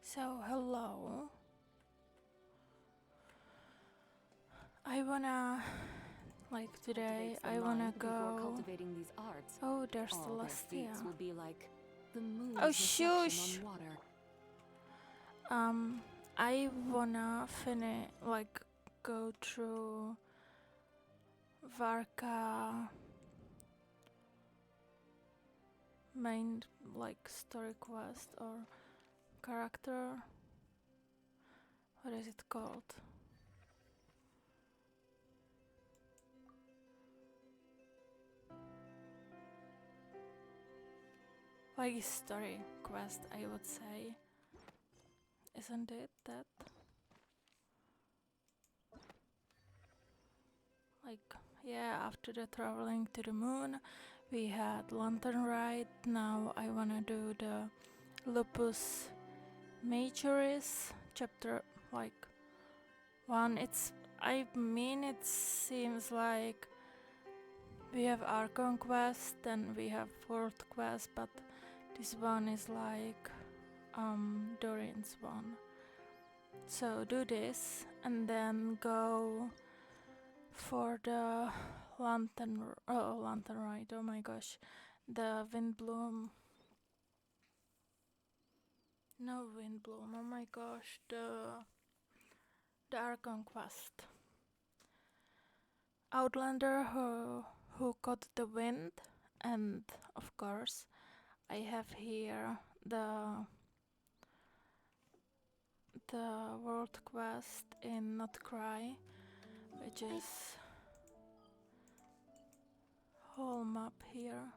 So hello. I wanna today I wanna before go. cultivating these arts. Oh, there's All their Celestia. feats will be like the moon's Oh reflection shush. on water. I wanna go through Varka main story quest or character. What is it called? Like story quest, I would say. Isn't it that? Yeah, after the traveling to the moon, we had lantern ride. Now I wanna do the Lupus Majoris chapter 1. It seems like we have Archon quest, then we have World quest, but this one is Dorin's one. So do this and then go for the lantern ride. Oh my gosh, the Windbloom. No Windbloom. Oh my gosh, the Archon quest. Outlander who caught the wind, and of course I have here the world quest in Not Cry, which is whole map here.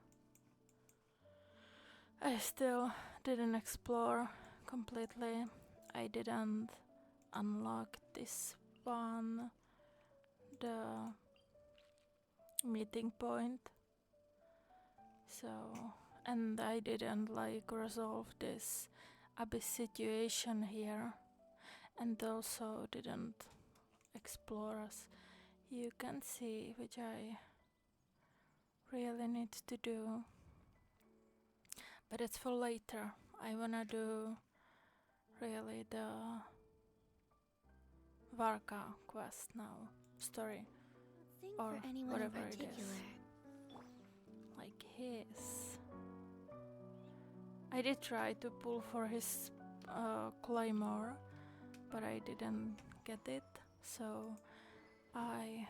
I still didn't explore completely. I didn't unlock this one, the meeting point. So, and I didn't resolve this abyss situation here, and also didn't explore as you can see, which I really need to do. But it's for later. I wanna do really the Varka quest now, story, or whatever it is. Like his. I did try to pull for his claymore, but I didn't get it, so I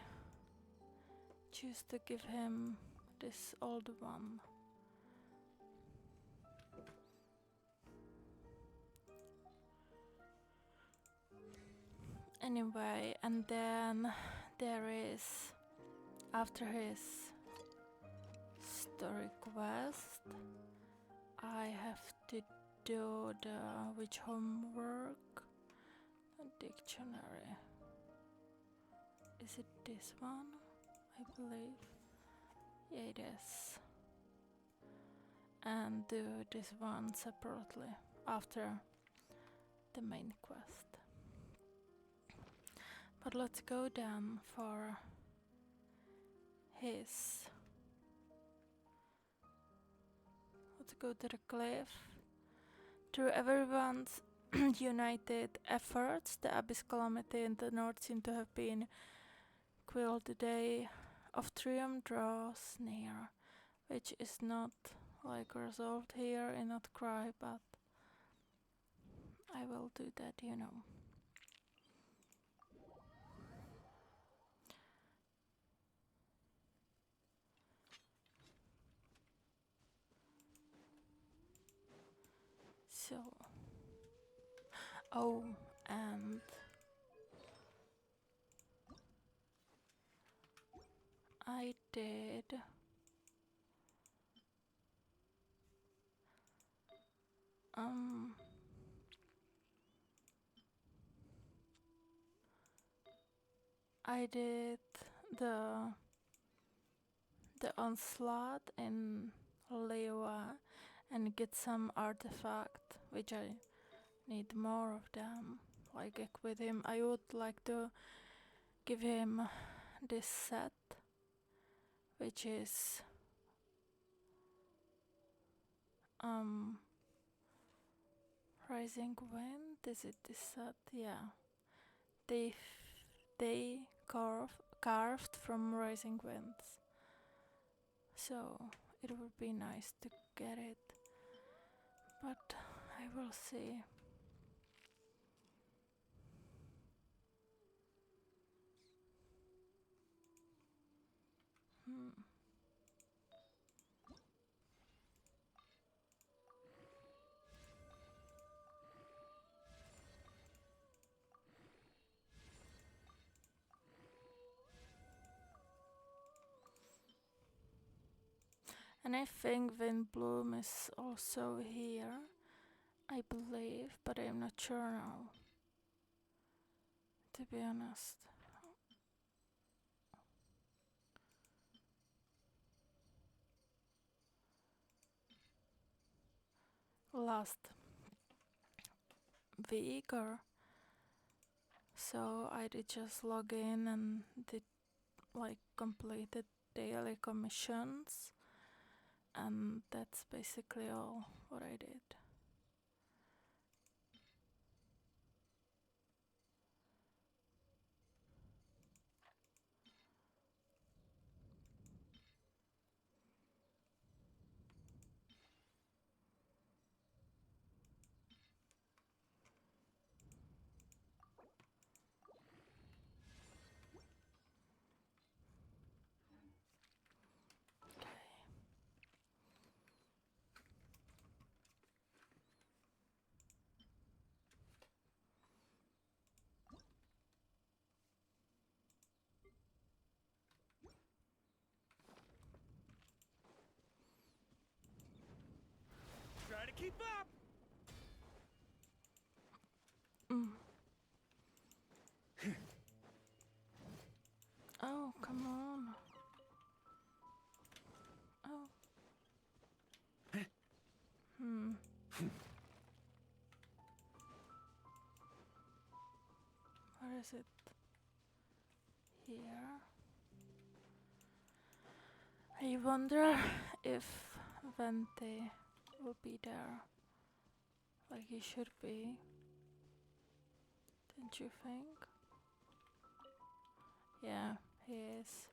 choose to give him this old one. Anyway, and then there is, after his story quest, I have to do the which homework? A dictionary. Is it this one? I believe. Yeah, it is. And do this one separately after the main quest. But let's go down for his. Let's go to the cliff. Through everyone's united efforts, the abyss calamity in the north seemed to have been quelled. The day of triumph draws near, which is not resolved here in Not Cry, but I will do that, you know. So, oh, and I did I did the onslaught in Lewa and get some artifact, which I need more of them. With him, I would like to give him this set, which is Rising Wind, is it this set? Yeah. They carved from Rising Winds. So it would be nice to get it. But I will see. And I think Windbloom is also here, I believe, but I'm not sure now, to be honest. Last week or so I did just log in and did like completed daily commissions, and that's basically all what I did. Try to keep up! Oh, come on. Oh. Where is it? Here. I wonder if Vente will be there. Like he should be. Don't you think? Yeah, he is.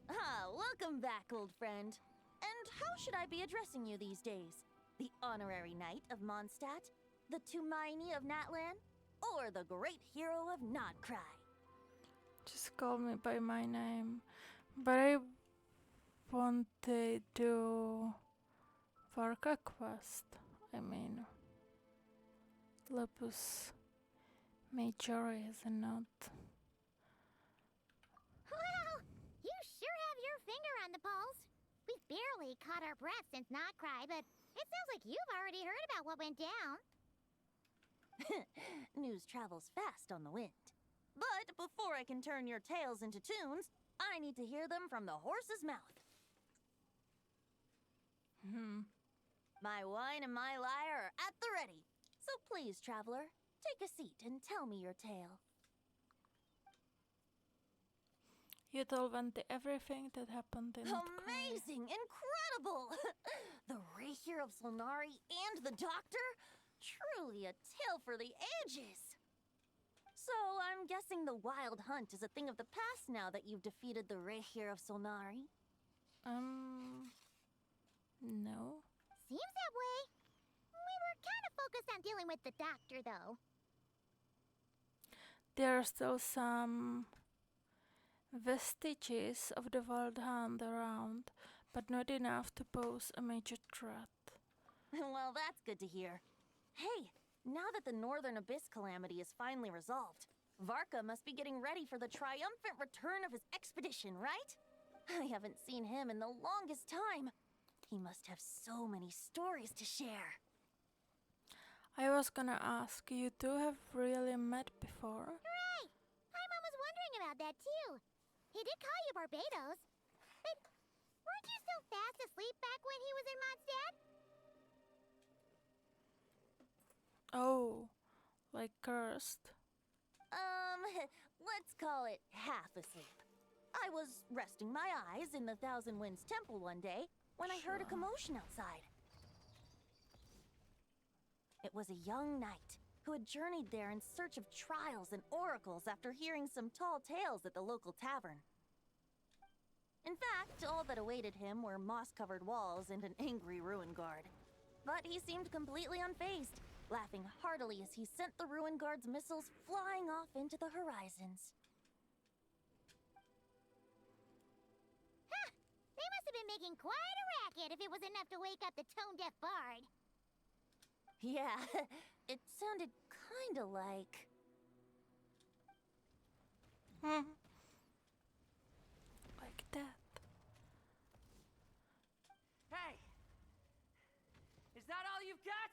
Ah, welcome back, old friend. And how should I be addressing you these days? The honorary knight of Mondstadt? The Tumaini of Natlan? Or the great hero of Notcry? Just call me by my name. But I want to do Varka quest. I mean, Lupus Major is not. Well, you sure have your finger on the pulse. We've barely caught our breath since Notcry, but it sounds like you've already heard about what went down. News travels fast on the wind. But before I can turn your tales into tunes, I need to hear them from the horse's mouth. My wine and my lyre are at the ready. So please, traveler, take a seat and tell me your tale. You told Vente everything that happened in Notcry. Amazing! Incredible! The Rahier of Solnari and the Doctor? Truly a tale for the ages! So, I'm guessing the Wild Hunt is a thing of the past now that you've defeated the Rahier of Solnari? No. Seems that way. We were kind of focused on dealing with the Doctor, though. There are still some vestiges of the Wild Hunt around, but not enough to pose a major threat. Well, that's good to hear. Hey, now that the Northern Abyss calamity is finally resolved, Varka must be getting ready for the triumphant return of his expedition, right? I haven't seen him in the longest time. He must have so many stories to share. I was gonna ask, you two have really met before? Right! My mom was wondering about that, too. He did call you Barbados. But Weren't you so fast asleep back when he was in Mondstadt? Oh, like cursed. Let's call it half asleep. I was resting my eyes in the Thousand Winds Temple one day when I heard a Sure. commotion outside. It was a young knight who had journeyed there in search of trials and oracles after hearing some tall tales at the local tavern. In fact, all that awaited him were moss-covered walls and an angry ruin guard. But he seemed completely unfazed, laughing heartily as he sent the ruin guard's missiles flying off into the horizons. Huh! They must have been making quite a racket if it was enough to wake up the tone-deaf bard. Yeah, it sounded kinda like... Like that. Hey! Is that all you've got?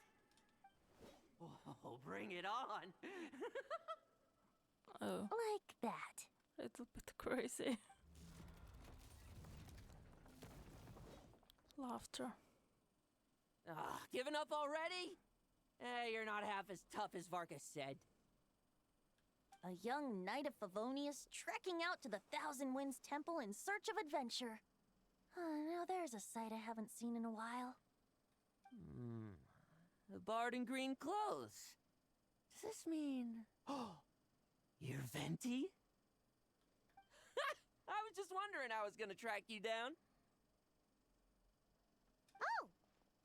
Oh, bring it on! Oh, like that. a little bit crazy. Laughter. Giving up already? You're not half as tough as Varka said. A young knight of Favonius trekking out to the Thousand Winds Temple in search of adventure. Now there's a sight I haven't seen in a while. A bard in green clothes. Does this mean... Oh, you're Venti? I was just wondering how I was gonna track you down. Oh!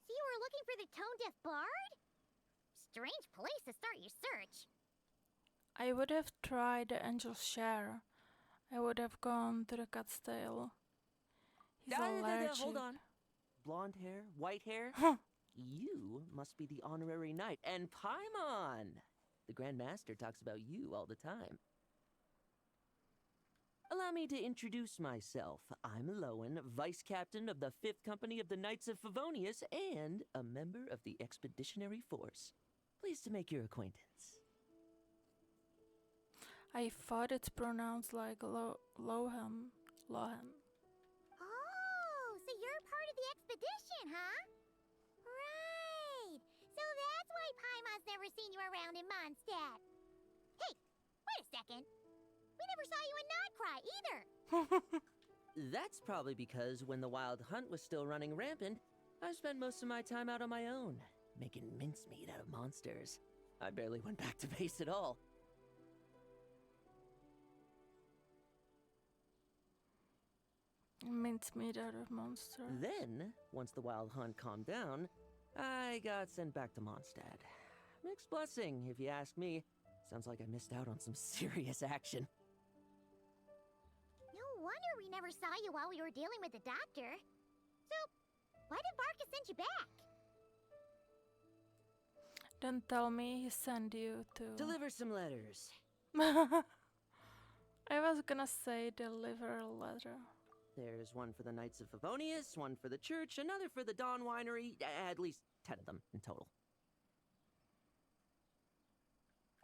So you were looking for the tone-deaf bard? Strange place to start your search. I would have tried the Angel's Share. I would have gone to the Cat's-Tail. He's allergic. Hold on. Blonde hair, white hair? You must be the honorary knight. And Paimon! The Grand Master talks about you all the time. Allow me to introduce myself. I'm Lowen, Vice Captain of the 5th Company of the Knights of Favonius and a member of the Expeditionary Force. Pleased to make your acquaintance. I thought it's pronounced like Lohan. Lohan. Oh, so you're part of the expedition, huh? Right. So that's why Paimon's never seen you around in Mondstadt. Hey, wait a second. We never saw you in Nodcry either. That's probably because when the Wild Hunt was still running rampant, I spent most of my time out on my own, making mincemeat out of monsters. I barely went back to base at all. Mincemeat out of monster. Then, once the Wild Hunt calmed down, I got sent back to Mondstadt. Mixed blessing, if you ask me. Sounds like I missed out on some serious action. No wonder we never saw you while we were dealing with the doctor. So, why did Varka send you back? Don't tell me he sent you to... Deliver some letters. I was gonna say deliver a letter. There's one for the Knights of Favonius, one for the church, another for the Dawn Winery, at least 10 of them in total.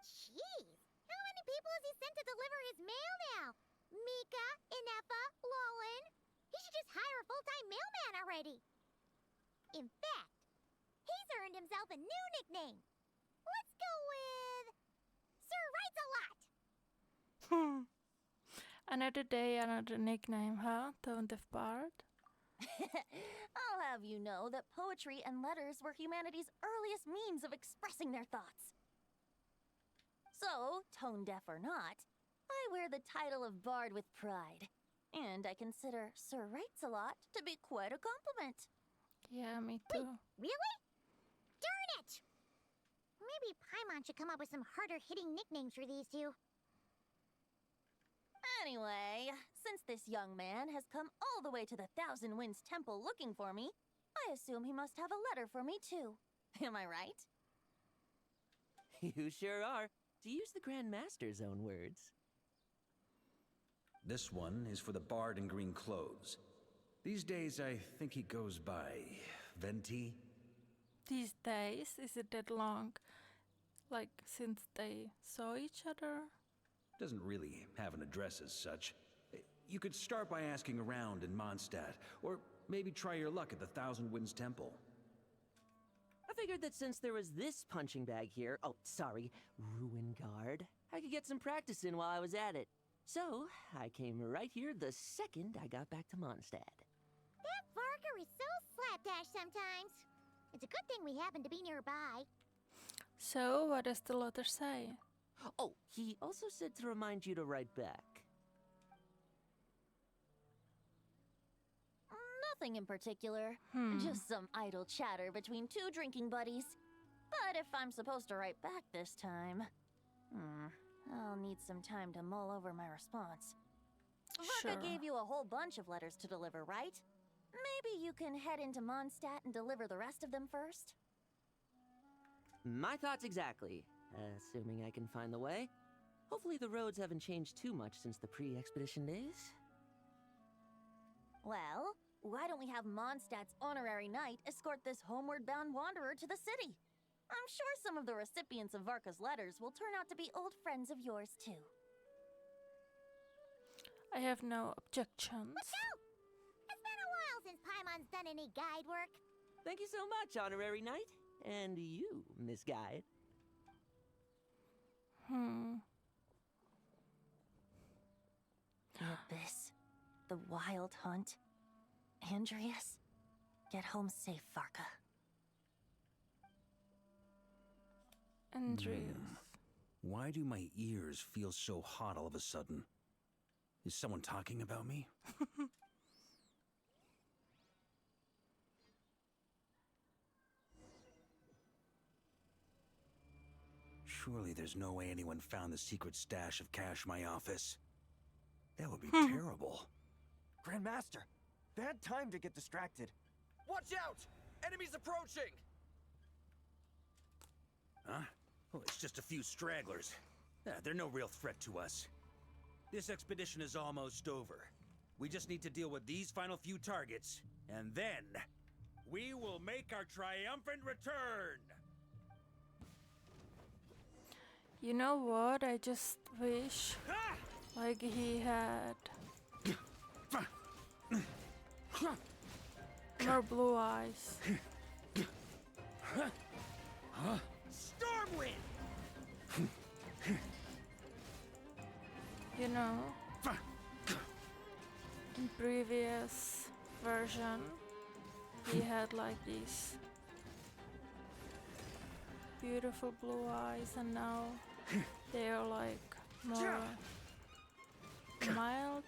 Jeez, how many people has he sent to deliver his mail now? Mika, Inefa, Lowen. He should just hire a full-time mailman already. In fact, he's earned himself a new nickname. Let's go with... Sir Writes-A-Lot. Another day, another nickname, huh? Tone-deaf bard? I'll have you know that poetry and letters were humanity's earliest means of expressing their thoughts. So, tone-deaf or not, I wear the title of bard with pride. And I consider Sir Writes-A-Lot to be quite a compliment. Yeah, me too. Really? Darn it! Maybe Paimon should come up with some harder-hitting nicknames for these two. Anyway, since this young man has come all the way to the Thousand Winds Temple looking for me, I assume he must have a letter for me too. Am I right? You sure are, to use the Grand Master's own words. This one is for the bard in green clothes. These days, I think he goes by Venti. These days, is it that long? Like, since they saw each other? Doesn't really have an address as such. You could start by asking around in Mondstadt, or Maybe try your luck at the Thousand Winds Temple. I figured that since there was this punching bag here, oh, sorry, ruin guard, I could get some practice in while I was at it. So, I came right here the second I got back to Mondstadt. That Varka is so slapdash sometimes. It's a good thing we happen to be nearby. So, what does the letter say? Oh, he also said to remind you to write back. Nothing in particular. Just some idle chatter between two drinking buddies. But if I'm supposed to write back this time, I'll need some time to mull over my response. Varka Sure. gave you a whole bunch of letters to deliver, right? Maybe you can head into Mondstadt and deliver the rest of them first? My thoughts exactly, assuming I can find the way. Hopefully the roads haven't changed too much since the pre-expedition days. Well, why don't we have Mondstadt's honorary knight escort this homeward-bound wanderer to the city? I'm sure some of the recipients of Varka's letters will turn out to be old friends of yours, too. I have no objections. Go! It's been a while since Paimon's done any guide work. Thank you so much, honorary knight. And you, Miss Guide. The abyss. The wild hunt. Andreas. Get home safe, Varka. Andreas. Why do my ears feel so hot all of a sudden? Is someone talking about me? Surely there's no way anyone found the secret stash of cash in my office. That would be terrible. Grandmaster, bad time to get distracted. Watch out! Enemies approaching! Huh? Oh, it's just a few stragglers. They're no real threat to us. This expedition is almost over. We just need to deal with these final few targets, and then we will make our triumphant return! You know what? I just wish like he had more blue eyes. Stormwind! You know, in previous version he had like these beautiful blue eyes, and now they are like more mild,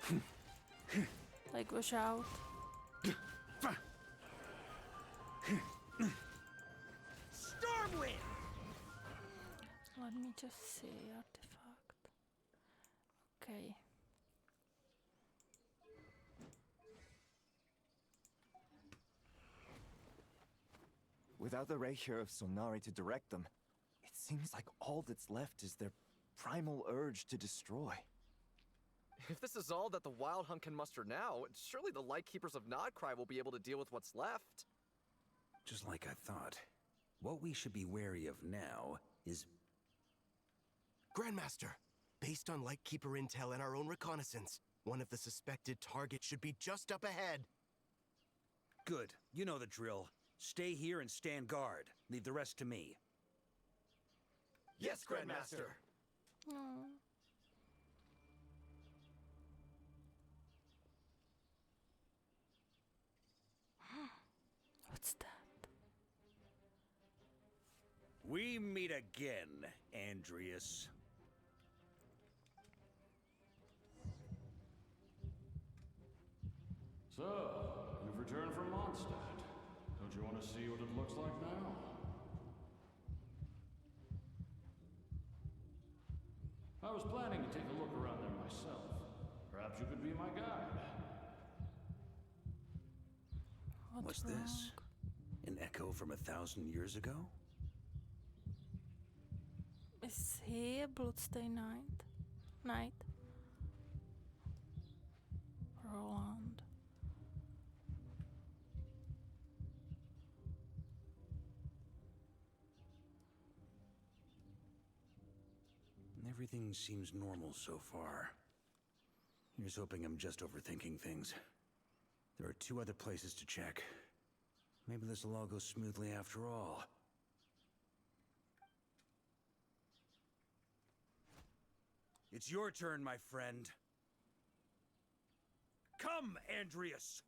like wash out. Stormwind! Let me just see artifact. Okay. Without the ray here of Sonari to direct them, it seems like all that's left is their primal urge to destroy. If this is all that the Wild Hunt can muster now, surely the Lightkeepers of Nodcry will be able to deal with what's left. Just like I thought. What we should be wary of now is... Grandmaster, based on Lightkeeper intel and our own reconnaissance, one of the suspected targets should be just up ahead. Good. You know the drill. Stay here and stand guard. Leave the rest to me. Yes, Grandmaster. Oh. What's that? We meet again, Andreas. So, you've returned from Mondstadt. Don't you want to see what it looks like now? I was planning to take a look around there myself. Perhaps you could be my guide. What's this? An echo from 1,000 years ago? Is he a bloodstained knight? Roland. Everything seems normal so far. Here's hoping I'm just overthinking things. There are 2 other places to check. Maybe this will all go smoothly after all. It's your turn, my friend. Come, Andreas!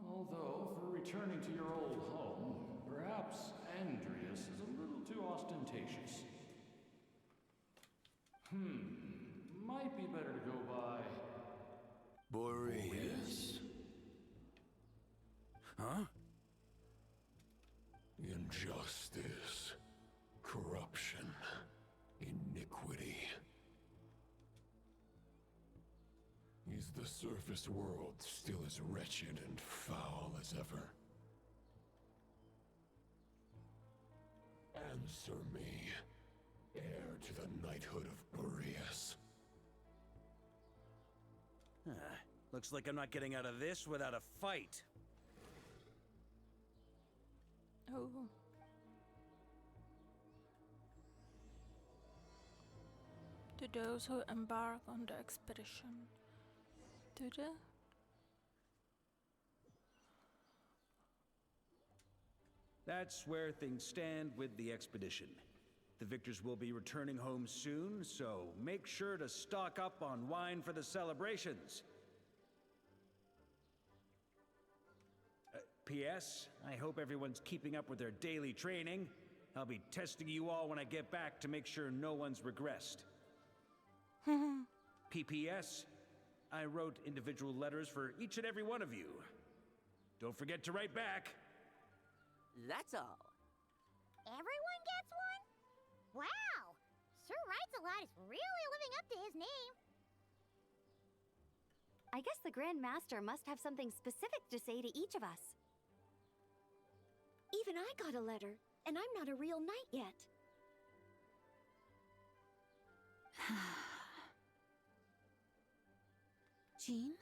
Although, for returning to your old home, perhaps Andreas is a little too ostentatious. Might be better to go by... Boreas. Huh? Injustice. Corruption. Iniquity. Is the surface world still as wretched and foul as ever? Answer me, heir to the knighthood of Boreas. Looks like I'm not getting out of this without a fight. Oh. To those who embark on the expedition. Do they? That's where things stand with the expedition. The victors will be returning home soon, so make sure to stock up on wine for the celebrations. P.S. I hope everyone's keeping up with their daily training. I'll be testing you all when I get back to make sure no one's regressed. P.P.S. I wrote individual letters for each and every one of you. Don't forget to write back. That's all. Everyone gets one? Wow! Sir Writes-A-Lot is really living up to his name. I guess the Grand Master must have something specific to say to each of us. Even I got a letter, and I'm not a real knight yet. Jean?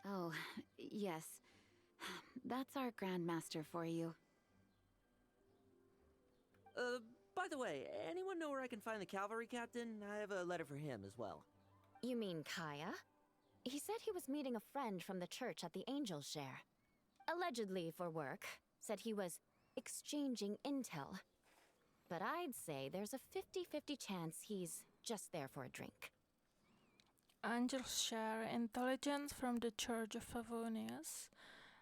Oh, yes. That's our Grandmaster for you. By the way, anyone know where I can find the cavalry captain? I have a letter for him as well. You mean Kaya? He said he was meeting a friend from the church at the Angel Share. Allegedly for work. Said he was exchanging intel. But I'd say there's a 50-50 chance he's just there for a drink. Angels share intelligence from the Church of Favonius.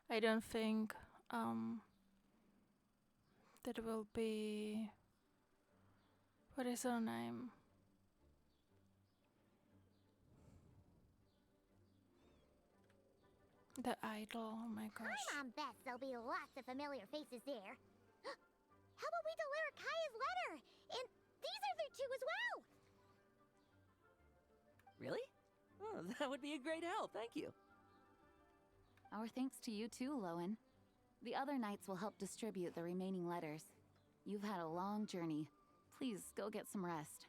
I don't think that will be... What is her name? The idol, oh my gosh. I'm on Beth, there'll be lots of familiar faces there. How about we deliver Kaya's letter? And these other 2 as well! Really? Oh, that would be a great help, thank you. Our thanks to you too, Lowen. The other knights will help distribute the remaining letters. You've had a long journey. Please go get some rest.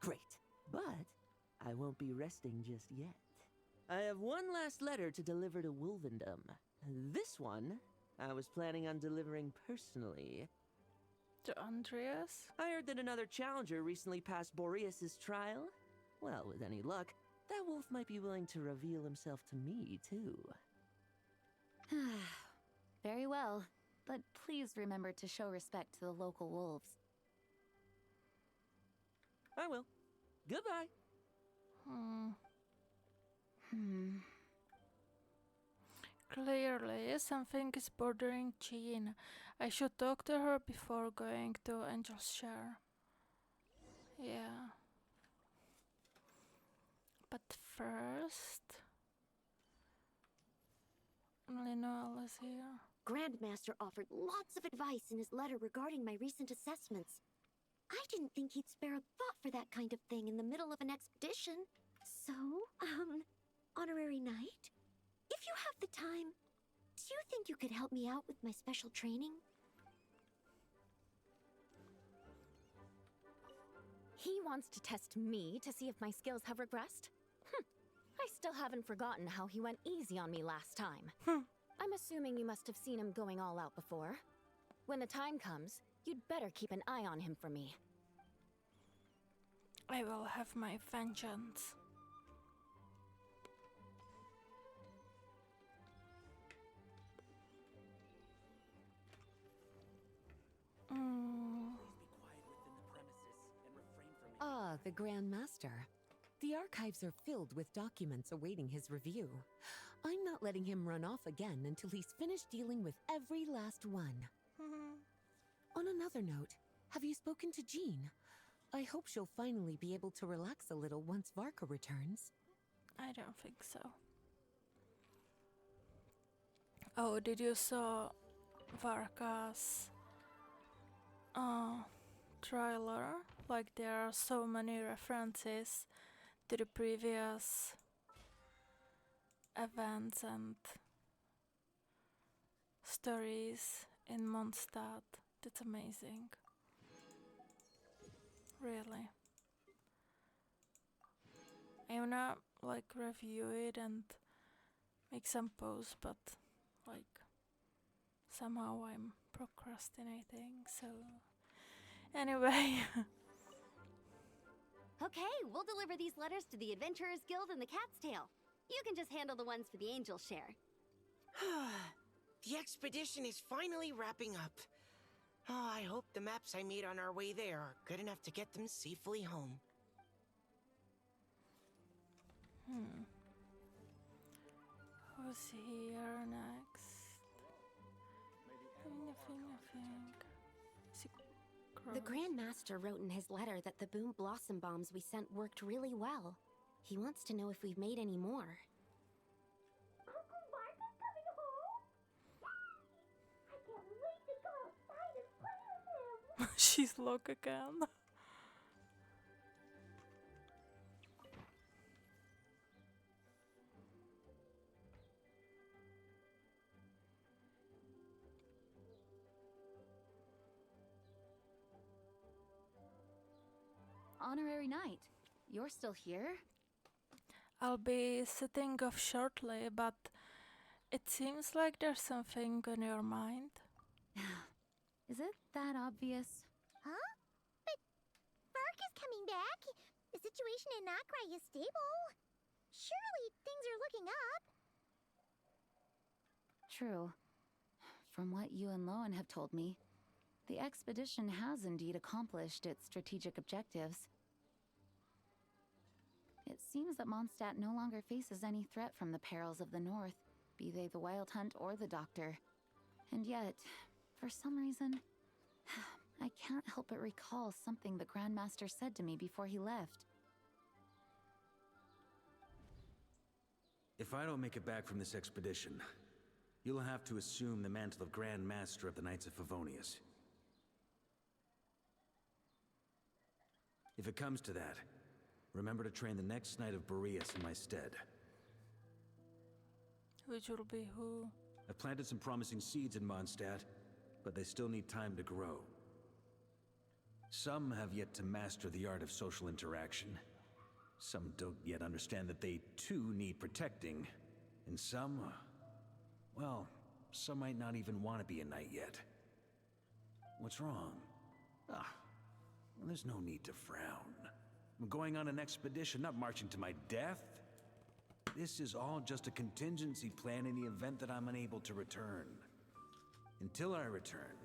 Great, but I won't be resting just yet. I have one last letter to deliver to Wolvendom. This one, I was planning on delivering personally. To Andreas? I heard that another challenger recently passed Boreas' trial. Well, with any luck, that wolf might be willing to reveal himself to me, too. Very well, but please remember to show respect to the local wolves. I will. Goodbye. Clearly, something is bothering Jean. I should talk to her before going to Angel's Share. Yeah. But first... Only Noel is here. Grandmaster offered lots of advice in his letter regarding my recent assessments. I didn't think he'd spare a thought for that kind of thing in the middle of an expedition. So, honorary knight, if you have the time, do you think you could help me out with my special training? He wants to test me to see if my skills have regressed? I still haven't forgotten how he went easy on me last time. I'm assuming you must have seen him going all out before. When the time comes, you'd better keep an eye on him for me. I will have my vengeance. Ah, the Grand Master. The archives are filled with documents awaiting his review. I'm not letting him run off again until he's finished dealing with every last one. On another note, have you spoken to Jean? I hope she'll finally be able to relax a little once Varka returns. I don't think so. Oh, did you saw Varka's trailer? Like there are so many references to the previous events and stories in Mondstadt. That's amazing. Really. I wanna like review it and make some posts, but like somehow I'm procrastinating, so anyway. Okay, we'll deliver these letters to the Adventurers Guild and the Cat's Tail. You can just handle the ones for the Angel share. The expedition is finally wrapping up. Oh, I hope the maps I made on our way there are good enough to get them safely home. Who's here next? Nothing. The Grand Master wrote in his letter that the Boom Blossom bombs we sent worked really well. He wants to know if we've made any more. Uncle Varka's coming home? I can't wait to go outside and play with him! She's locked again. Honorary Knight, you're still here? I'll be setting off shortly, but it seems like there's something on your mind. Is it that obvious? Huh? But Varka's coming back. The situation in Nakrai is stable. Surely things are looking up. True. From what you and Lowen have told me, the expedition has indeed accomplished its strategic objectives. It seems that Mondstadt no longer faces any threat from the perils of the North, be they the Wild Hunt or the Doctor. And yet, for some reason, I can't help but recall something the Grand Master said to me before he left. If I don't make it back from this expedition, you'll have to assume the mantle of Grand Master of the Knights of Favonius. If it comes to that, remember to train the next Knight of Boreas in my stead. Which will be who? I've planted some promising seeds in Mondstadt, but they still need time to grow. Some have yet to master the art of social interaction. Some don't yet understand that they too need protecting. And some, well, some might not even want to be a knight yet. What's wrong? Well, there's no need to frown. I'm going on an expedition, not marching to my death. This is all just a contingency plan in the event that I'm unable to return. Until I return,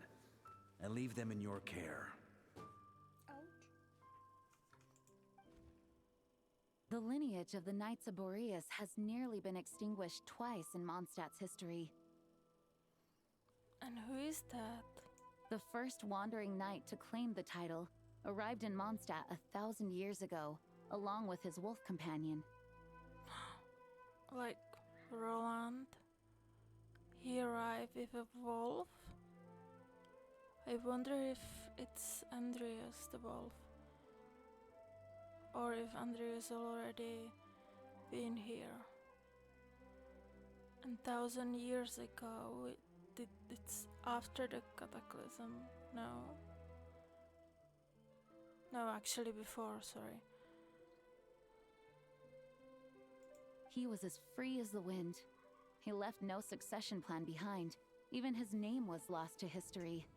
I leave them in your care. The lineage of the Knights of Boreas has nearly been extinguished twice in Mondstadt's history. And who is that? The first wandering knight to claim the title arrived in Mondstadt 1,000 years ago, along with his wolf companion. Like Roland? He arrived with a wolf? I wonder if it's Andreas the wolf. Or if Andreas already been here. And 1,000 years ago, it's after the cataclysm, no? No, actually before, sorry. He was as free as the wind. He left no succession plan behind. Even his name was lost to history.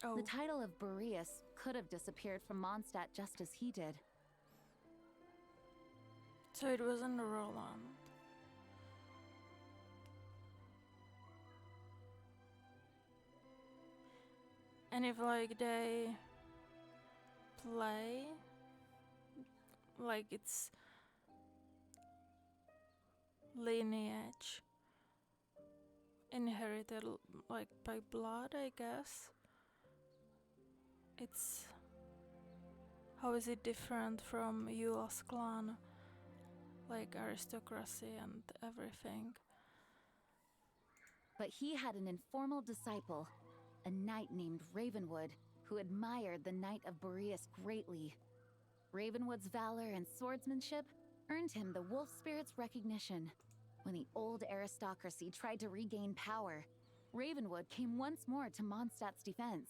Oh. The title of Boreas could have disappeared from Mondstadt just as he did. So it wasn't Roland. And if like they play like it's lineage inherited like by blood, I guess. It's how is it different from Yule's clan, like aristocracy and everything? But he had an informal disciple, a knight named Ravenwood, who admired the Knight of Boreas greatly. Ravenwood's valor and swordsmanship earned him the Wolf Spirit's recognition. When the old aristocracy tried to regain power, Ravenwood came once more to Mondstadt's defense.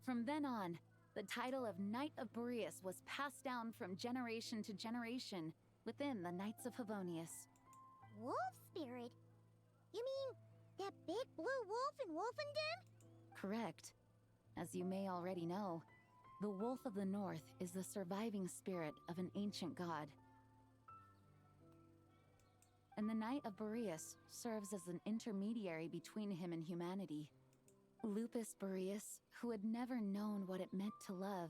From then on, the title of Knight of Boreas was passed down from generation to generation within the Knights of Favonius. Wolf spirit? You mean that big blue wolf in Wolfenden? Correct. As you may already know, the Wolf of the North is the surviving spirit of an ancient god. And the Knight of Boreas serves as an intermediary between him and humanity. Lupus Boreas, who had never known what it meant to love,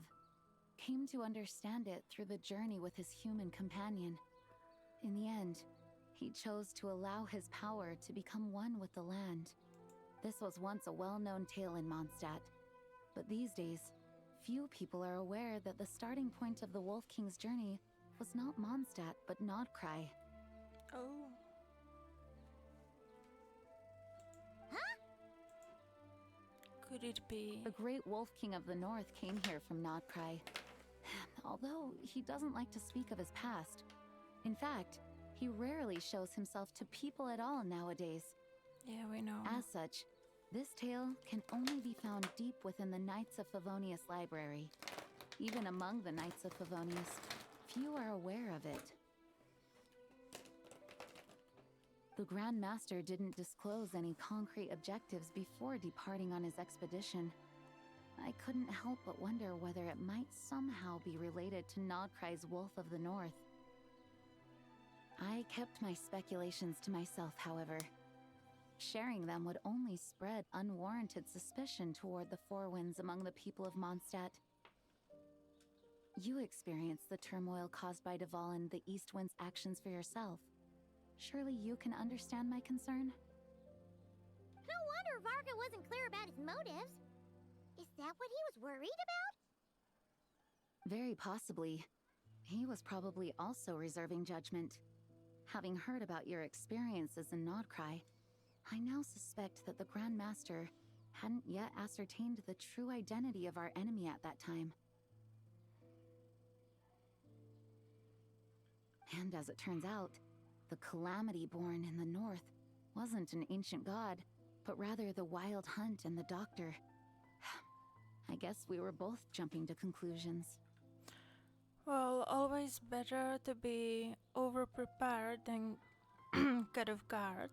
came to understand it through the journey with his human companion. In the end, he chose to allow his power to become one with the land. This was once a well-known tale in Mondstadt, but these days, few people are aware that the starting point of the Wolf King's journey was not Mondstadt, but Nodcry. Oh. Could it be? The great Wolf King of the North came here from Nodcry. Although he doesn't like to speak of his past. In fact, he rarely shows himself to people at all nowadays. Yeah, we know. As such, this tale can only be found deep within the Knights of Favonius library. Even among the Knights of Favonius, few are aware of it. The Grand Master didn't disclose any concrete objectives before departing on his expedition. I couldn't help but wonder whether it might somehow be related to Nodcry's Wolf of the North. I kept my speculations to myself, however. Sharing them would only spread unwarranted suspicion toward the Four Winds among the people of Mondstadt. You experienced the turmoil caused by Dvalin the East Wind's actions for yourself. Surely you can understand my concern? No wonder Varka wasn't clear about his motives. Is that what he was worried about? Very possibly. He was probably also reserving judgment. Having heard about your experiences in Nodcry, I now suspect that the Grand Master hadn't yet ascertained the true identity of our enemy at that time. And as it turns out, the Calamity born in the north wasn't an ancient god, but rather the Wild Hunt and the Doctor. I guess we were both jumping to conclusions. Well, always better to be over-prepared than caught off guard.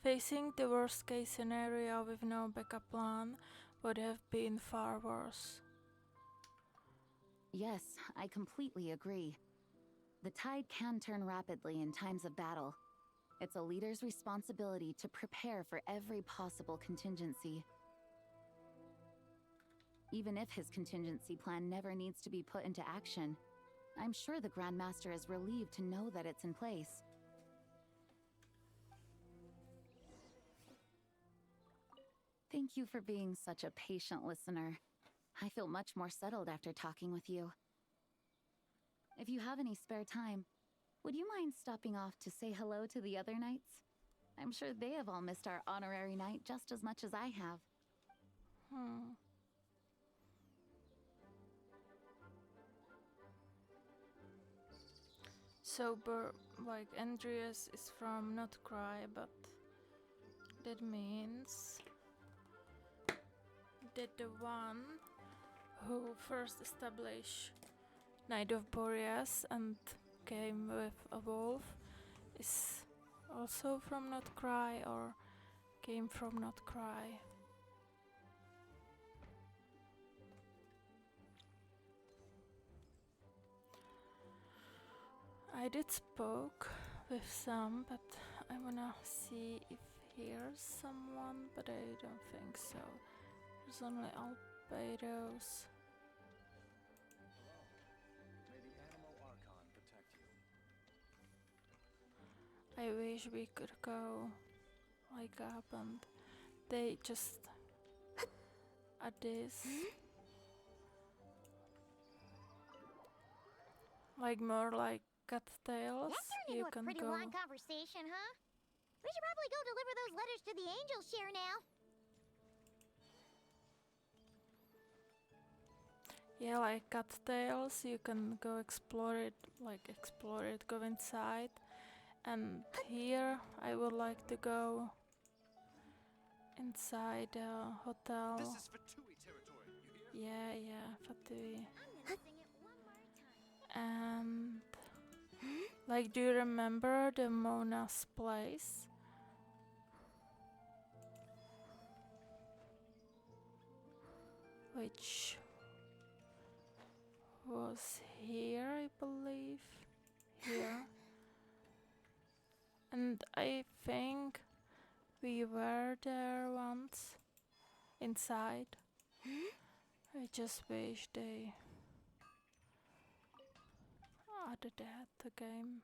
Facing the worst-case scenario with no backup plan would have been far worse. Yes, I completely agree. The tide can turn rapidly in times of battle. It's a leader's responsibility to prepare for every possible contingency. Even if his contingency plan never needs to be put into action, I'm sure the Grand Master is relieved to know that it's in place. Thank you for being such a patient listener. I feel much more settled after talking with you. If you have any spare time, would you mind stopping off to say hello to the other knights? I'm sure they have all missed our honorary knight just as much as I have. So, like, Andreas is from Notcry, but that means that the one who first established Knight of Boreas and came with a wolf is also from Not Cry or came from Not Cry. I did spoke with some, but I wanna see if here's someone, but I don't think so. There's only albedos. I wish we could go like up and they just at this like more like cattails. That turned You into a can pretty go. long conversation, huh? We should probably go deliver those letters to the angel share now. Yeah, like cattails. You can go explore it, go inside. And here I would like to go inside the hotel. This is Fatui territory, you hear? Yeah, Fatui. I'm gonna sing it one more time. And like, do you remember the Mona's place? Which was here, I believe. Here. And I think we were there once. Inside. I just wish they added that to the game.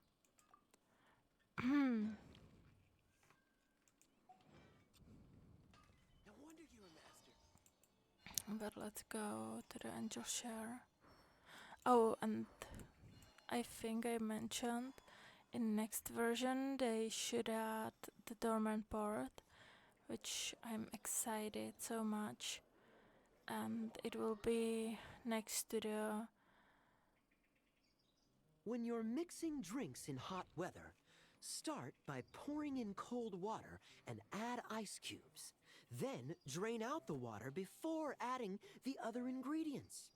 No wonder you're a master. But let's go to the angel share. Oh, and I think I mentioned in next version they should add the dormant port, which I'm excited so much. And it will be next to the. When you're mixing drinks in hot weather, start by pouring in cold water and add ice cubes. Then drain out the water before adding the other ingredients.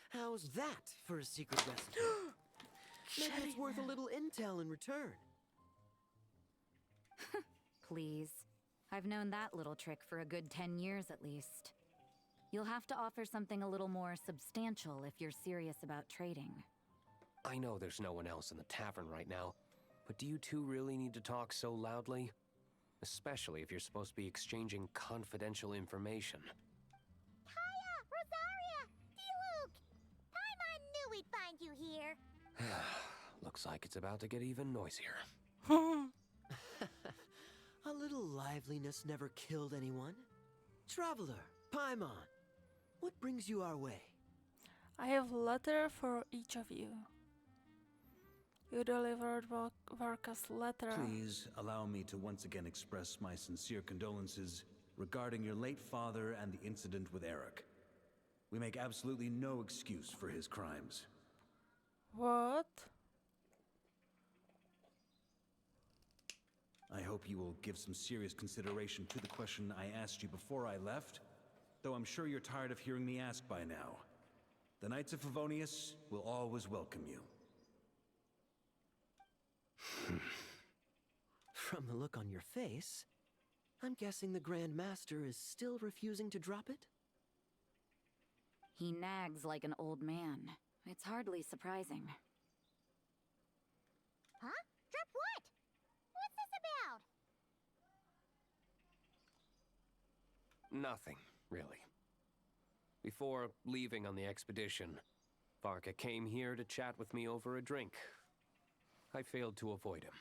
How's that for a secret recipe? Maybe it's worth a little intel in return. Please. I've known that little trick for a good 10 years at least. You'll have to offer something a little more substantial if you're serious about trading. I know there's no one else in the tavern right now, but do you two really need to talk so loudly? Especially if you're supposed to be exchanging confidential information. Hiya, Rosaria, D-Luke! Paimon knew we'd find you here. Looks like it's about to get even noisier. A little liveliness never killed anyone. Traveler, Paimon, what brings you our way? I have a letter for each of you. You delivered Varka's letter. Please allow me to once again express my sincere condolences regarding your late father and the incident with Eric. We make absolutely no excuse for his crimes. What? I hope you will give some serious consideration to the question I asked you before I left, though I'm sure you're tired of hearing me ask by now. The Knights of Favonius will always welcome you. From the look on your face, I'm guessing the Grand Master is still refusing to drop it? He nags like an old man. It's hardly surprising. Huh? Drop what? What's this about? Nothing, really. Before leaving on the expedition, Varka came here to chat with me over a drink. I failed to avoid him.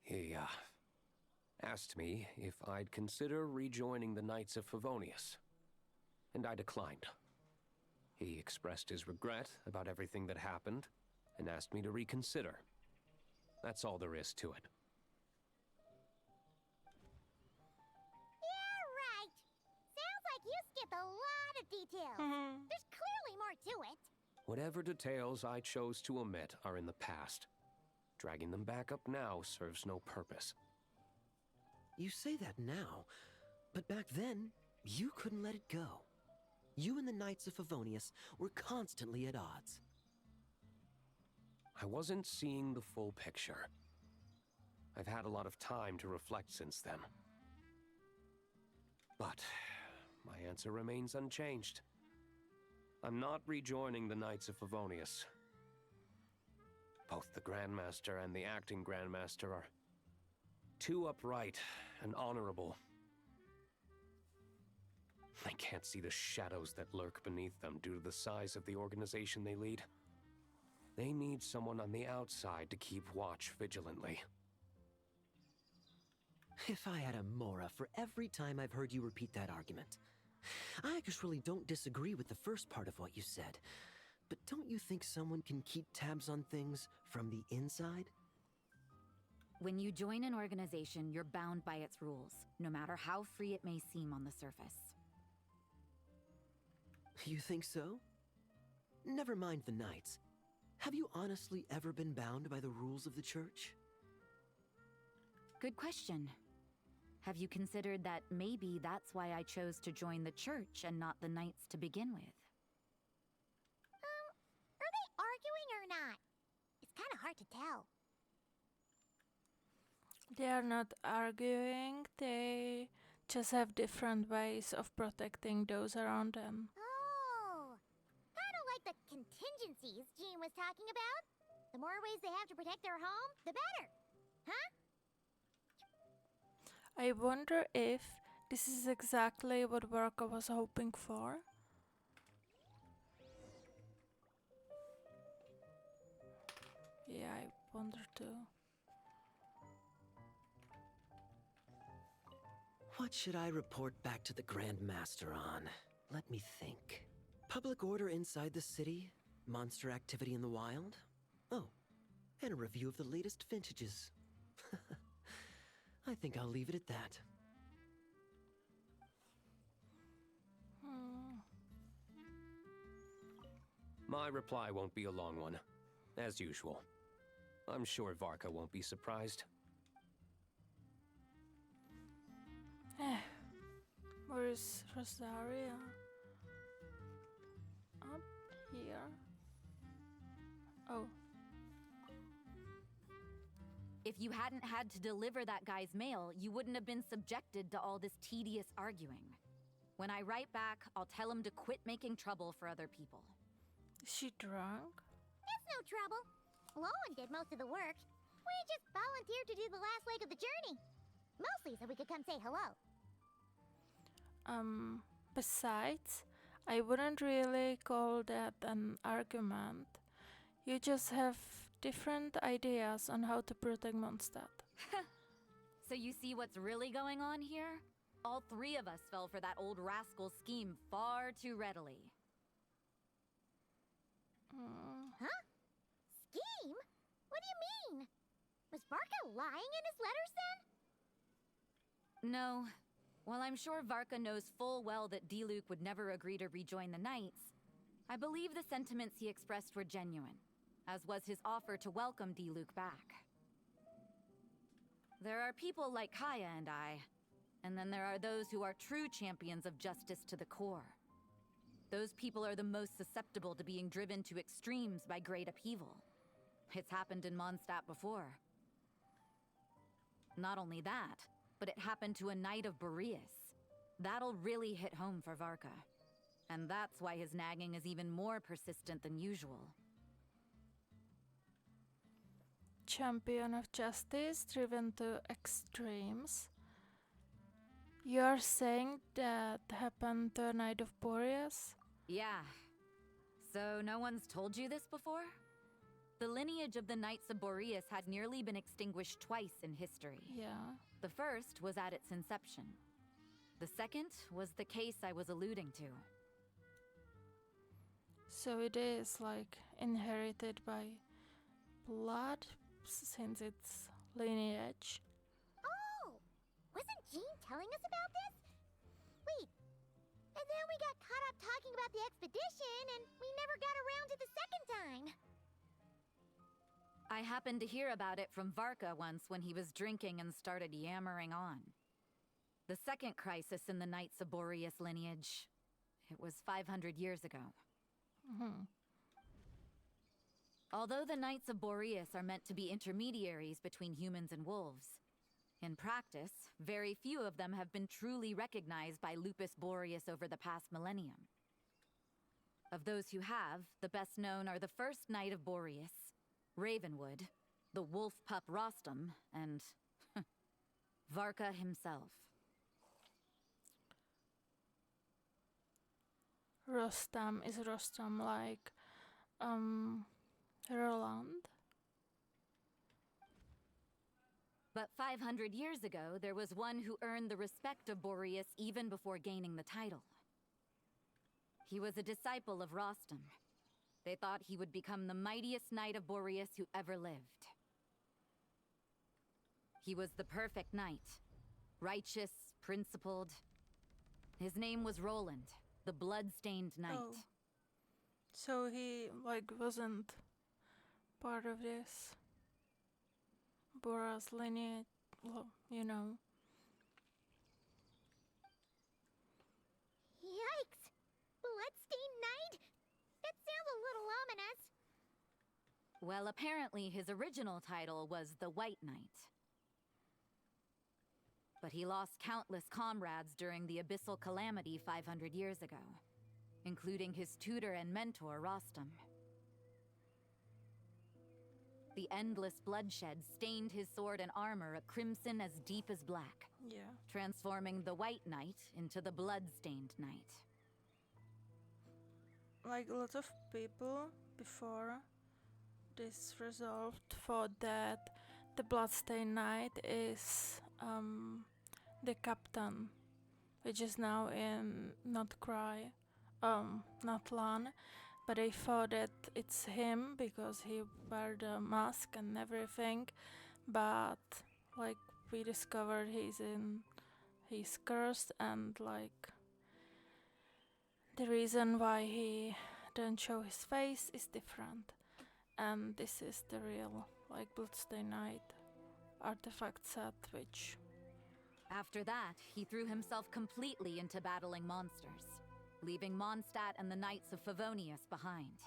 He, asked me if I'd consider rejoining the Knights of Favonius, and I declined. He expressed his regret about everything that happened, and asked me to reconsider. That's all there is to it. Yeah, right. Sounds like you skipped a lot of details. There's clearly more to it. Whatever details I chose to omit are in the past. Dragging them back up now serves no purpose. You say that now, but back then, you couldn't let it go. You and the Knights of Favonius were constantly at odds. I wasn't seeing the full picture. I've had a lot of time to reflect since then. But my answer remains unchanged. I'm not rejoining the Knights of Favonius. Both the Grandmaster and the acting Grandmaster are too upright and honorable. I can't see the shadows that lurk beneath them due to the size of the organization they lead. They need someone on the outside to keep watch vigilantly. If I had a Mora for every time I've heard you repeat that argument. I actually don't disagree with the first part of what you said. But don't you think someone can keep tabs on things from the inside? When you join an organization, you're bound by its rules, no matter how free it may seem on the surface. You think so? Never mind the Knights. Have you honestly ever been bound by the rules of the Church? Good question. Have you considered that maybe that's why I chose to join the Church and not the Knights to begin with? Are they arguing or not? It's kind of hard to tell. They are not arguing, they just have different ways of protecting those around them. Oh, kind of like the contingencies Jean was talking about. The more ways they have to protect their home, the better. Huh? I wonder if this is exactly what Varka was hoping for. Yeah, I wonder too. What should I report back to the Grand Master on? Let me think. Public order inside the city? Monster activity in the wild? Oh, and a review of the latest vintages. I think I'll leave it at that. My reply won't be a long one, as usual. I'm sure Varka won't be surprised. Where is Rosaria? Up here. Oh. If you hadn't had to deliver that guy's mail, you wouldn't have been subjected to all this tedious arguing. When I write back, I'll tell him to quit making trouble for other people. Is she drunk? It's no trouble. Lowen did most of the work. We just volunteered to do the last leg of the journey. Mostly so we could come say hello. Besides, I wouldn't really call that an argument. You just have different ideas on how to protect Mondstadt. So you see what's really going on here? All three of us fell for that old rascal's scheme far too readily. Huh? Scheme? What do you mean? Was Varka lying in his letters then? No. While I'm sure Varka knows full well that Diluc would never agree to rejoin the Knights, I believe the sentiments he expressed were genuine, as was his offer to welcome Diluc back. There are people like Kaya and I, and then there are those who are true champions of justice to the core. Those people are the most susceptible to being driven to extremes by great upheaval. It's happened in Mondstadt before. Not only that, but it happened to a Knight of Boreas. That'll really hit home for Varka. And that's why his nagging is even more persistent than usual. Champion of justice driven to extremes. You're saying that happened to a Knight of Boreas? Yeah. So no one's told you this before? The lineage of the Knights of Boreas had nearly been extinguished twice in history. Yeah. The first was at its inception. The second was the case I was alluding to. So it is like inherited by blood since its lineage. Oh! Wasn't Jean telling us about this? Wait. And then we got caught up talking about the expedition and we never got around to the second time. I happened to hear about it from Varka once when he was drinking and started yammering on. The second crisis in the Knights of Boreas lineage. It was 500 years ago. Although the Knights of Boreas are meant to be intermediaries between humans and wolves, in practice, very few of them have been truly recognized by Lupus Boreas over the past millennium. Of those who have, the best known are the first Knight of Boreas, Ravenwood, the wolf pup Rostam, and Varka himself. Rostam, is Rostam like Roland? But 500 years ago, there was one who earned the respect of Boreas even before gaining the title. He was a disciple of Rostam. They thought he would become the mightiest knight of Boreas who ever lived. He was the perfect knight. Righteous, principled. His name was Roland, the blood-stained knight. Oh. So he, like, wasn't part of this Boras lineage, you know. Yikes! Bloodstained Knight? That sounds a little ominous. Well, apparently his original title was the White Knight. But he lost countless comrades during the Abyssal Calamity 500 years ago, including his tutor and mentor, Rostam. The endless bloodshed stained his sword and armor a crimson as deep as black, transforming the White Knight into the blood-stained knight. Like, a lot of people before this resolved thought that the Bloodstained Knight is the captain, which is now in not Cry, not Lan, but I thought that it's him because he wear the mask and everything, but like we discovered he's cursed, and like the reason why he didn't show his face is different, and this is the real like Bloodstained Knight artifact set, which... After that, he threw himself completely into battling monsters, leaving Mondstadt and the Knights of Favonius behind.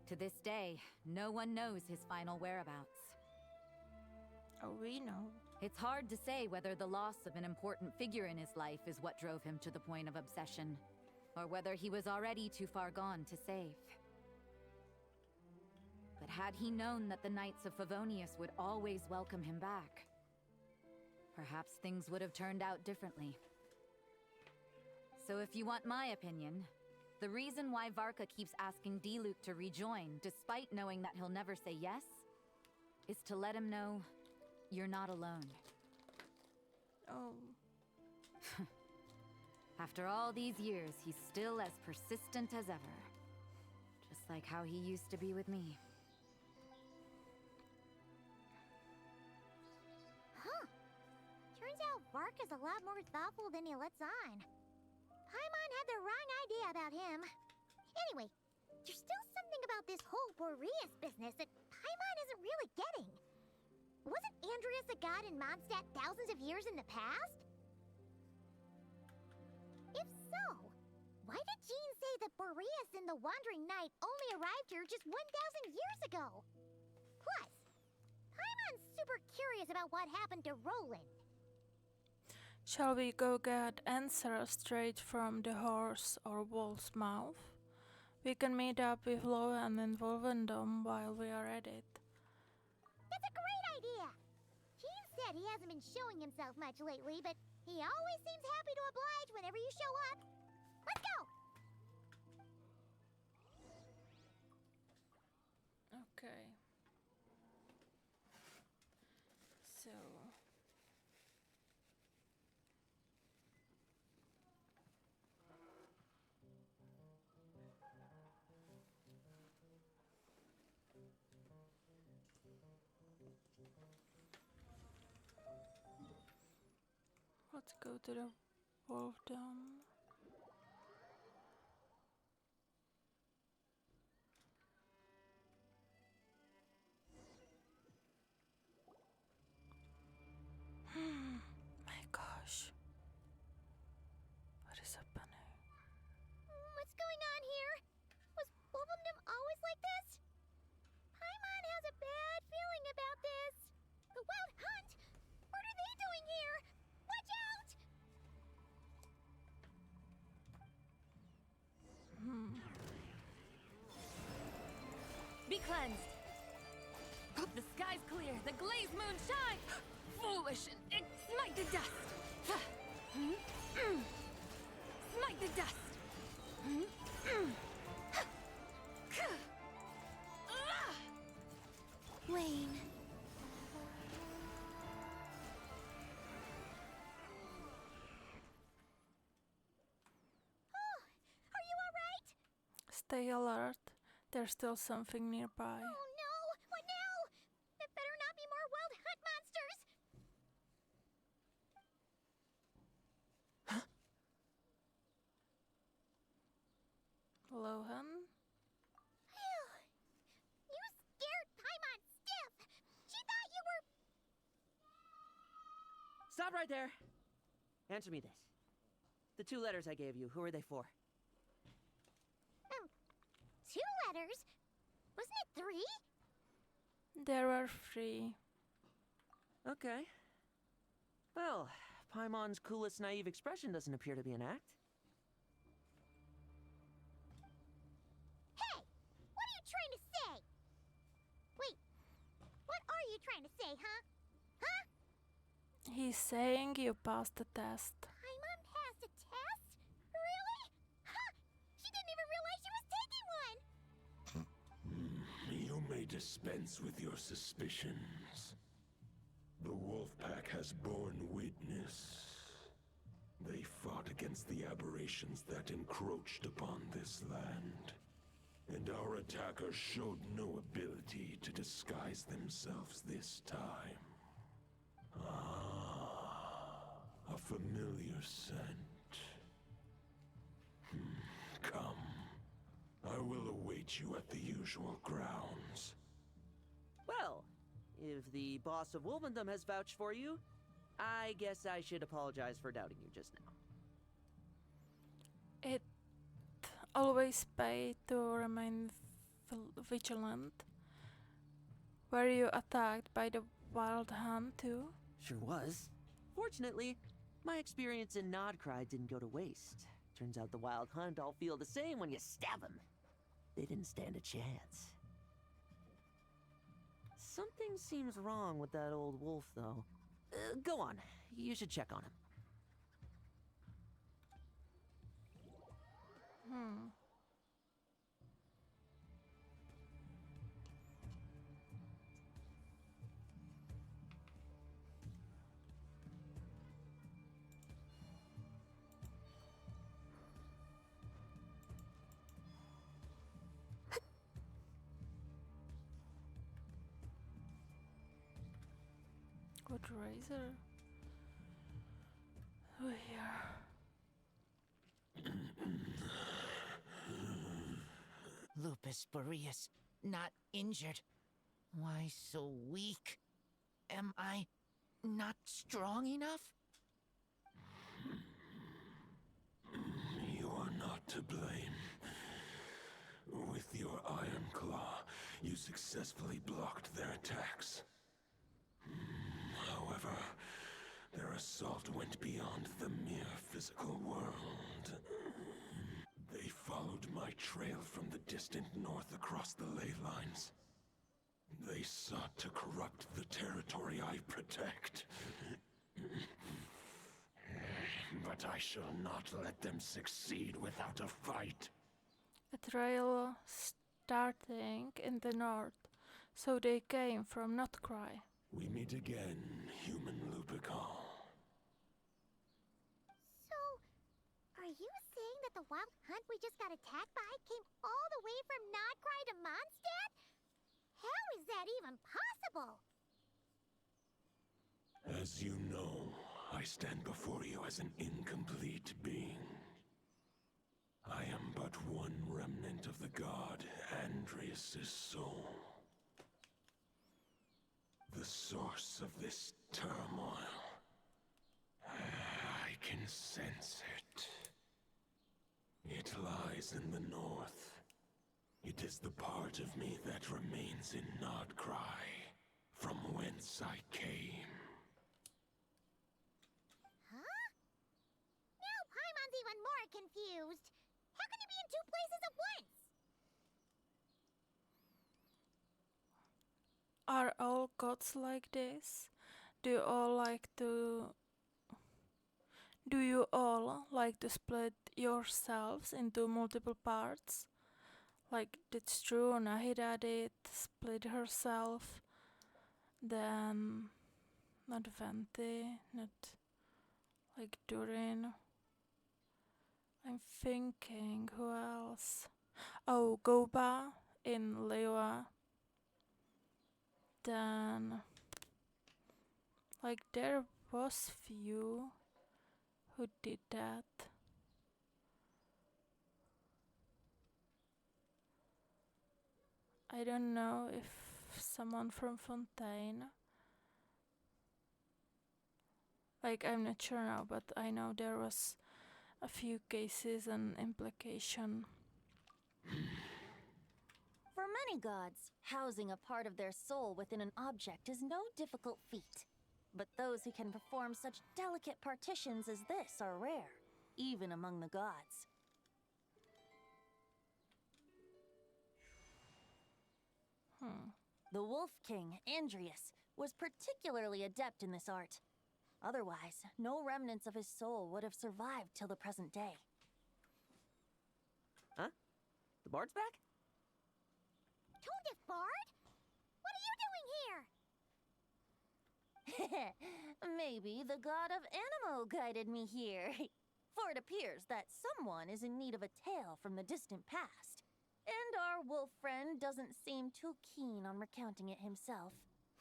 To this day, no one knows his final whereabouts. Oh, we know. It's hard to say whether the loss of an important figure in his life is what drove him to the point of obsession, or whether he was already too far gone to save. But had he known that the Knights of Favonius would always welcome him back, perhaps things would have turned out differently. So if you want my opinion, the reason why Varka keeps asking Diluc to rejoin, despite knowing that he'll never say yes, is to let him know you're not alone. Oh. After all these years, he's still as persistent as ever. Just like how he used to be with me. Huh. Turns out Varka's a lot more thoughtful than he lets on. Paimon had the wrong idea about him. Anyway, there's still something about this whole Boreas business that Paimon isn't really getting. Wasn't Andreas a god in Mondstadt thousands of years in the past? If so, why did Jean say that Boreas and the Wandering Knight only arrived here just 1,000 years ago? Plus, Paimon's super curious about what happened to Roland. Shall we go get answers straight from the horse or wolf's mouth? We can meet up with Lowen and Wolvendom while we are at it. That's a great idea! Jean said he hasn't been showing himself much lately, but he always seems happy to oblige whenever you show up. Let's go! Okay. So... let's go to the Wolfdom. My gosh. What is happening? What's going on here? Was Wolvendom always like this? cleansed. The sky's clear, the glazed moon shines. Foolish and smite the dust. Smite the dust. Wayne. Are you alright? Stay alert. There's still something nearby. Oh no! What now? There better not be more wild hunt monsters! Lohan? Phew. You scared Paimon stiff! She thought you were... Stop right there! Answer me this. The 2 letters I gave you, who are they for? 2 letters? Wasn't it 3? There were 3. Okay. Well, Paimon's coolest naive expression doesn't appear to be an act. Hey! What are you trying to say? Wait, what are you trying to say, huh? Huh? He's saying you passed the test. Paimon passed a test? Really? Huh! She didn't even realize she was taking one! You may dispense with your suspicions. The wolf pack has borne witness. They fought against the aberrations that encroached upon this land. And our attackers showed no ability to disguise themselves this time. A familiar scent. Come. I will await you at the usual grounds. Well, if the boss of Wolvendom has vouched for you, I guess I should apologize for doubting you just now. It always pays to remain vigilant. Were you attacked by the wild hunt too? Sure was. Fortunately, my experience in Nodcry didn't go to waste. Turns out the wild hunt all feel the same when you stab them. They didn't stand a chance. Something seems wrong with that old wolf, though. Go on. You should check on him. Good razor. Oh, here. Lupus Boreas, not injured. Why so weak? Am I not strong enough? You are not to blame. With your Iron Claw, you successfully blocked their attacks. However, their assault went beyond the mere physical world. They followed my trail from the distant north across the ley lines. They sought to corrupt the territory I protect. But I shall not let them succeed without a fight. A trail starting in the north, so they came from Notcry. We meet again, human Lupical. So, are you saying that the wild hunt we just got attacked by came all the way from Nodcry to Mondstadt? How is that even possible? As you know, I stand before you as an incomplete being. I am but one remnant of the god Andrius' soul. The source of this turmoil. I can sense it. It lies in the north. It is the part of me that remains in Nodcry, from whence I came. Huh? Now Paimon's even more confused. How can he be in 2 places at once? Are all gods like this? Do you all like to Do you all like to split yourselves into multiple parts? Like it's true, Nahida did split herself, then not Venti, not like Durin. I'm thinking who else? Oh, Goba in Lewa. Then like there was few who did that. I don't know if someone from Fontaine. Like I'm not sure now, but I know there was a few cases and implication. For many gods, housing a part of their soul within an object is no difficult feat. But those who can perform such delicate partitions as this are rare, even among the gods. The Wolf King, Andrius, was particularly adept in this art. Otherwise, no remnants of his soul would have survived till the present day. Huh? The bard's back? Tondif Bard? What are you doing here? Maybe the god of Animo guided me here. For it appears that someone is in need of a tale from the distant past. And our wolf friend doesn't seem too keen on recounting it himself.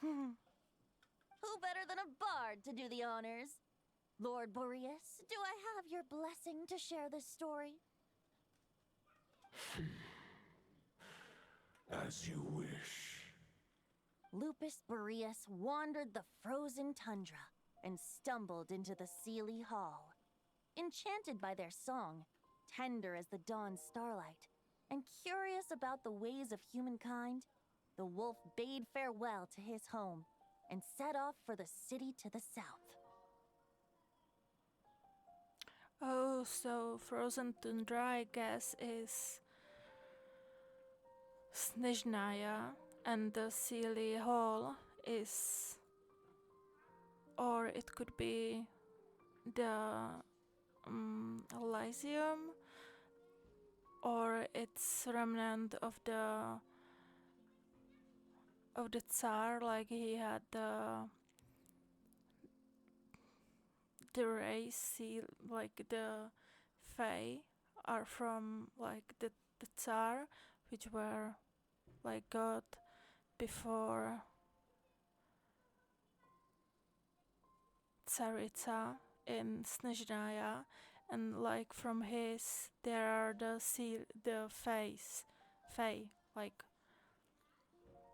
Who better than a bard to do the honors? Lord Boreas, do I have your blessing to share this story? As you wish. Lupus Boreas wandered the frozen tundra and stumbled into the Seelie Hall. Enchanted by their song, tender as the dawn starlight, and curious about the ways of humankind, the wolf bade farewell to his home and set off for the city to the south. Oh, so frozen tundra, I guess, is Snezhnaya, and the Seelie Hall is, or it could be the Elysium, or it's remnant of the Tsar, like he had the race, like the Fae are from like the Tsar, which were like God before Tsaritsa in Snezhnaya, and like from his there are the Fae, like,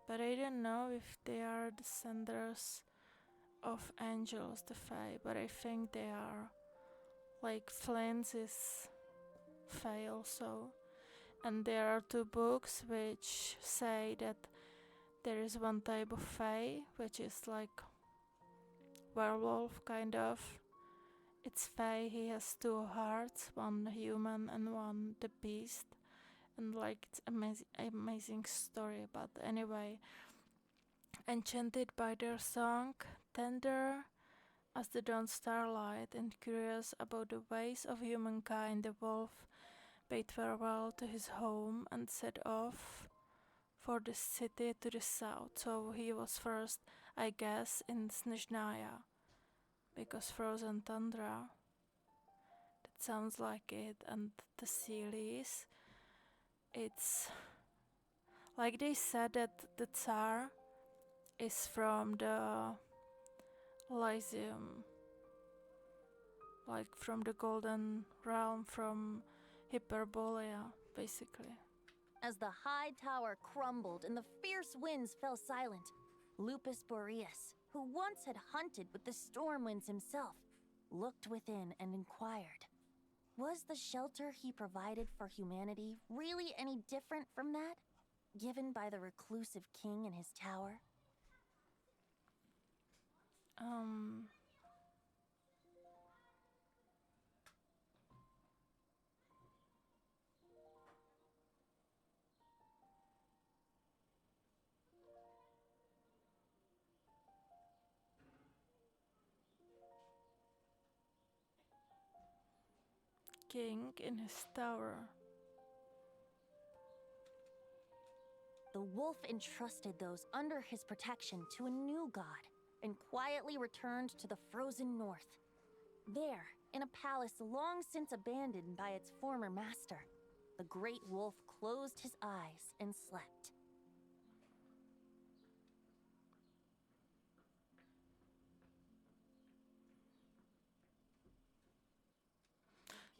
but I don't know if they are descendants of angels, the Fae, but I think they are. Like Flint's is Fae also. And there are two books which say that there is one type of Fae, which is like werewolf kind of. It's Fae, he has two hearts, one human and one the beast. And like it's amazing story, but anyway, enchanted by their song, tender as the dawn starlight and curious about the ways of humankind, the wolf bade farewell to his home and set off for the city to the south. So he was first, I guess, in Snezhnaya, because frozen tundra, that sounds like it, and the Sealies, it's like they said that the Tsar is from the Elysium, like from the Golden Realm, from Hyperbolea, basically. As the high tower crumbled and the fierce winds fell silent, Lupus Boreas, who once had hunted with the storm winds himself, looked within and inquired, was the shelter he provided for humanity really any different from that given by the reclusive king in his tower? king in his tower. The wolf entrusted those under his protection to a new god and quietly returned to the frozen north. There, in a palace long since abandoned by its former master, the great wolf closed his eyes and slept.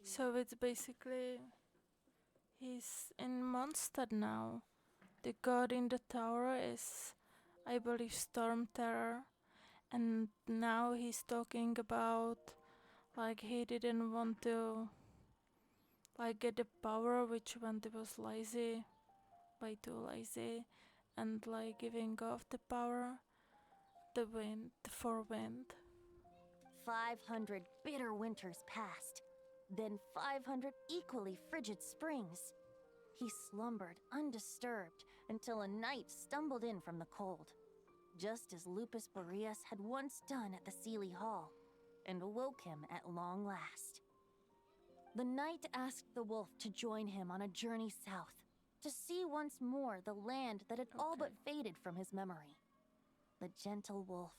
So it's basically he's in Mondstadt now. The god in the tower is, I believe, Storm Terror, and now he's talking about like he didn't want to like get the power which when he was lazy, by too lazy, and like giving off the power, the wind, for wind. 500 bitter winters passed, then 500 equally frigid springs. He slumbered undisturbed until a night stumbled in from the cold, just as Lupus Boreas had once done at the Seelie Hall, and awoke him at long last. The knight asked the wolf to join him on a journey south, to see once more the land that had all but faded from his memory. The gentle wolf,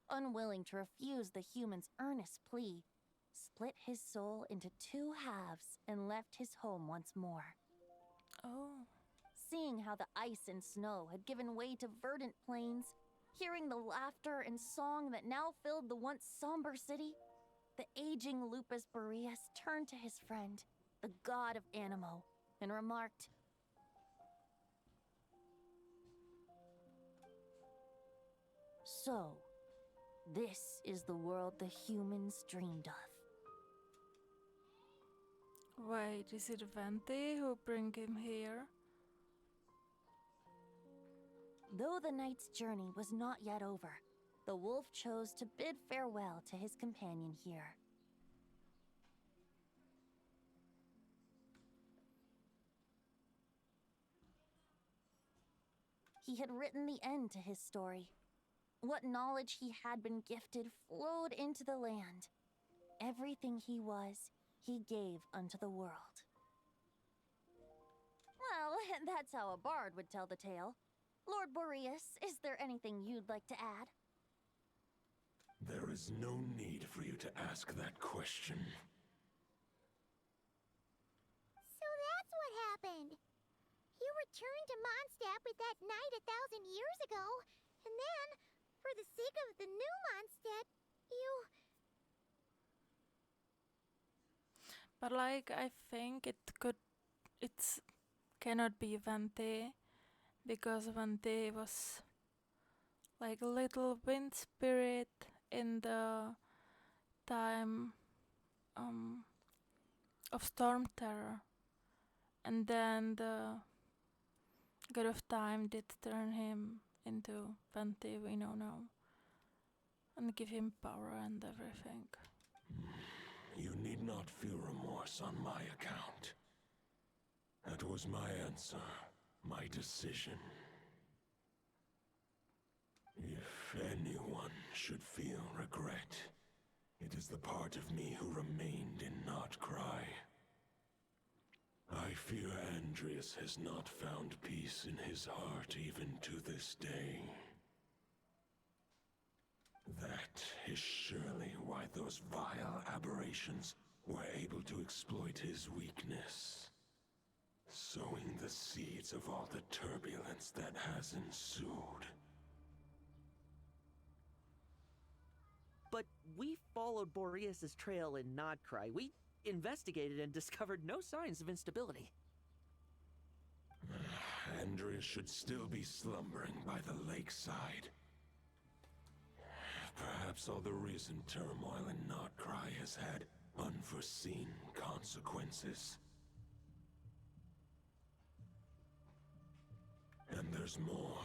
unwilling to refuse the human's earnest plea, split his soul into two halves and left his home once more. Oh. Seeing how the ice and snow had given way to verdant plains, hearing the laughter and song that now filled the once somber city, the aging Lupus Boreas turned to his friend, the god of Animo, and remarked, "So, this is the world the humans dreamed of." Wait, is it Venti who bring him here? Though the knight's journey was not yet over, the wolf chose to bid farewell to his companion here. He had written the end to his story. What knowledge he had been gifted flowed into the land. Everything he was, he gave unto the world. Well, that's how a bard would tell the tale. Lord Boreas, is there anything you'd like to add? There is no need for you to ask that question. So that's what happened. You returned to Mondstadt with that knight 1,000 years ago, and then, for the sake of the new Mondstadt, you... But like I think it's cannot be Venti, because Venti was like a little wind spirit in the time of Storm Terror, and then the God of Time did turn him into Venti we know now, and give him power and everything. You need not feel remorse on my account. That was my answer, my decision. If anyone should feel regret, it is the part of me who remained in Notcry. I fear Andreas has not found peace in his heart even to this day. That is surely why those vile aberrations were able to exploit his weakness, sowing the seeds of all the turbulence that has ensued. But we followed Boreas' trail in Nodcry. We investigated and discovered no signs of instability. Andreas should still be slumbering by the lakeside. Perhaps all the recent turmoil in Notcry has had unforeseen consequences. And there's more.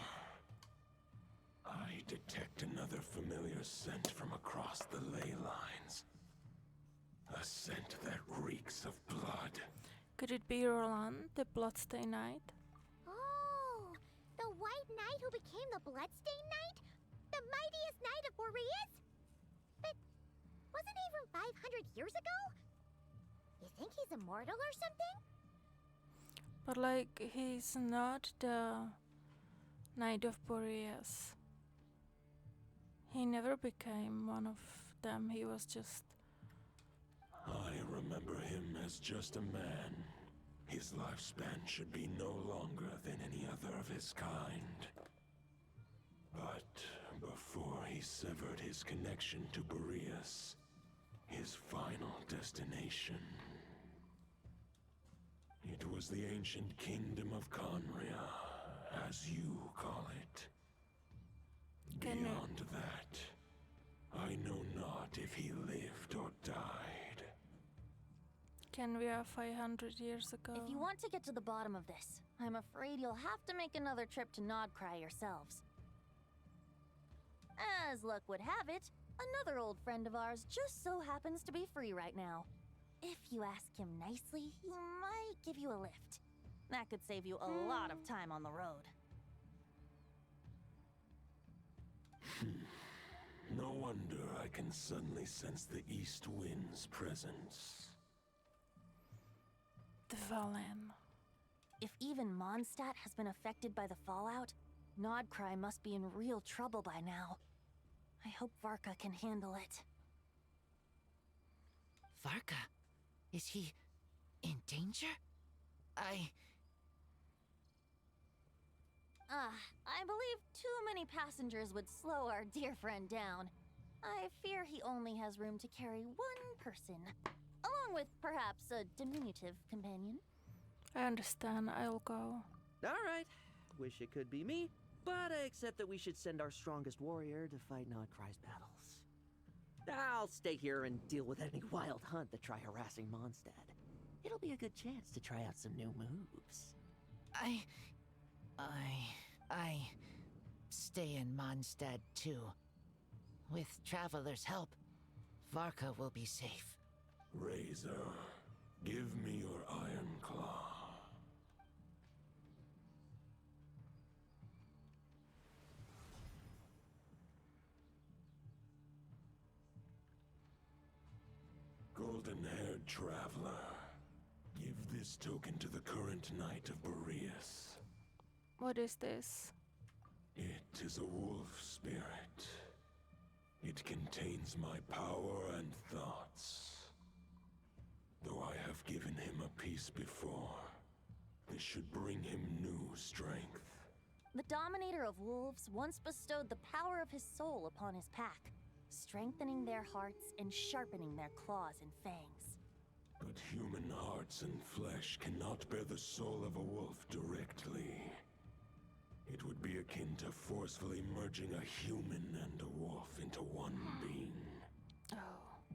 I detect another familiar scent from across the ley lines. A scent that reeks of blood. Could it be Roland, the Bloodstained Knight? Oh, the White Knight who became the Bloodstained Knight? The mightiest knight of Boreas? But wasn't he from 500 years ago? You think he's immortal or something? But like, he's not the Knight of Boreas. He never became one of them, he was just... I remember him as just a man. His lifespan should be no longer than any other of his kind. But before he severed his connection to Boreas, his final destination, it was the ancient kingdom of Conria, as you call it. Beyond that, I know not if he lived or died. Can we have 500 years ago? If you want to get to the bottom of this, I'm afraid you'll have to make another trip to Nodcry yourselves. As luck would have it, another old friend of ours just so happens to be free right now. If you ask him nicely, he might give you a lift. That could save you a lot of time on the road. No wonder I can suddenly sense the east wind's presence. The Valen. If even Mondstadt has been affected by the fallout, Nodcry must be in real trouble by now. I hope Varka can handle it. Varka? Is he in danger? I believe too many passengers would slow our dear friend down. I fear he only has room to carry one person, along with perhaps a diminutive companion. I understand, I'll go. Alright, wish it could be me, but I accept that we should send our strongest warrior to fight Nodcry's battles. I'll stay here and deal with any wild hunt that try harassing Mondstadt. It'll be a good chance to try out some new moves. I stay in Mondstadt too. With Traveler's help, Varka will be safe. Razor, give me your iron claw. Golden-haired traveler, give this token to the current Knight of Boreas. What is this? It is a wolf spirit. It contains my power and thoughts. Though I have given him a piece before, this should bring him new strength. The Dominator of Wolves once bestowed the power of his soul upon his pack, strengthening their hearts and sharpening their claws and fangs. But human hearts and flesh cannot bear the soul of a wolf directly. It would be akin to forcefully merging a human and a wolf into one being.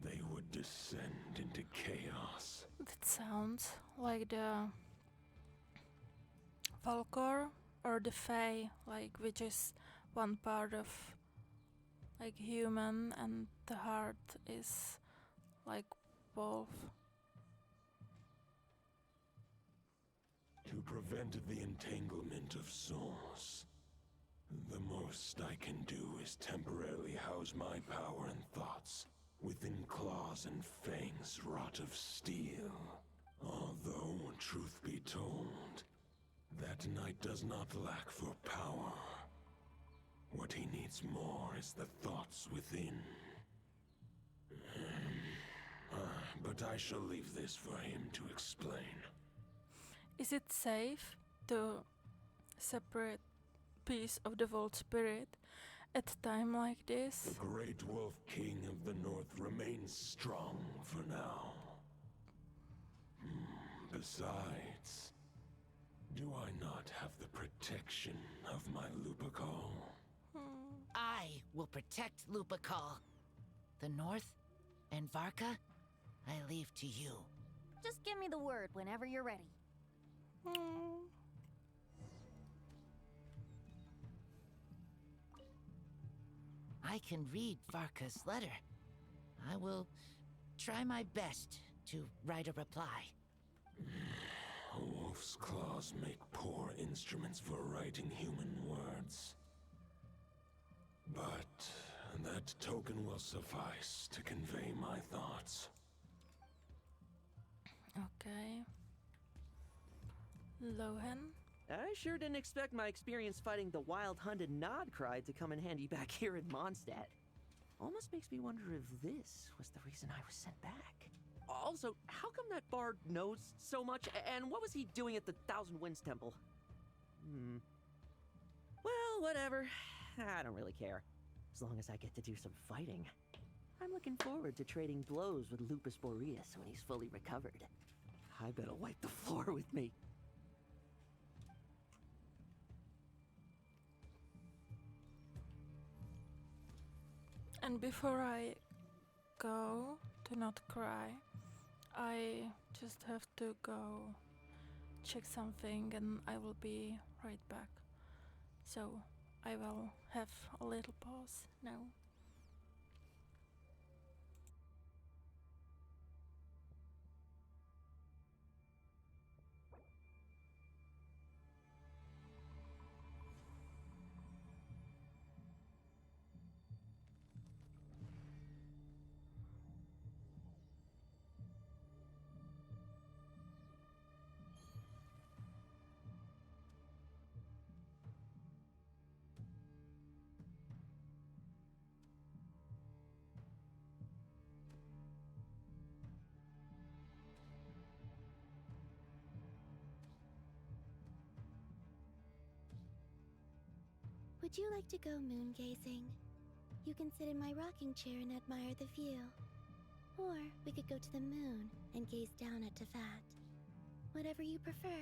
They would descend into chaos. That sounds like the Valkor or the Fae, like, which is one part of like human and the heart is like wolf. To prevent the entanglement of souls, the most I can do is temporarily house my power and thoughts within claws and fangs wrought of steel. Although, truth be told, that knight does not lack for power. What he needs more is the thoughts within. But I shall leave this for him to explain. Is it safe to separate piece of the Vault Spirit at a time like this? The Great Wolf King of the North remains strong for now. Besides, do I not have the protection of my Lupacol? I will protect Lupacol. The North and Varka, I leave to you. Just give me the word whenever you're ready. I can read Varka's letter. I will try my best to write a reply. A wolf's claws make poor instruments for writing human words. But that token will suffice to convey my thoughts. Lohan? I sure didn't expect my experience fighting the wild-hunted Nodcry to come in handy back here in Mondstadt. Almost makes me wonder if this was the reason I was sent back. Also, how come that bard knows so much, and what was he doing at the Thousand Winds Temple? Well, whatever. I don't really care. As long as I get to do some fighting. I'm looking forward to trading blows with Lupus Boreas when he's fully recovered. I bet he'll wipe the floor with me. And before I go to not cry, I just have to go check something and I will be right back. So I will have a little pause now. Would you like to go moon gazing? You can sit in my rocking chair and admire the view. Or we could go to the moon and gaze down at Tefat. Whatever you prefer.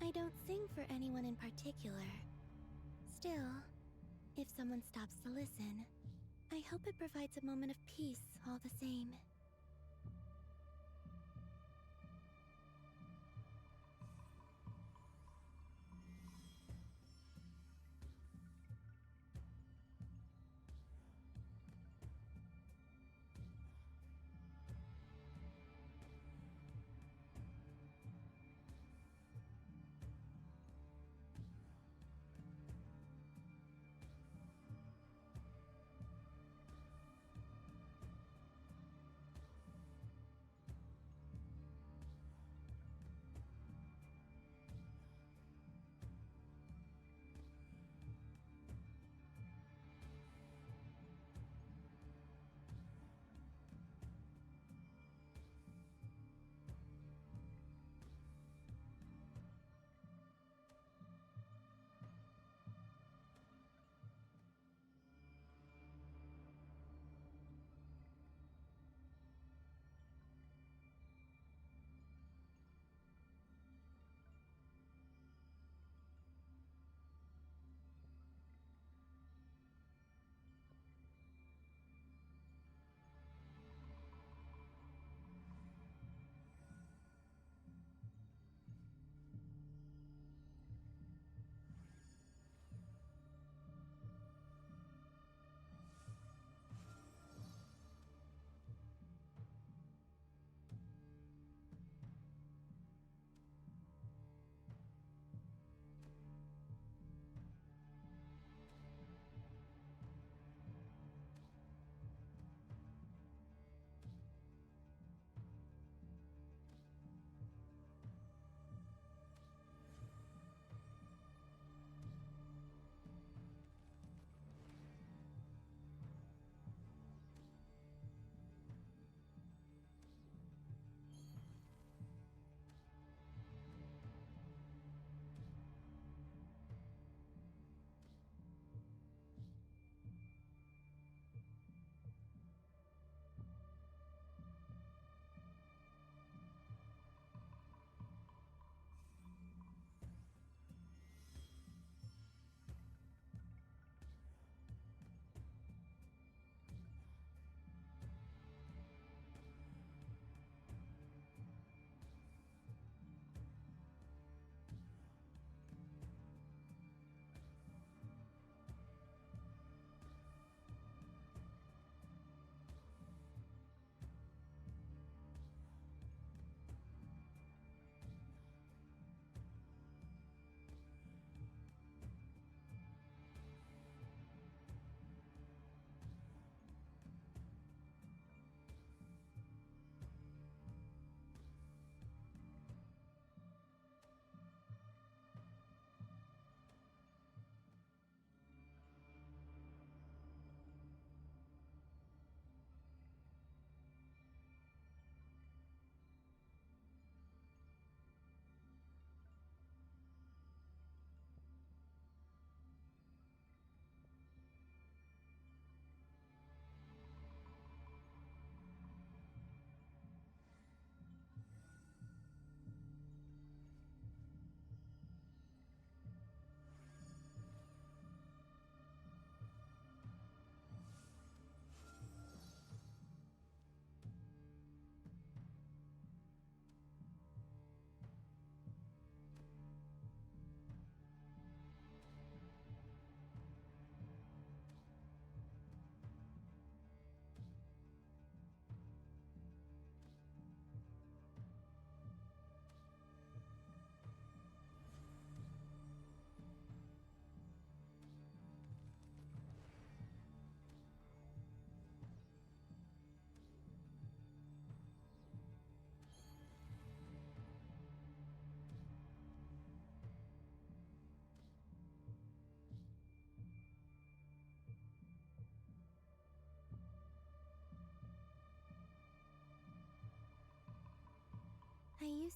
I don't sing for anyone in particular. Still, if someone stops to listen, I hope it provides a moment of peace all the same.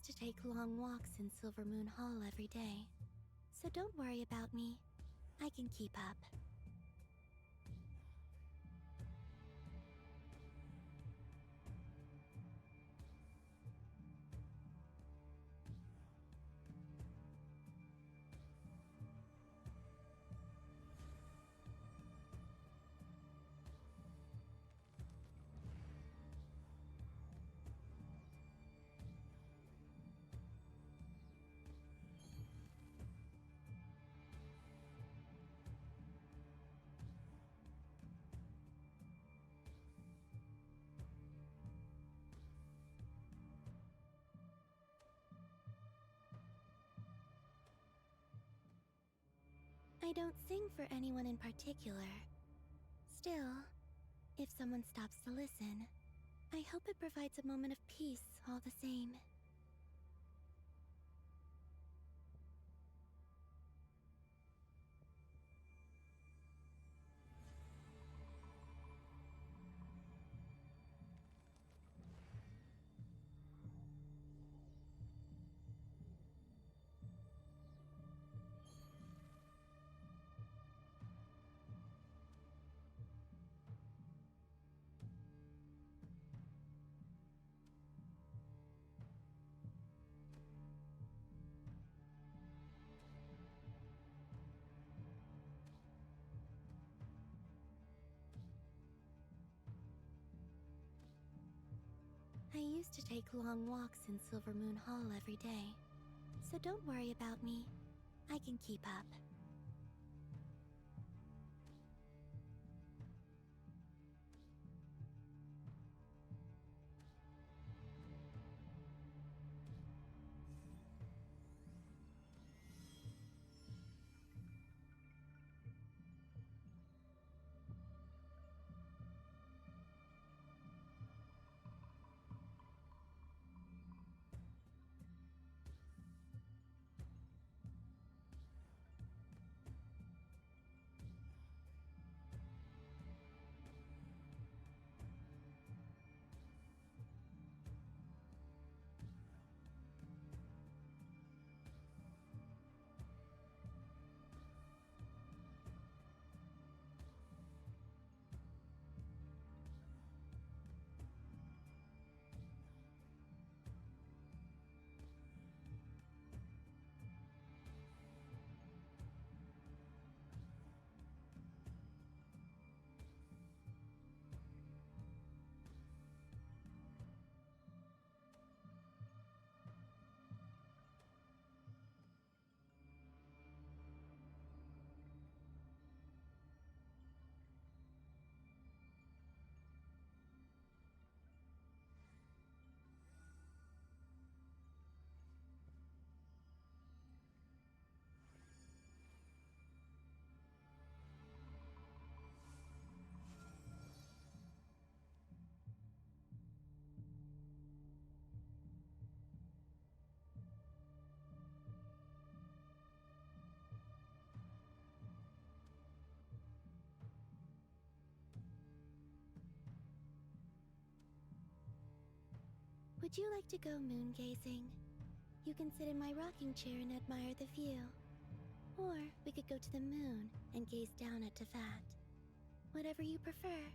used to take long walks in Silver Moon Hall every day, so don't worry about me. I can keep up. I don't sing for anyone in particular. Still, if someone stops to listen, I hope it provides a moment of peace all the same. I used to take long walks in Silver Moon Hall every day, so don't worry about me. I can keep up. Would you like to go moon gazing? You can sit in my rocking chair and admire the view. Or we could go to the moon and gaze down at Tefat. Whatever you prefer.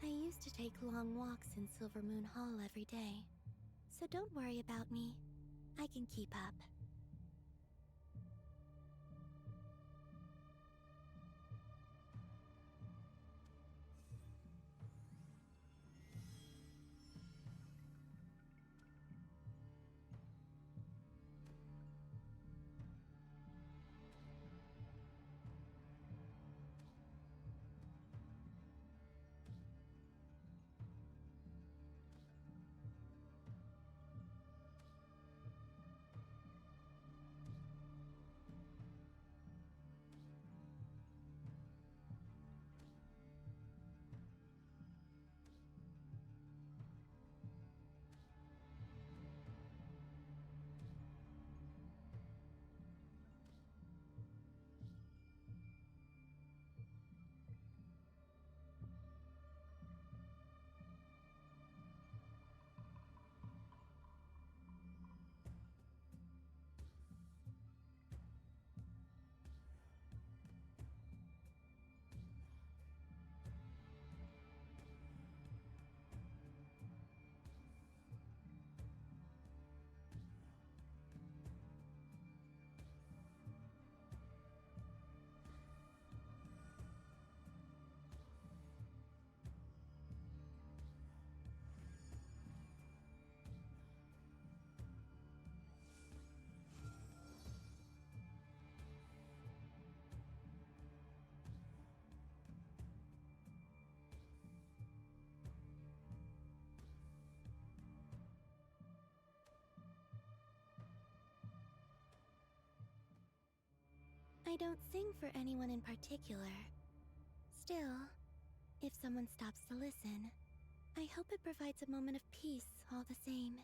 I used to take long walks in Silvermoon Hall every day. So don't worry about me. I can keep up. I don't sing for anyone in particular. Still, if someone stops to listen, I hope it provides a moment of peace all the same.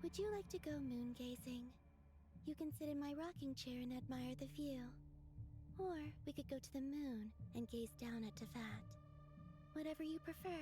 Would you like to go moon gazing? You can sit in my rocking chair and admire the view. Or we could go to the moon and gaze down at Tefat. Whatever you prefer.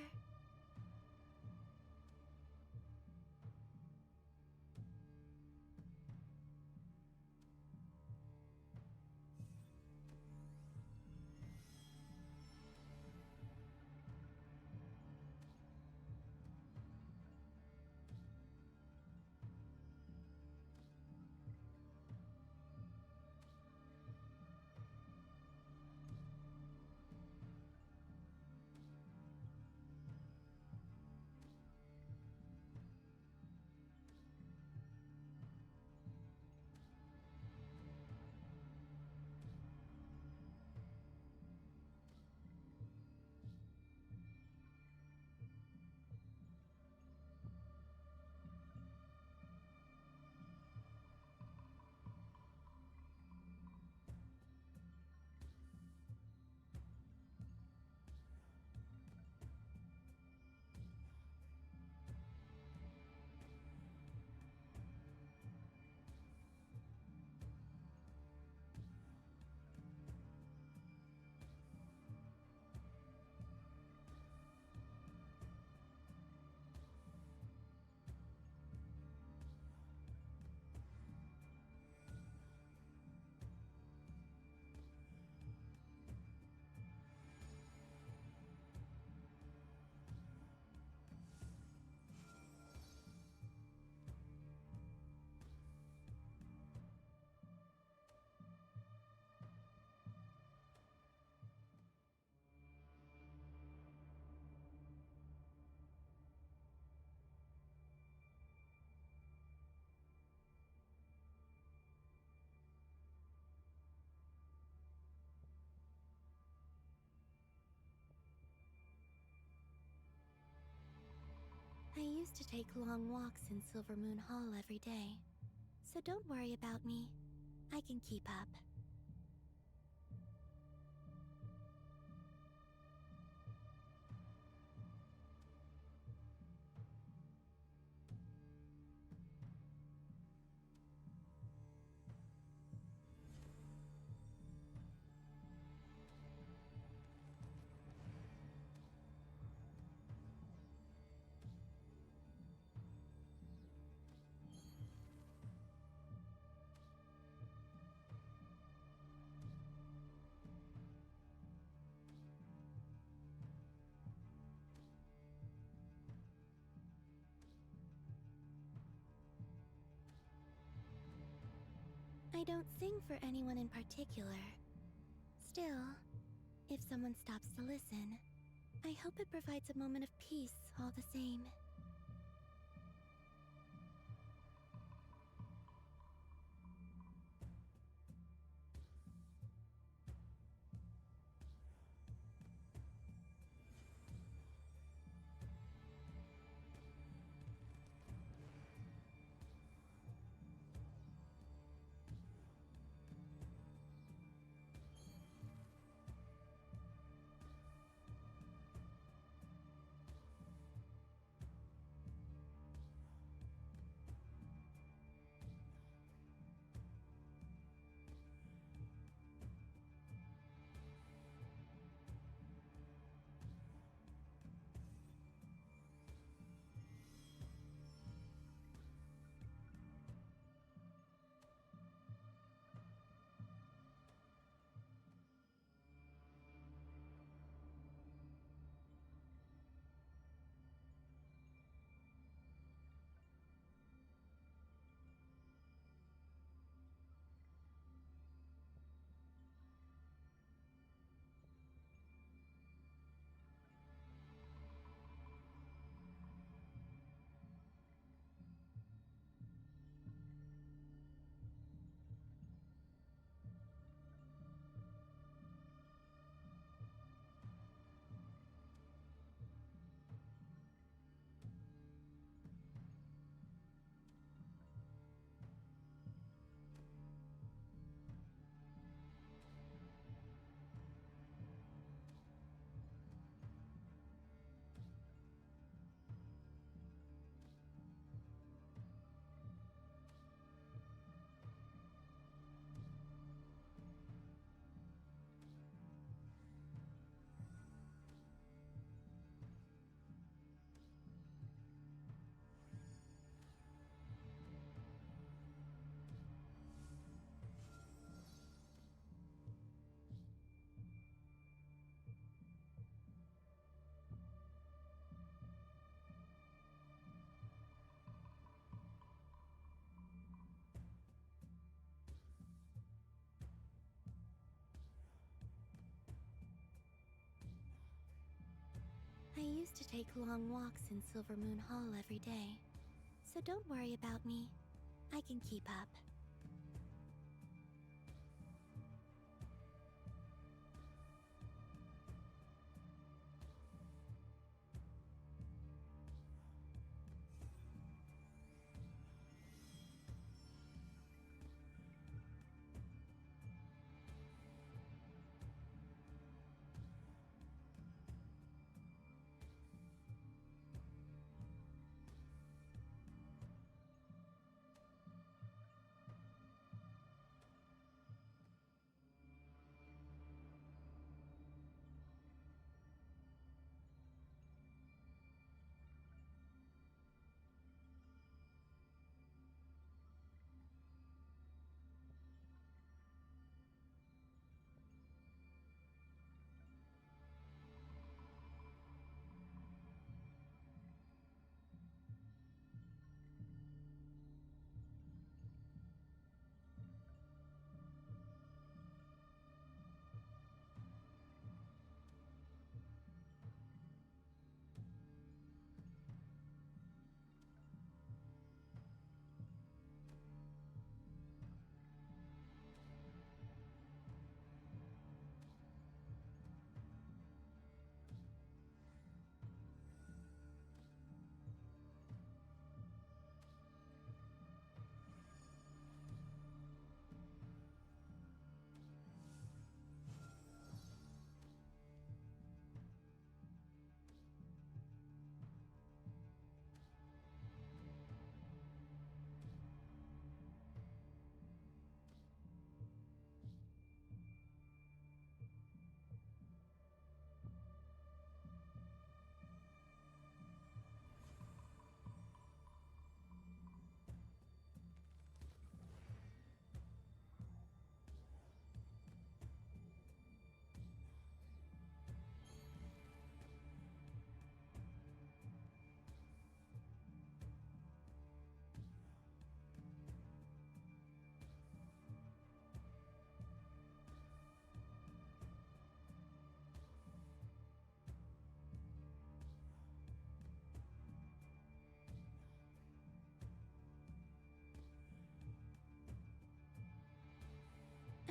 I used to take long walks in Silver Moon Hall every day. So don't worry about me. I can keep up. I don't sing for anyone in particular. Still, if someone stops to listen, I hope it provides a moment of peace all the same. I used to take long walks in Silver Moon Hall every day. So don't worry about me. I can keep up.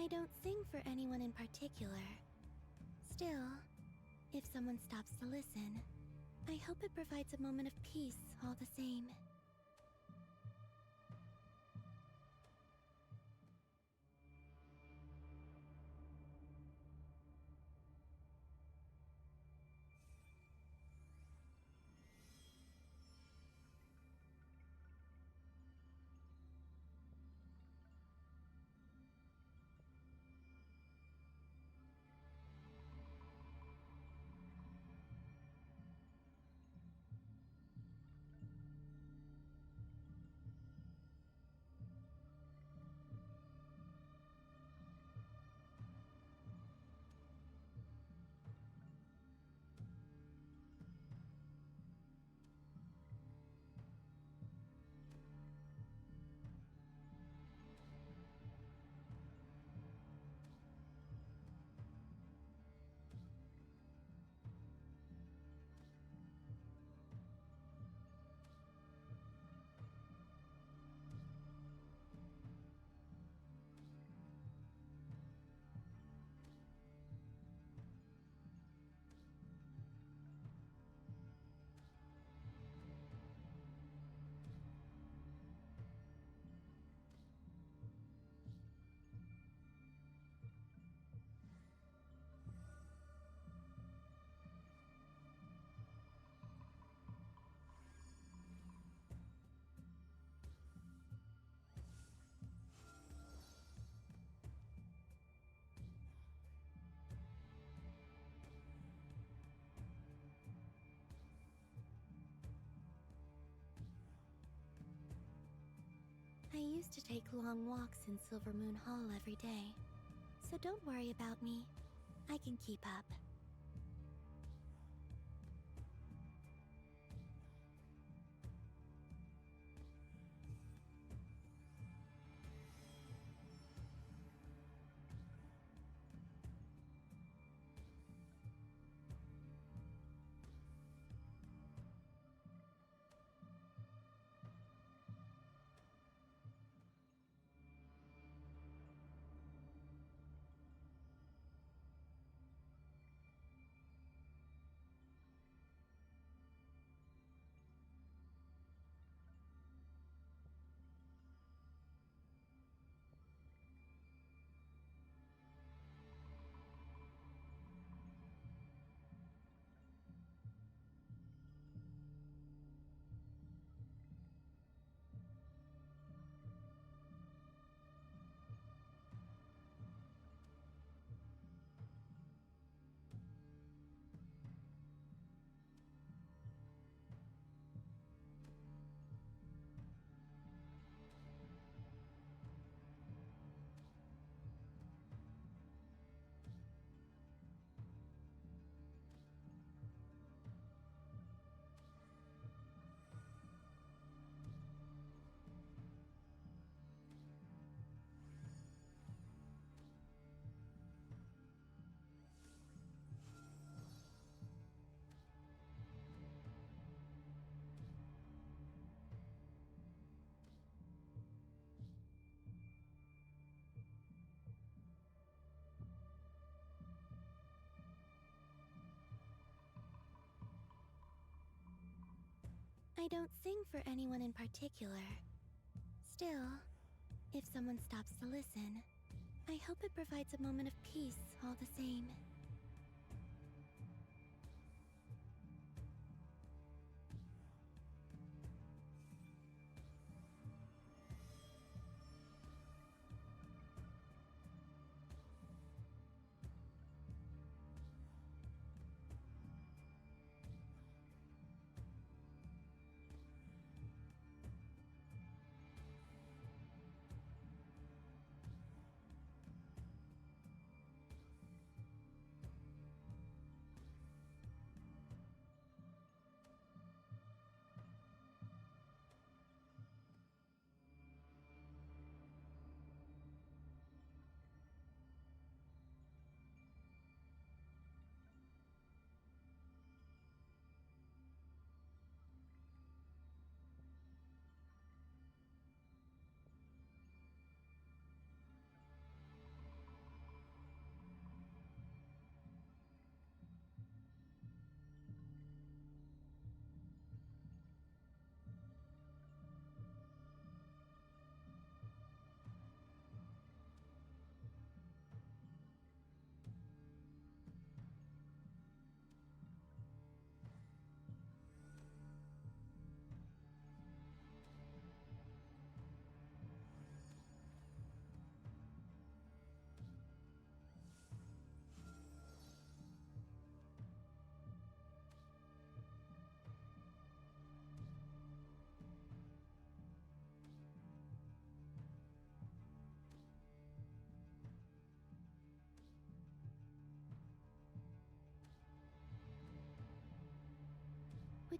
I don't sing for anyone in particular. Still, if someone stops to listen, I hope it provides a moment of peace all the same. I used to take long walks in Silver Moon Hall every day, so don't worry about me. I can keep up. I don't sing for anyone in particular. Still, if someone stops to listen, I hope it provides a moment of peace all the same.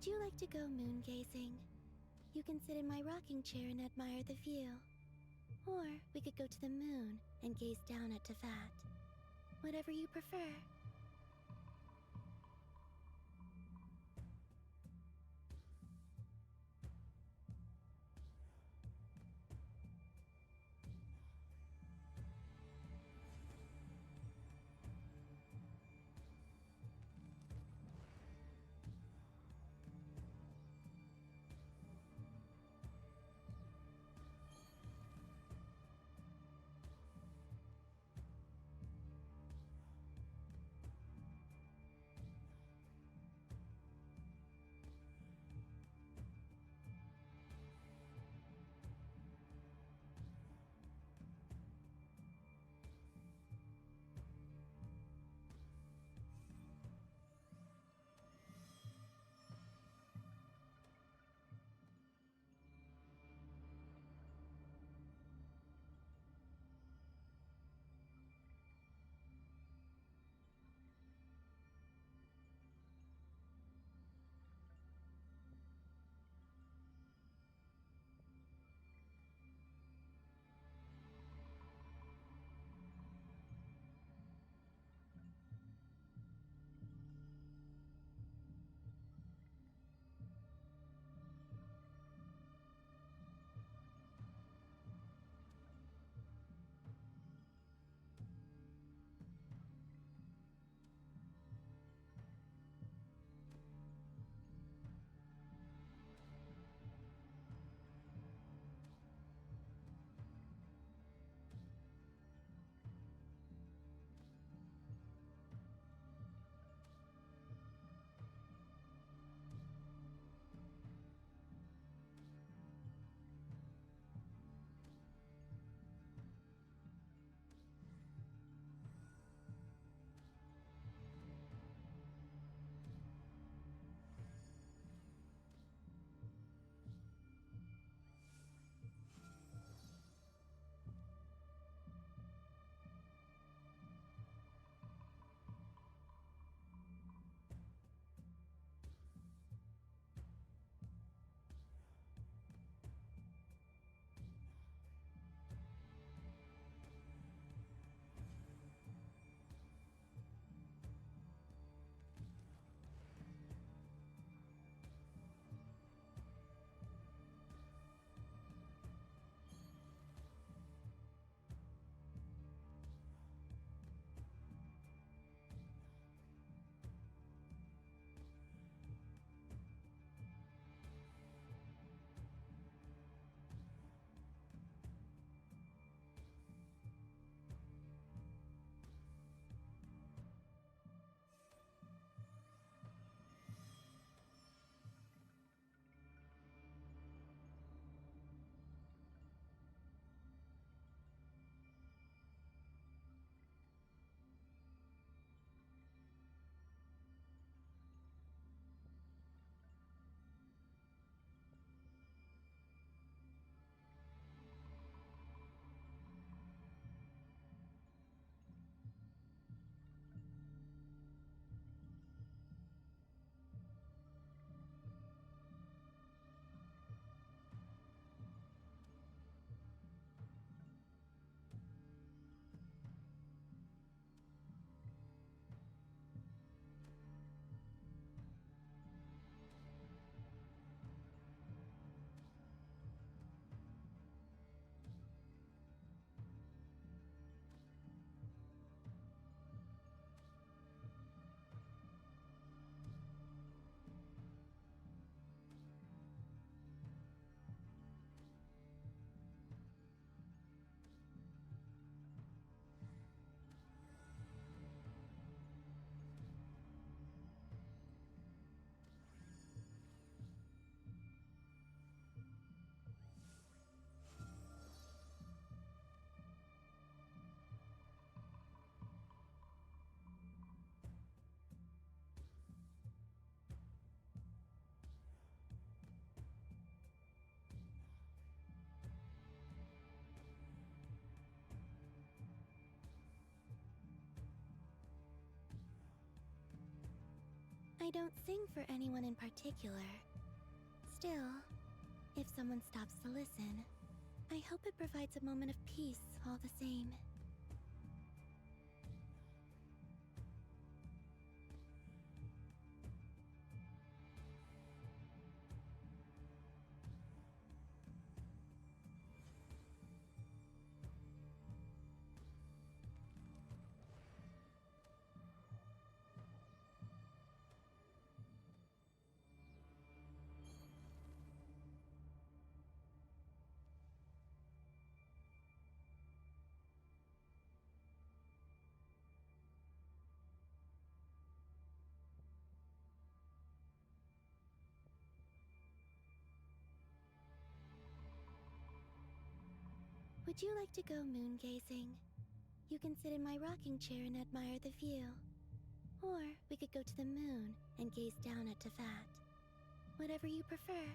Would you like to go moon gazing? You can sit in my rocking chair and admire the view. Or we could go to the moon and gaze down at Tefat. Whatever you prefer. I don't sing for anyone in particular. Still, if someone stops to listen, I hope it provides a moment of peace all the same. Would you like to go moon gazing? You can sit in my rocking chair and admire the view. Or we could go to the moon and gaze down at Tefat. Whatever you prefer.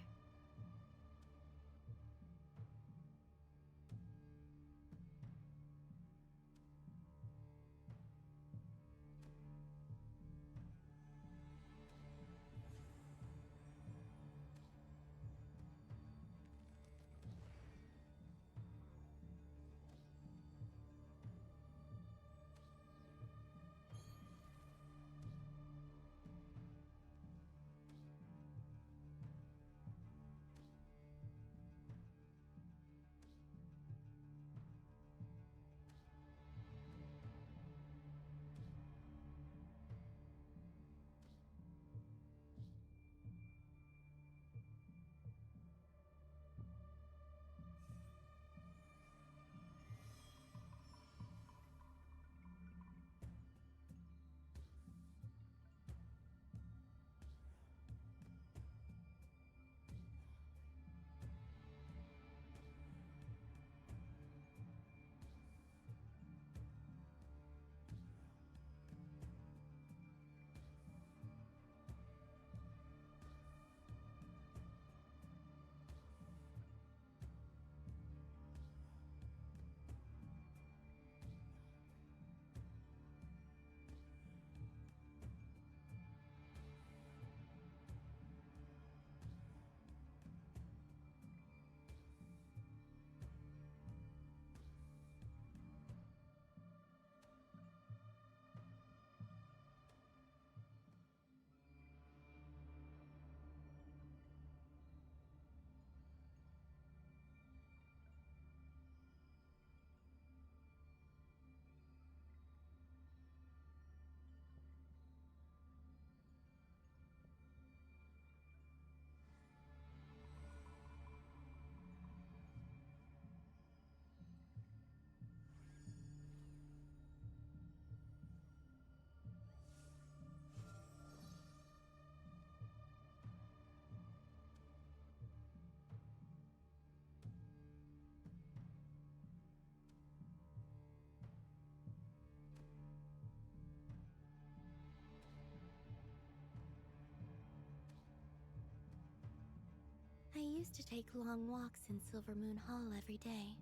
I used to take long walks in Silver Moon Hall every day.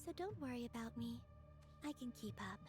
So don't worry about me. I can keep up.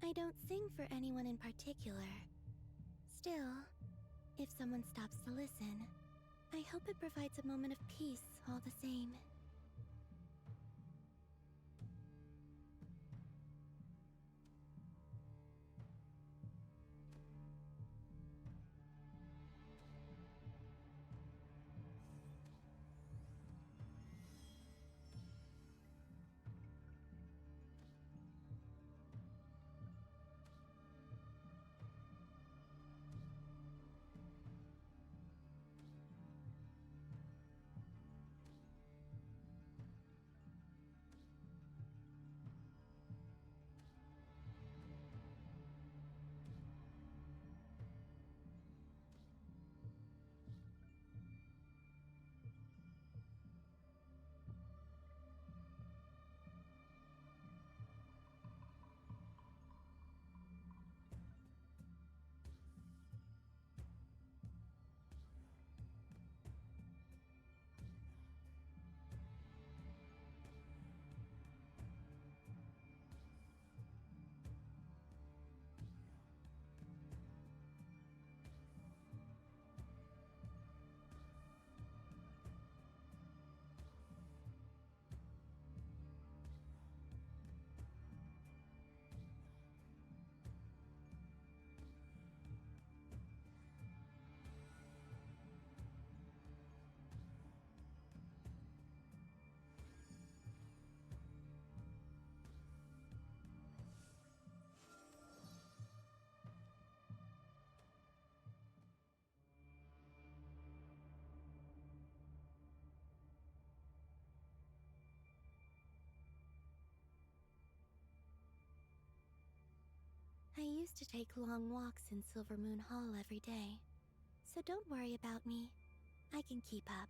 I don't sing for anyone in particular. Still, if someone stops to listen, I hope it provides a moment of peace all the same. I used to take long walks in Silvermoon Hall every day, so don't worry about me. I can keep up.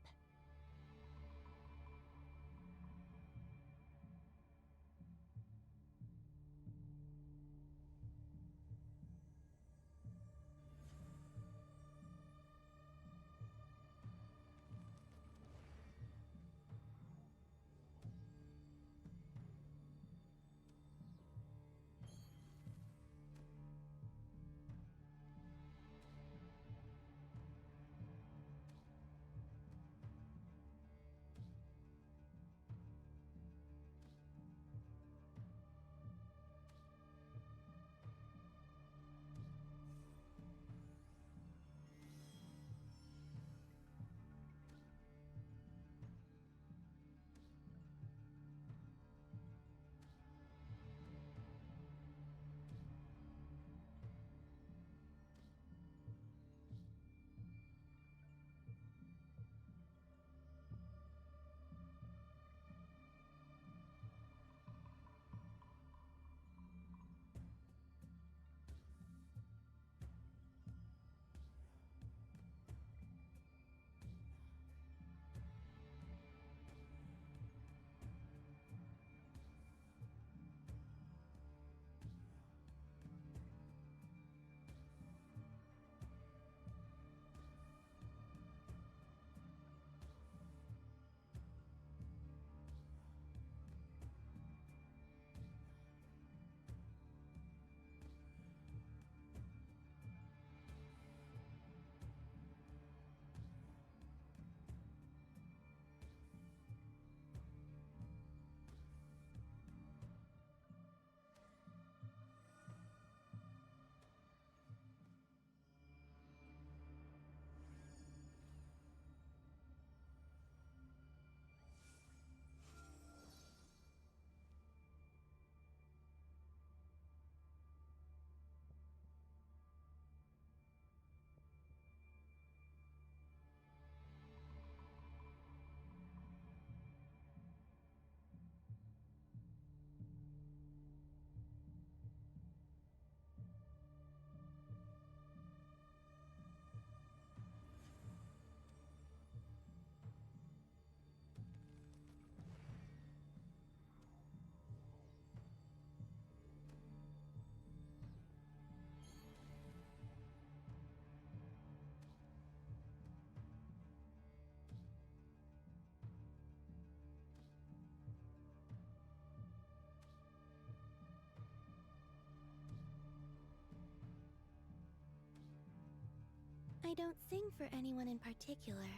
I don't sing for anyone in particular.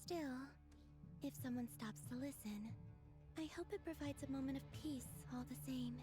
Still, if someone stops to listen, I hope it provides a moment of peace all the same.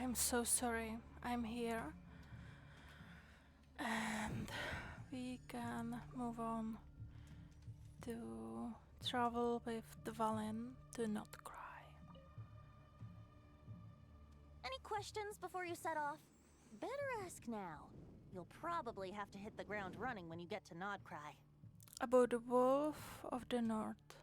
I'm so sorry. I'm here. And we can move on to travel with the Valen to not cry. Any questions before you set off? Better ask now. You'll probably have to hit the ground running when you get to Nodcry. About the Wolf of the North.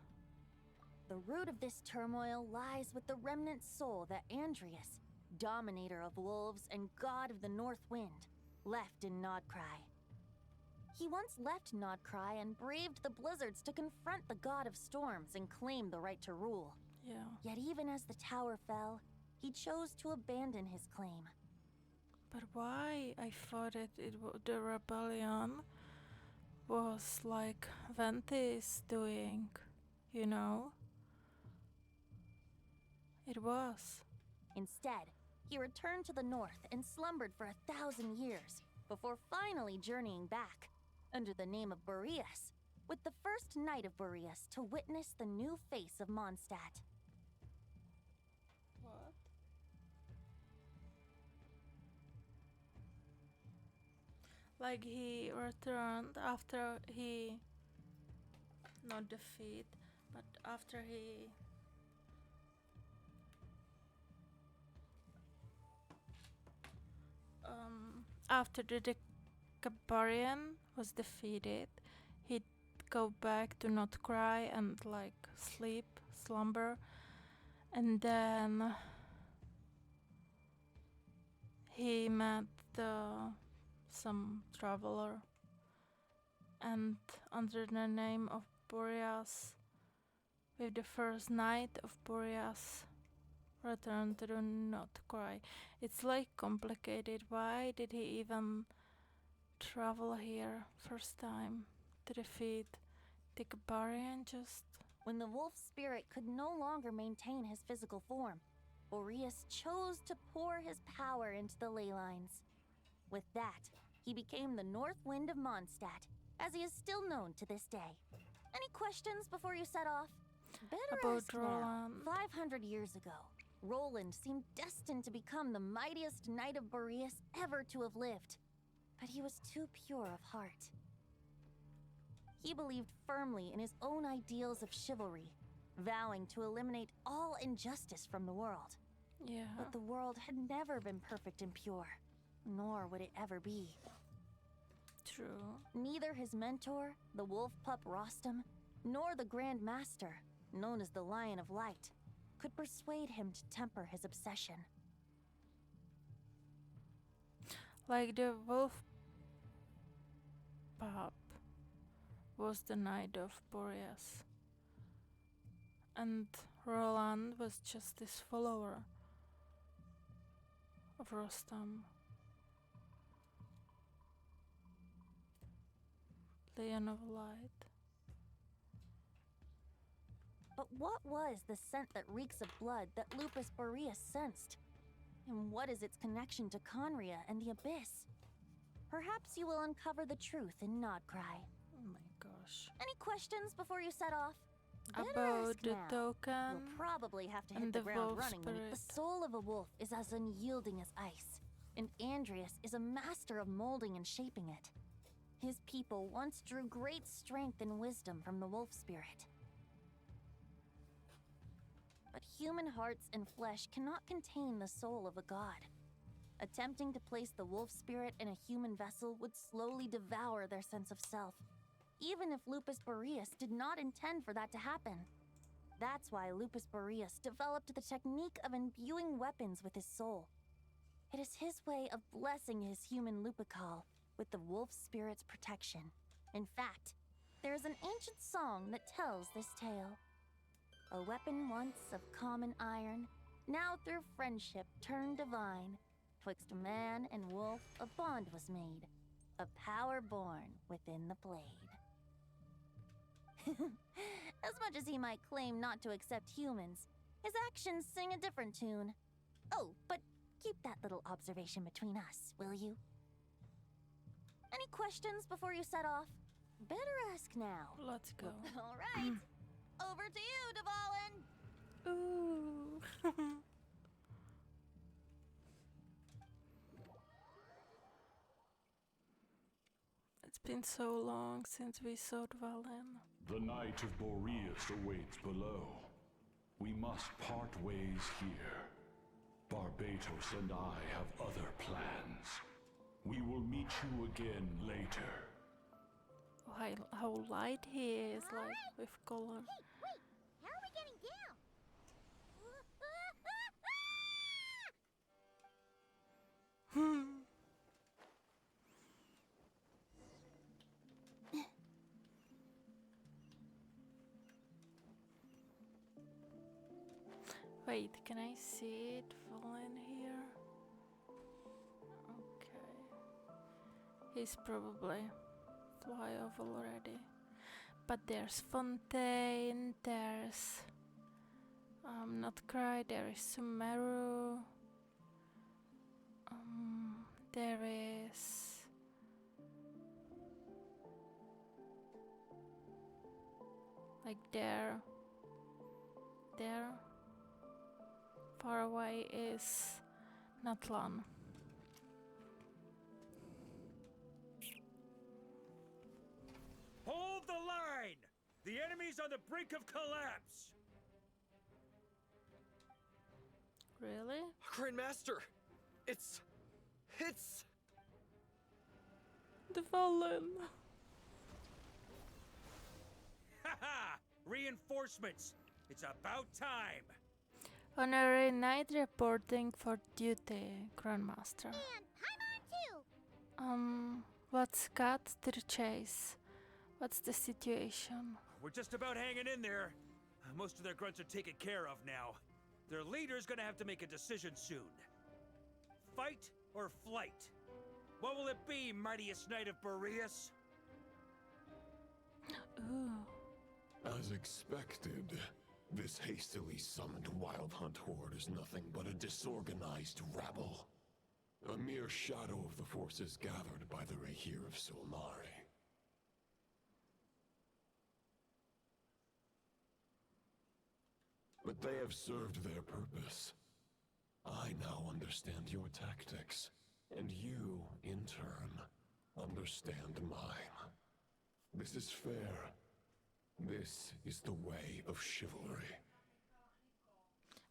The root of this turmoil lies with the remnant soul that Andrius, dominator of wolves and god of the North Wind, left in Nodcry. He once left Nodcry and braved the blizzards to confront the god of storms and claim the right to rule. Yeah. Yet even as the tower fell, he chose to abandon his claim. But why? I thought the rebellion was like Ventis doing, you know? It was. Instead, he returned to the north and slumbered for 1,000 years, before finally journeying back, under the name of Boreas, with the first knight of Boreas to witness the new face of Mondstadt. What? Like he returned after he, not defeat, but after he after the Decabarian was defeated, he'd go back to not cry and like sleep, slumber, and then he met some traveler, and under the name of Boreas, with the first night of Boreas, return to do not cry. It's like complicated. Why did he even travel here first time to defeat the Barbarian? Just when the wolf spirit could no longer maintain his physical form, Boreas chose to pour his power into the ley lines. With that, he became the North Wind of Mondstadt, as he is still known to this day. Any questions before you set off? Better about ask now. Roland. 500 years ago, Roland seemed destined to become the mightiest knight of Boreas ever to have lived. But he was too pure of heart. He believed firmly in his own ideals of chivalry, vowing to eliminate all injustice from the world. Yeah. But the world had never been perfect and pure, nor would it ever be. True. Neither his mentor, the wolf pup Rostam, nor the Grand Master, known as the Lion of Light, could persuade him to temper his obsession. Like the wolf pup was the knight of Boreas, and Roland was just this follower of Rostam. Lion of Light. But what was the scent that reeks of blood that Lupus Boreas sensed? And what is its connection to Conria and the Abyss? Perhaps you will uncover the truth in Nodcry. Oh my gosh. Any questions before you set off? Better About ask the now. token You'll probably have to hit and the the ground wolf running. spirit. The soul of a wolf is as unyielding as ice, and Andreas is a master of molding and shaping it. His people once drew great strength and wisdom from the wolf spirit. But human hearts and flesh cannot contain the soul of a god. Attempting to place the wolf spirit in a human vessel would slowly devour their sense of self, even if Lupus Boreas did not intend for that to happen. That's why Lupus Boreas developed the technique of imbuing weapons with his soul. It is his way of blessing his human Lupical with the wolf spirit's protection. In fact, there is an ancient song that tells this tale. A weapon once of common iron, now through friendship turned divine. Twixt man and wolf a bond was made, a power born within the blade. As much as he might claim not to accept humans, his actions sing a different tune. Oh, but keep that little observation between us, will you? Any questions before you set off? Better ask now. Let's go. All right. Over to you, Dvalin. Ooh. It's been so long since we saw Dvalin. The Knight of Boreas awaits below. We must part ways here. Barbatos and I have other plans. We will meet you again later. How light he is, like with color. Hey, wait! How are we getting down? Wait, can I see it Dvalin here? Okay. He's probably fly off already. But there's Fontaine, there's Not Cry, there is Sumeru. There is like there. Far away is Natlan. Hold the line! The enemy's on the brink of collapse! Really? Grandmaster! It's... Dvalin. Haha! Reinforcements! It's about time! Honorary Knight reporting for duty, Grandmaster. And I'm on too! Let's cut to the chase. What's the situation? We're just about hanging in there. Most of their grunts are taken care of now. Their leader's gonna have to make a decision soon. Fight or flight? What will it be, mightiest Knight of Boreas? Ooh. As expected, this hastily summoned Wild Hunt horde is nothing but a disorganized rabble. A mere shadow of the forces gathered by the Rahir of Solnari. But they have served their purpose. I now understand your tactics, and you, in turn, understand mine. This is fair. This is the way of chivalry.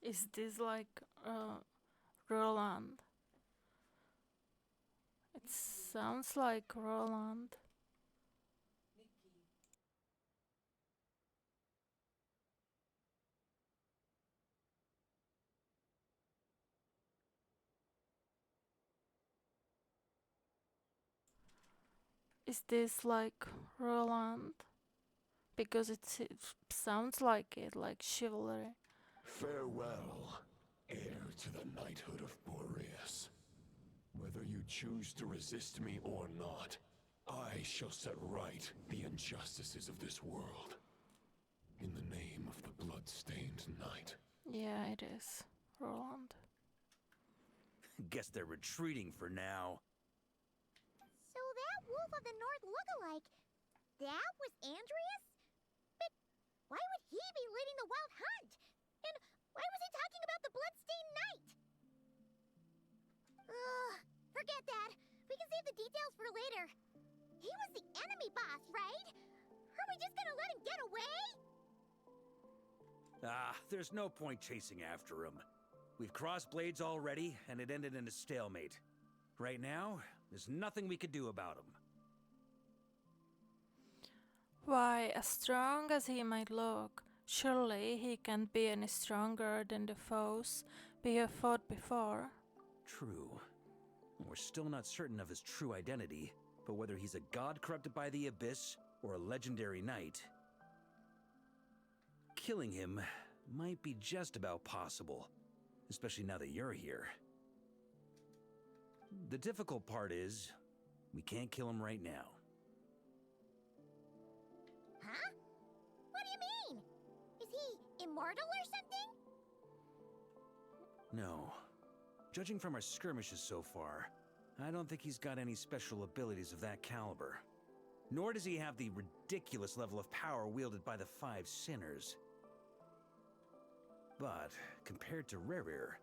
Is this like Roland? It sounds like Roland. Is this like Roland? Because it sounds like it, like chivalry. Farewell, heir to the knighthood of Boreas. Whether you choose to resist me or not, I shall set right the injustices of this world. In the name of the blood-stained knight. Yeah, it is Roland. Guess they're retreating for now. So that Wolf of the North look-alike, that was Andreas? But why would he be leading the wild hunt? And why was he talking about the Bloodstained Knight? Ugh, forget that. We can save the details for later. He was the enemy boss, right? Are we just gonna let him get away? There's no point chasing after him. We've crossed blades already, and it ended in a stalemate. Right now, there's nothing we could do about him. Why, as strong as he might look, surely he can't be any stronger than the foes we have fought before. True. We're still not certain of his true identity, but whether he's a god corrupted by the Abyss or a legendary knight, killing him might be just about possible, especially now that you're here. The difficult part is, we can't kill him right now. Huh? What do you mean? Is he immortal or something? No. Judging from our skirmishes so far, I don't think he's got any special abilities of that caliber. Nor does he have the ridiculous level of power wielded by the Five Sinners. But, compared to Rerir,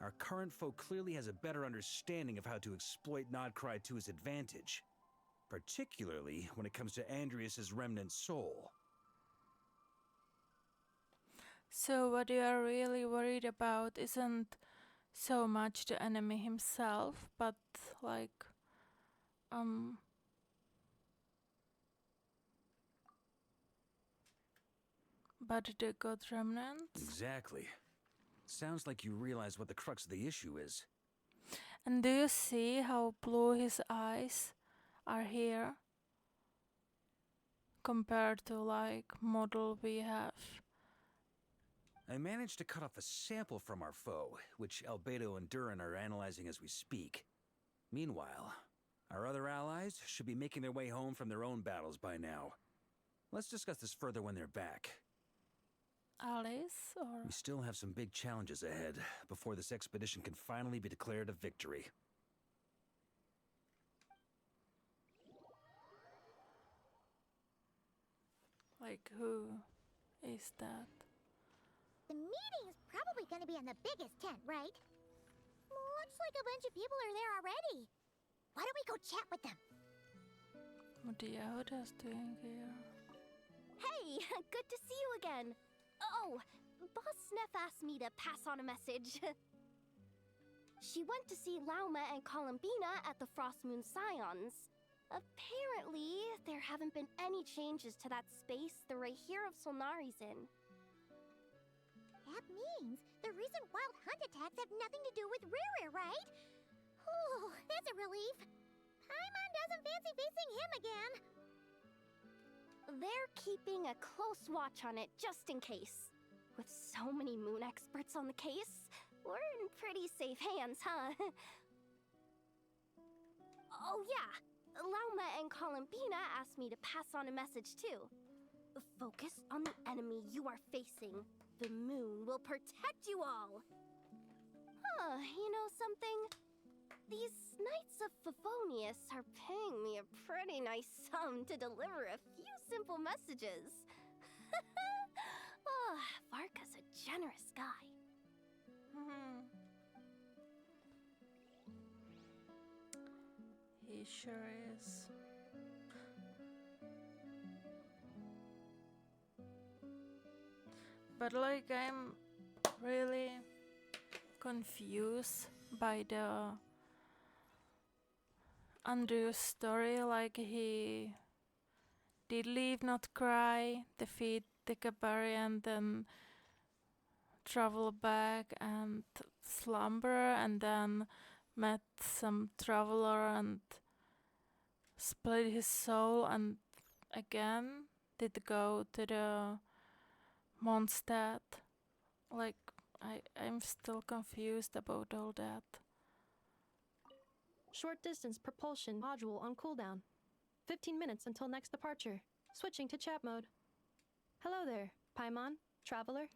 our current foe clearly has a better understanding of how to exploit Nodcry to his advantage. Particularly when it comes to Andreas' remnant soul. So what you are really worried about isn't so much the enemy himself, but like, but the god remnants? Exactly. Sounds like you realize what the crux of the issue is. And do you see how blue his eyes are here? Compared to like model we have. I managed to cut off a sample from our foe, which Albedo and Durin are analyzing as we speak. Meanwhile, our other allies should be making their way home from their own battles by now. Let's discuss this further when they're back. Alice, or? We still have some big challenges ahead before this expedition can finally be declared a victory. Like, who is that? The meeting's probably gonna be in the biggest tent, right? Looks like a bunch of people are there already. Why don't we go chat with them? What the Yoda's doing here? Hey, good to see you again. Oh, Boss Sneff asked me to pass on a message. She went to see Lauma and Columbina at the Frost Moon Scions. Apparently, there haven't been any changes to that space the Rahir of Solnari's in. That means the recent wild hunt attacks have nothing to do with Rerir, right? Ooh, that's a relief. Paimon doesn't fancy facing him again. They're keeping a close watch on it just in case. With so many moon experts on the case, we're in pretty safe hands, huh? Oh yeah, Lauma and Columbina asked me to pass on a message too. Focus on the enemy you are facing. The moon will protect you all. Huh, you know something? These Knights of Favonius are paying me a pretty nice sum to deliver a few simple messages. Oh, Varka's a generous guy. He sure is. But like, I'm really confused by the Andrew's story. Like, he did leave, not cry, defeat the Kabari, and then travel back and slumber, and then met some traveler and split his soul, and again did go to the Mondstadt. Like, I'm still confused about all that. Short distance propulsion module on cooldown. 15 minutes until next departure. Switching to chat mode. Hello there, Paimon, traveler.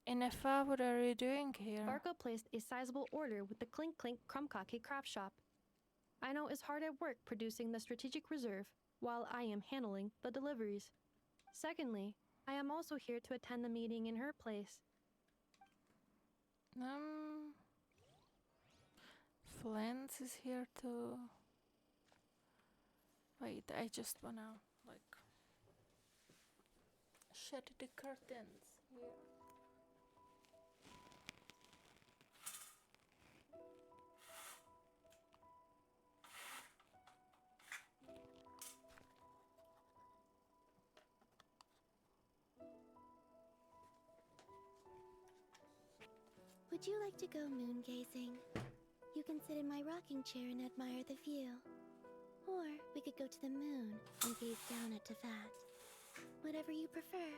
Inefa, what are you doing here? Varka placed a sizable order with the Clink Clink Krumkake craft shop. Aino is hard at work producing the strategic reserve, while I am handling the deliveries. Secondly, I am also here to attend the meeting in her place. Flans is here too. Wait, I just wanna like shut the curtains here. Would you like to go moon gazing? You can sit in my rocking chair and admire the view. Or we could go to the moon and gaze down at Tefat. Whatever you prefer.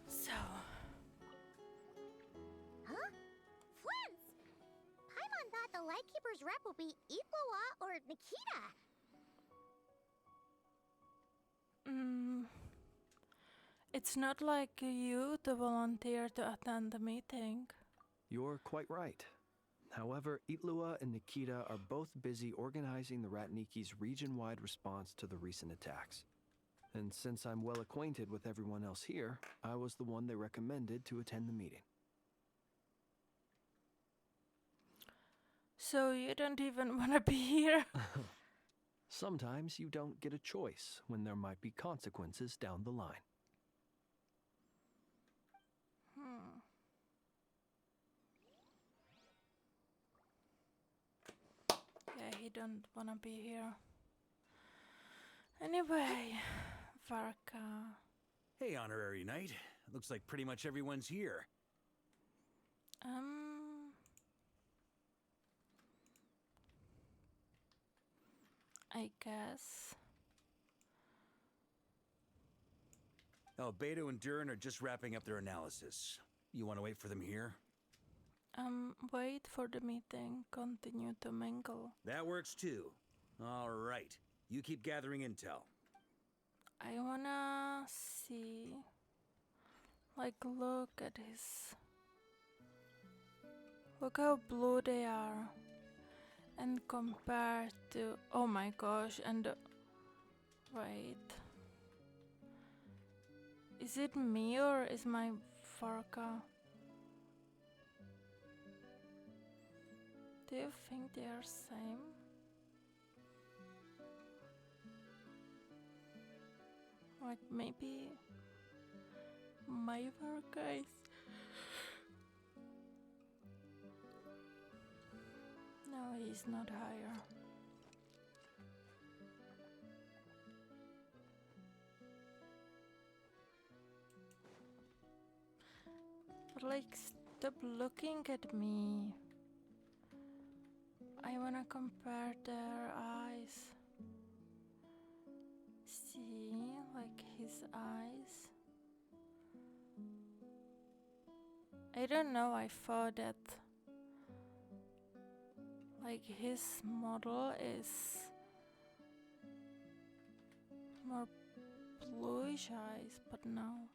So, Huh? Flint! Paimon thought the Lightkeeper's rep would be Iqua or Nikita. it's not like you to volunteer to attend the meeting. You're quite right. However, Itlua and Nikita are both busy organizing the Ratniki's region-wide response to the recent attacks. And since I'm well acquainted with everyone else here, I was the one they recommended to attend the meeting. So you don't even want to be here? Sometimes you don't get a choice when there might be consequences down the line. Yeah, he don't want to be here. Anyway, Varka. Hey, Honorary Knight. Looks like pretty much everyone's here. I guess. Oh, Beto and Durin are just wrapping up their analysis. You want to wait for them here? Wait for the meeting. Continue to mingle. That works too. All right. You keep gathering intel. I wanna see. Like, look at his. Look how blue they are. And compared to. Oh my gosh, and. Wait. Is it me or is my Varka? Do you think they are same? Like maybe my Varka is. No, he's not higher. But like, stop looking at me. I wanna compare their eyes. See, like his eyes. I don't know, I thought that like his model is more bluish eyes, but no.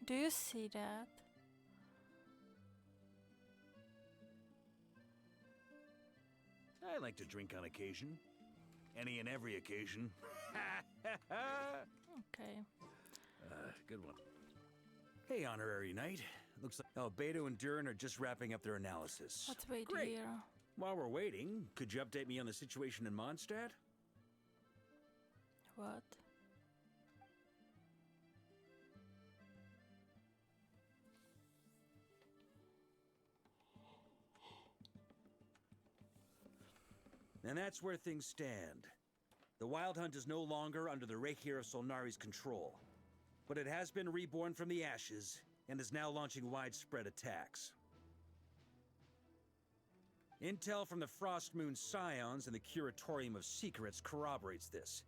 Do you see that? I like to drink on occasion. Any and every occasion. Okay. Good one. Hey, Honorary Knight. Looks like Albedo and Durin are just wrapping up their analysis. Let's wait Great. here. While we're waiting, could you update me on the situation in Mondstadt? What? And that's where things stand. The Wild Hunt is no longer under the Reikir of Solnari's control, but it has been reborn from the ashes and is now launching widespread attacks. Intel from the Frost Moon Scions and the Curatorium of Secrets corroborates this.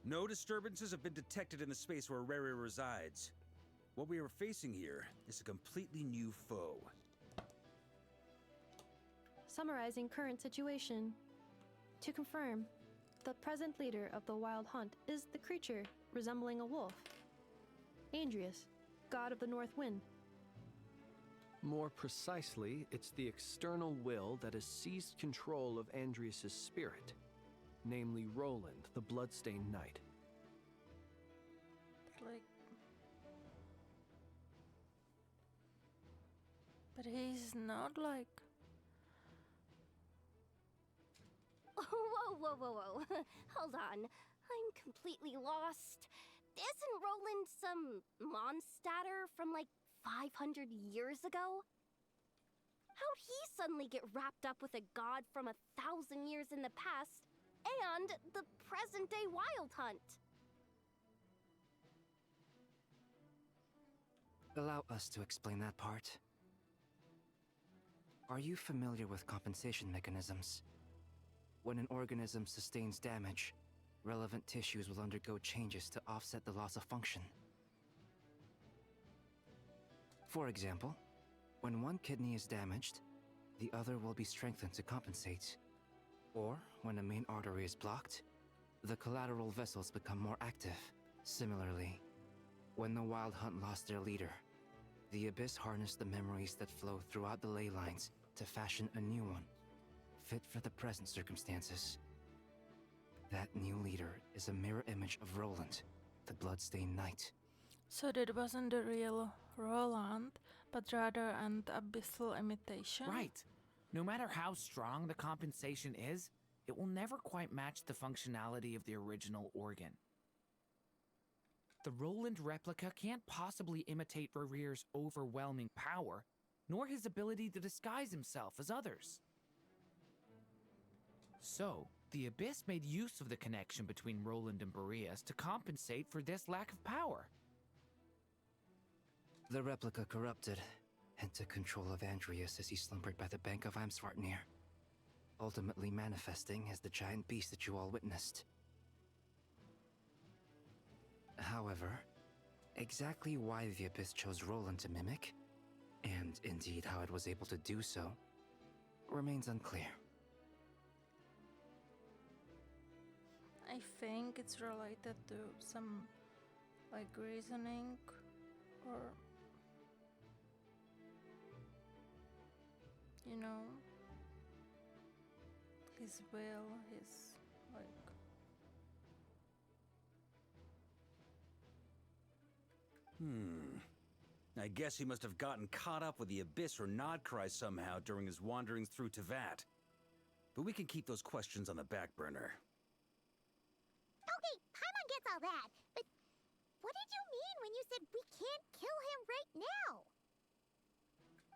No disturbances have been detected in the space where Rere resides. What we are facing here is a completely new foe. Summarizing current situation. To confirm, the present leader of the Wild Hunt is the creature resembling a wolf. Andrius, god of the North Wind. More precisely, it's the external will that has seized control of Andrius' spirit, namely Roland, the Bloodstained Knight. Like... But he's not like... Whoa. Hold on. I'm completely lost. Isn't Roland some Mondstadter from like 500 years ago? How'd he suddenly get wrapped up with a god from 1,000 years in the past and the present-day Wild Hunt? Allow us to explain that part. Are you familiar with compensation mechanisms? When an organism sustains damage, relevant tissues will undergo changes to offset the loss of function. For example, when one kidney is damaged, the other will be strengthened to compensate. Or, when a main artery is blocked, the collateral vessels become more active. Similarly, when the Wild Hunt lost their leader, the Abyss harnessed the memories that flow throughout the ley lines to fashion a new one, fit for the present circumstances. That new leader is a mirror image of Roland, the Bloodstained Knight. So that wasn't the real Roland, but rather an abyssal imitation? Right. No matter how strong the compensation is, it will never quite match the functionality of the original organ. The Roland replica can't possibly imitate Rere's overwhelming power, nor his ability to disguise himself as others. So, the Abyss made use of the connection between Roland and Boreas to compensate for this lack of power. The replica corrupted and took control of Andrius as he slumbered by the bank of Amsvartnir, ultimately manifesting as the giant beast that you all witnessed. However, exactly why the Abyss chose Roland to mimic, and indeed how it was able to do so, remains unclear. I think it's related to some, like, reasoning, or, you know, his will, his, like... I guess he must have gotten caught up with the Abyss or Nodcry somehow during his wanderings through Tevat. But we can keep those questions on the back burner. Okay, Paimon gets all that, but what did you mean when you said we can't kill him right now?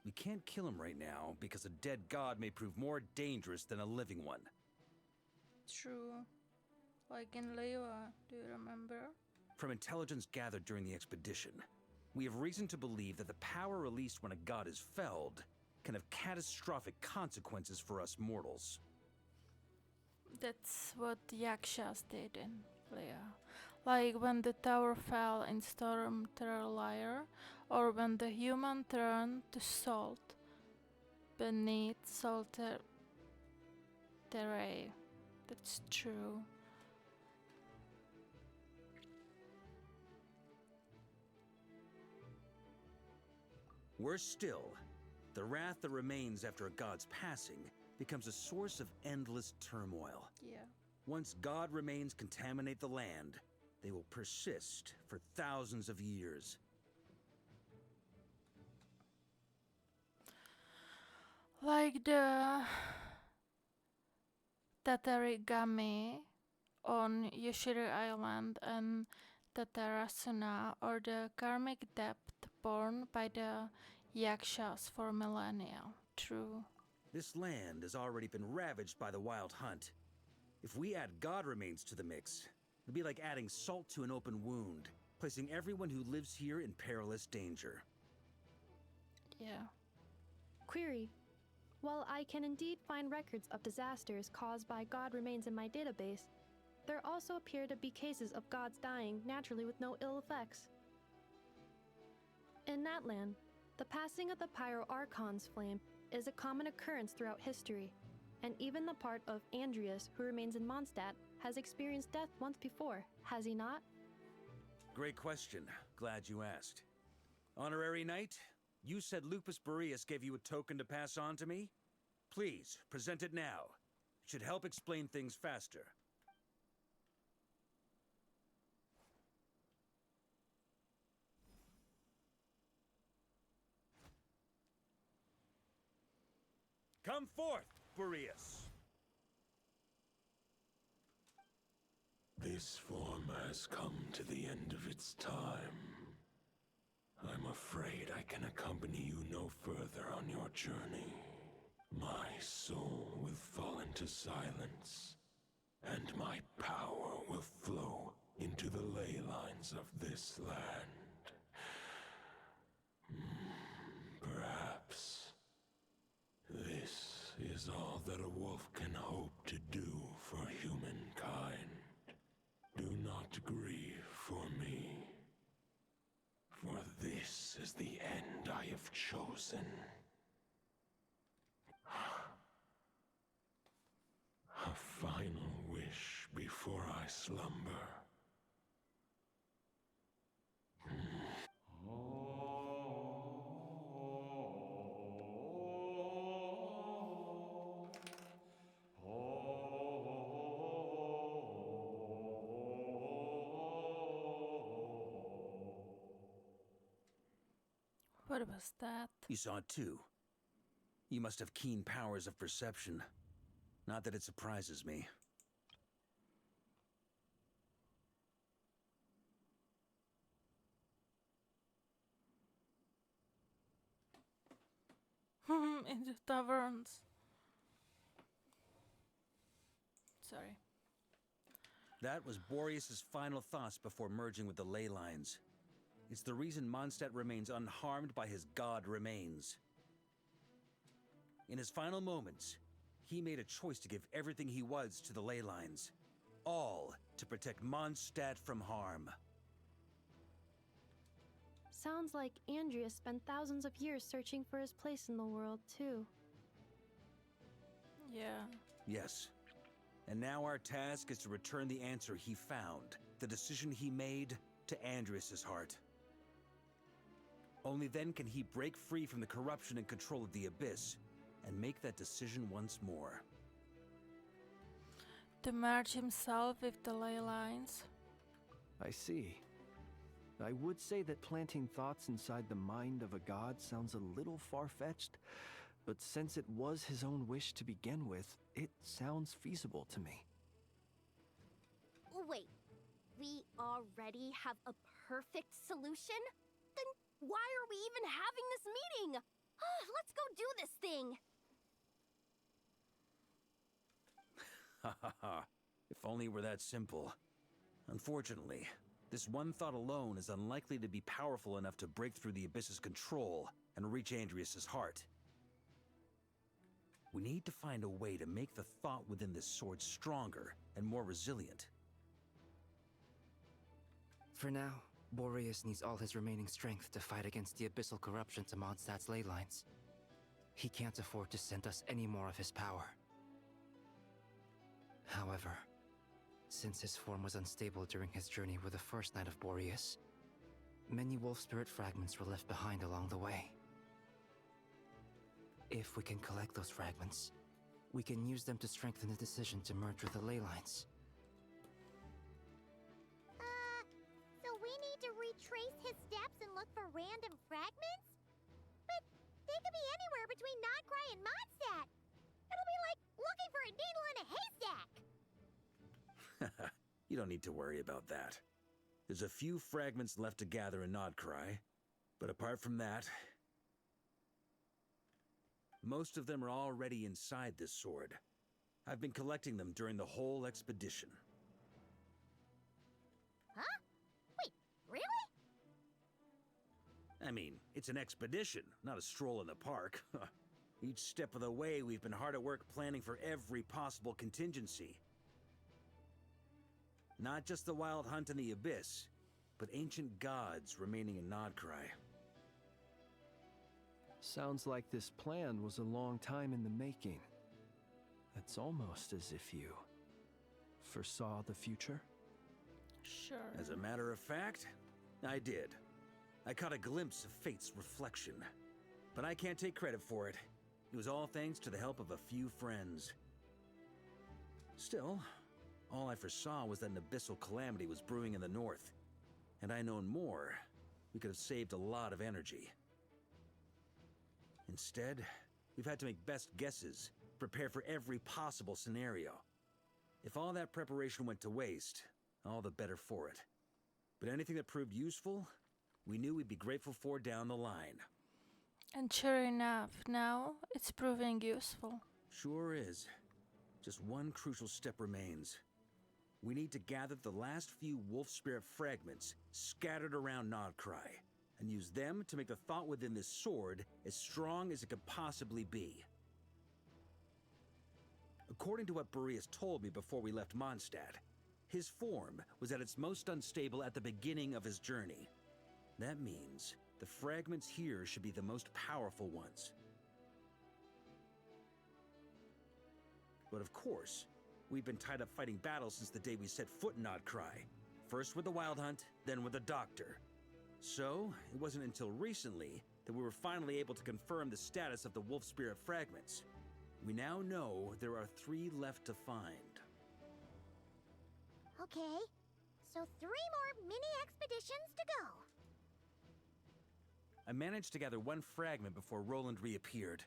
We can't kill him right now because a dead god may prove more dangerous than a living one. True. Like in Lewa, do you remember? From intelligence gathered during the expedition, we have reason to believe that the power released when a god is felled can have catastrophic consequences for us mortals. That's what Yakshas did in Leia. Like when the tower fell in Storm Terralier, or when the human turned to salt beneath Salter Terrae. That's true. Worse still, the wrath that remains after a god's passing becomes a source of endless turmoil. Yeah. Once God remains contaminate the land, they will persist for thousands of years. Like the Tatarigami on Yoshiri Island and Tatarasuna, or the karmic debt borne by the Yakshas for millennia. True. This land has already been ravaged by the Wild Hunt. If we add God remains to the mix, it'd be like adding salt to an open wound, placing everyone who lives here in perilous danger. Yeah. Query. While I can indeed find records of disasters caused by God remains in my database, there also appear to be cases of gods dying naturally with no ill effects. In that land, the passing of the Pyro-Archon's flame is a common occurrence throughout history, and even the part of Andreas who remains in Mondstadt has experienced death once before, has he not? Great question. Glad you asked. Honorary Knight, you said Lupus Boreas gave you a token to pass on to me? Please, present it now. It should help explain things faster. Come forth, Boreas. This form has come to the end of its time. I'm afraid I can accompany you no further on your journey. My soul will fall into silence, and my power will flow into the ley lines of this land. Perhaps this is all that a wolf can hope to do for humankind. Do not grieve for me, for this is the end I have chosen. A final wish before I slumber. What was that? You saw it too. You must have keen powers of perception. Not that it surprises me. In the taverns. Sorry. That was Boreas' final thoughts before merging with the ley lines. It's the reason Mondstadt remains unharmed by his god remains. In his final moments, he made a choice to give everything he was to the ley lines. All to protect Mondstadt from harm. Sounds like Andreas spent thousands of years searching for his place in the world, too. Yeah. Yes. And now our task is to return the answer he found, the decision he made, to Andreas' heart. Only then can he break free from the corruption and control of the Abyss, and make that decision once more. To merge himself with the ley lines. I see. I would say that planting thoughts inside the mind of a god sounds a little far-fetched, but since it was his own wish to begin with, it sounds feasible to me. Wait, we already have a perfect solution? Then why are we even having this meeting? Let's go do this thing! Ha ha ha. If only it were that simple. Unfortunately, this one thought alone is unlikely to be powerful enough to break through the Abyss's control and reach Andreas' heart. We need to find a way to make the thought within this sword stronger and more resilient. For now, Boreas needs all his remaining strength to fight against the abyssal corruption to Mondstadt's ley lines. He can't afford to send us any more of his power. However, since his form was unstable during his journey with the first Knight of Boreas, many wolf spirit fragments were left behind along the way. If we can collect those fragments, we can use them to strengthen the decision to merge with the ley lines. trace his steps and look for random fragments? But they could be anywhere between Nodcry and Mondstadt. It'll be like looking for a needle in a haystack. You don't need to worry about that. There's a few fragments left to gather in Nodcry, but apart from that, most of them are already inside this sword. I've been collecting them during the whole expedition. Huh? Wait, really? I mean, it's an expedition, not a stroll in the park. Each step of the way, we've been hard at work planning for every possible contingency. Not just the wild hunt in the abyss, but ancient gods remaining in Nodcry. Sounds like this plan was a long time in the making. It's almost as if you foresaw the future. Sure. As a matter of fact, I did. I caught a glimpse of fate's reflection. But I can't take credit for it. It was all thanks to the help of a few friends. Still, all I foresaw was that an abyssal calamity was brewing in the north. Had I known more, we could have saved a lot of energy. Instead, we've had to make best guesses, prepare for every possible scenario. If all that preparation went to waste, all the better for it. But anything that proved useful, we knew we'd be grateful for down the line. And sure enough, now it's proving useful. Sure is. Just one crucial step remains. We need to gather the last few wolf spirit fragments scattered around Nodcry, and use them to make the thought within this sword as strong as it could possibly be. According to what Boreas told me before we left Mondstadt, his form was at its most unstable at the beginning of his journey. That means the fragments here should be the most powerful ones. But of course, we've been tied up fighting battles since the day we set foot in Nodcry. First with the Wild Hunt, then with the Doctor. So, it wasn't until recently that we were finally able to confirm the status of the Wolf Spirit fragments. We now know there are 3 left to find. Okay, so 3 more mini-expeditions to go. I managed to gather 1 fragment before Roland reappeared.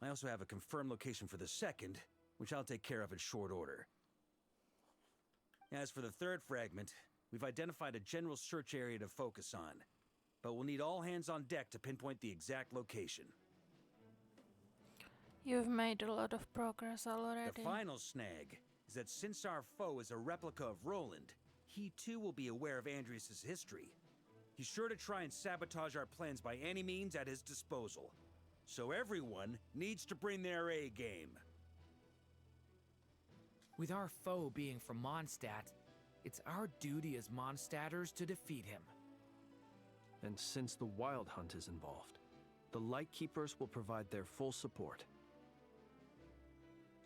I also have a confirmed location for the second, which I'll take care of in short order. As for the 3rd fragment, we've identified a general search area to focus on, but we'll need all hands on deck to pinpoint the exact location. You've made a lot of progress already. The final snag is that since our foe is a replica of Roland, he too will be aware of Andrias' history. He's sure to try and sabotage our plans by any means at his disposal. So everyone needs to bring their A game. With our foe being from Mondstadt, it's our duty as Mondstadters to defeat him. And since the Wild Hunt is involved, the Lightkeepers will provide their full support.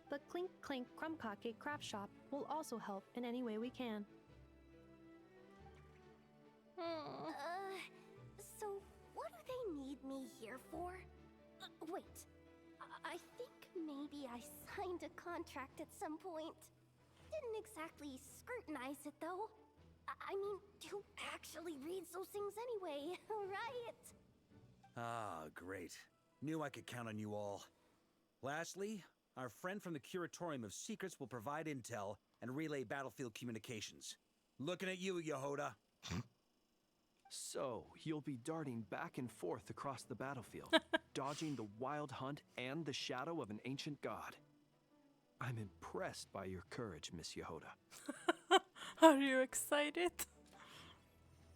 The Clink Clink Krumkake craft shop will also help in any way we can. So what do they need me here for? Wait, I think maybe I signed a contract at some point. Didn't exactly scrutinize it though. I mean, who actually reads those things anyway, right? Ah, great. Knew I could count on you all. Lastly, our friend from the Curatorium of Secrets will provide intel and relay battlefield communications. Looking at you, Yehoda. So, you'll be darting back and forth across the battlefield, dodging the Wild Hunt and the shadow of an ancient god. I'm impressed by your courage, Miss Yehoda. Are you excited?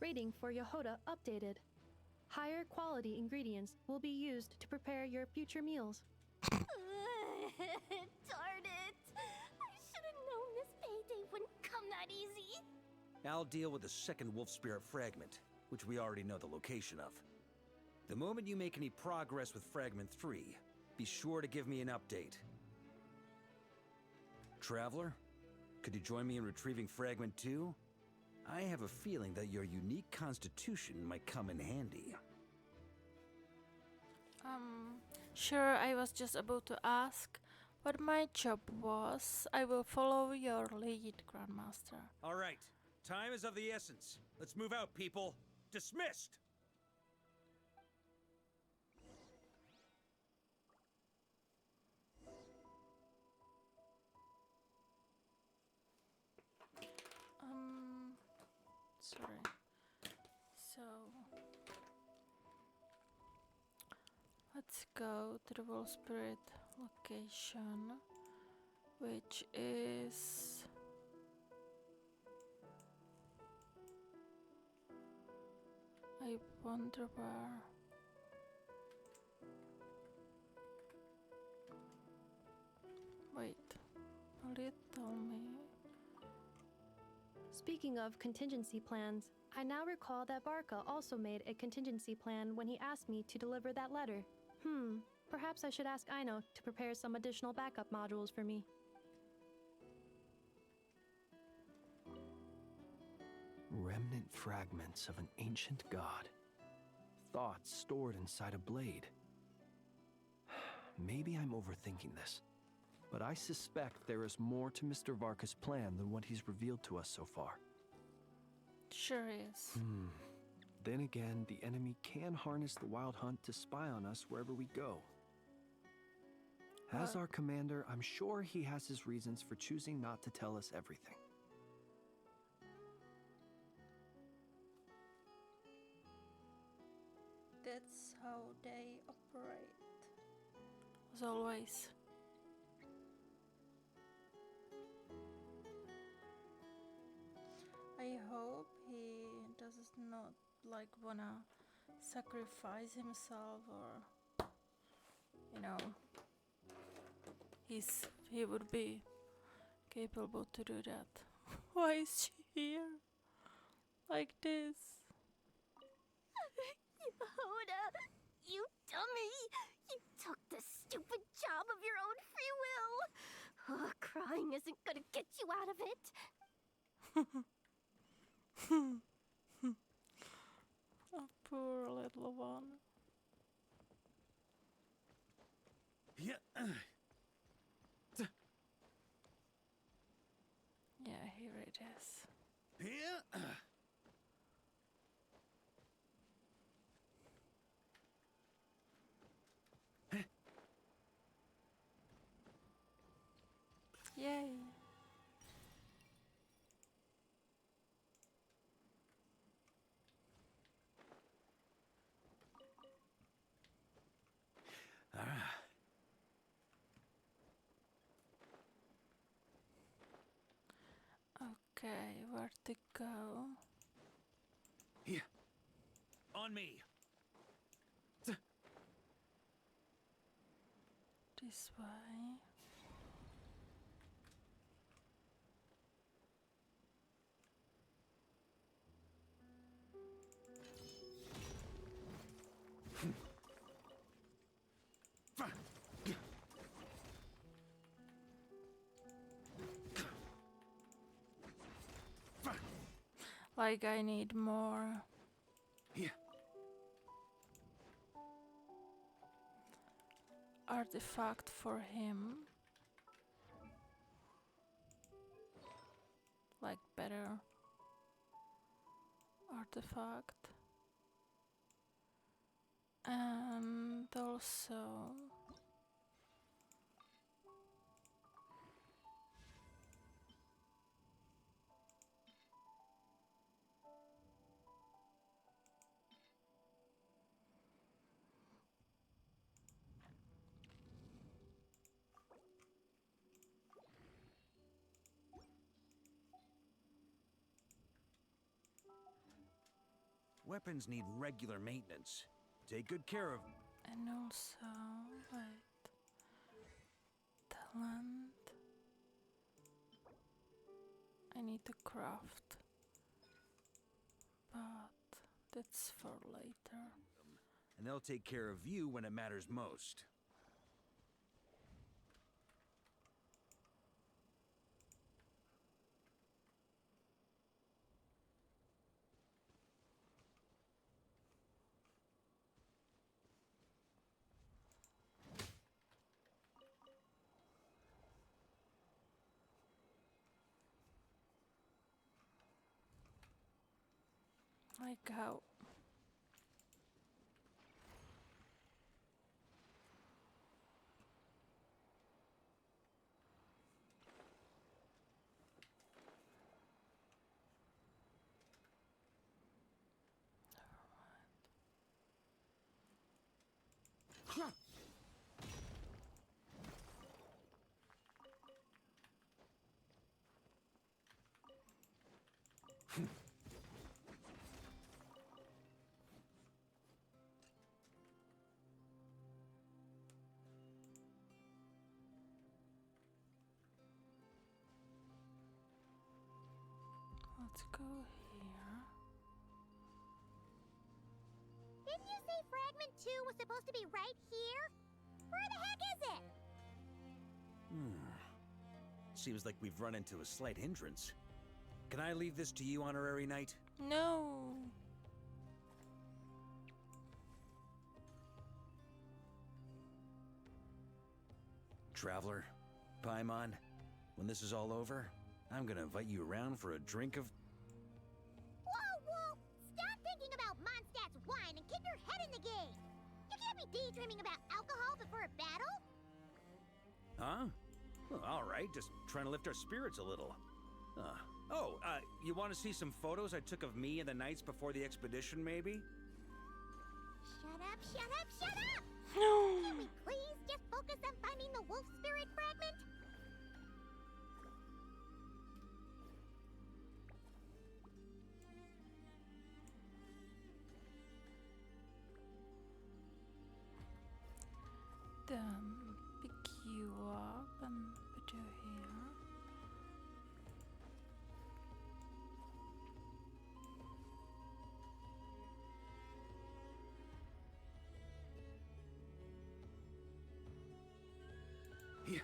Rating for Yehoda updated. Higher quality ingredients will be used to prepare your future meals. Darn it! I should have known this payday wouldn't come that easy. I'll deal with the second Wolf Spirit fragment, which we already know the location of. The moment you make any progress with Fragment 3, be sure to give me an update. Traveler, could you join me in retrieving Fragment 2? I have a feeling that your unique constitution might come in handy. Sure, I was just about to ask what my job was. I will follow your lead, Grandmaster. All right, time is of the essence. Let's move out, people. Dismissed! Sorry. So let's go to the Wolf Spirit location, which is I wonder where. Wait, a little me. Speaking of contingency plans, I now recall that Varka also made a contingency plan when he asked me to deliver that letter. Perhaps I should ask Aino to prepare some additional backup modules for me. Remnant fragments of an ancient god. Thoughts stored inside a blade. Maybe I'm overthinking this, but I suspect there is more to Mr. Varka's plan than what he's revealed to us so far. Sure is. Then again, the enemy can harness the Wild Hunt to spy on us wherever we go. As our commander, I'm sure he has his reasons for choosing not to tell us everything. That's how they operate. As always. I hope he does not like wanna sacrifice himself, or he would be capable to do that. Why is she here like this? Yehuda, you dummy! You took the stupid job of your own free will! Crying isn't gonna get you out of it! Oh, poor little one. Yeah. Yeah, here it is. Yeah. Yay. Okay, where to go? Yeah. On me. This way. Like I need more. Yeah. Artifact for him. Like better artifact. And also Weapons need regular maintenance. Take good care of. and also wait. Talent. I need to craft. But that's for later. And they'll take care of you when it matters most. Like how Let's go here. Didn't you say Fragment 2 was supposed to be right here? Where the heck is it? Seems like we've run into a slight hindrance. Can I leave this to you, Honorary Knight? No. Traveler, Paimon, when this is all over, I'm gonna invite you around for a drink of... Whoa! Stop thinking about Mondstadt's wine and keep your head in the game! You can't be daydreaming about alcohol before a battle! Huh? Well, all right, just trying to lift our spirits a little. You want to see some photos I took of me and the knights before the expedition, maybe? Shut up! No. Can we please just focus on finding the wolf spirit fragment? Then pick you up and put you here. Here.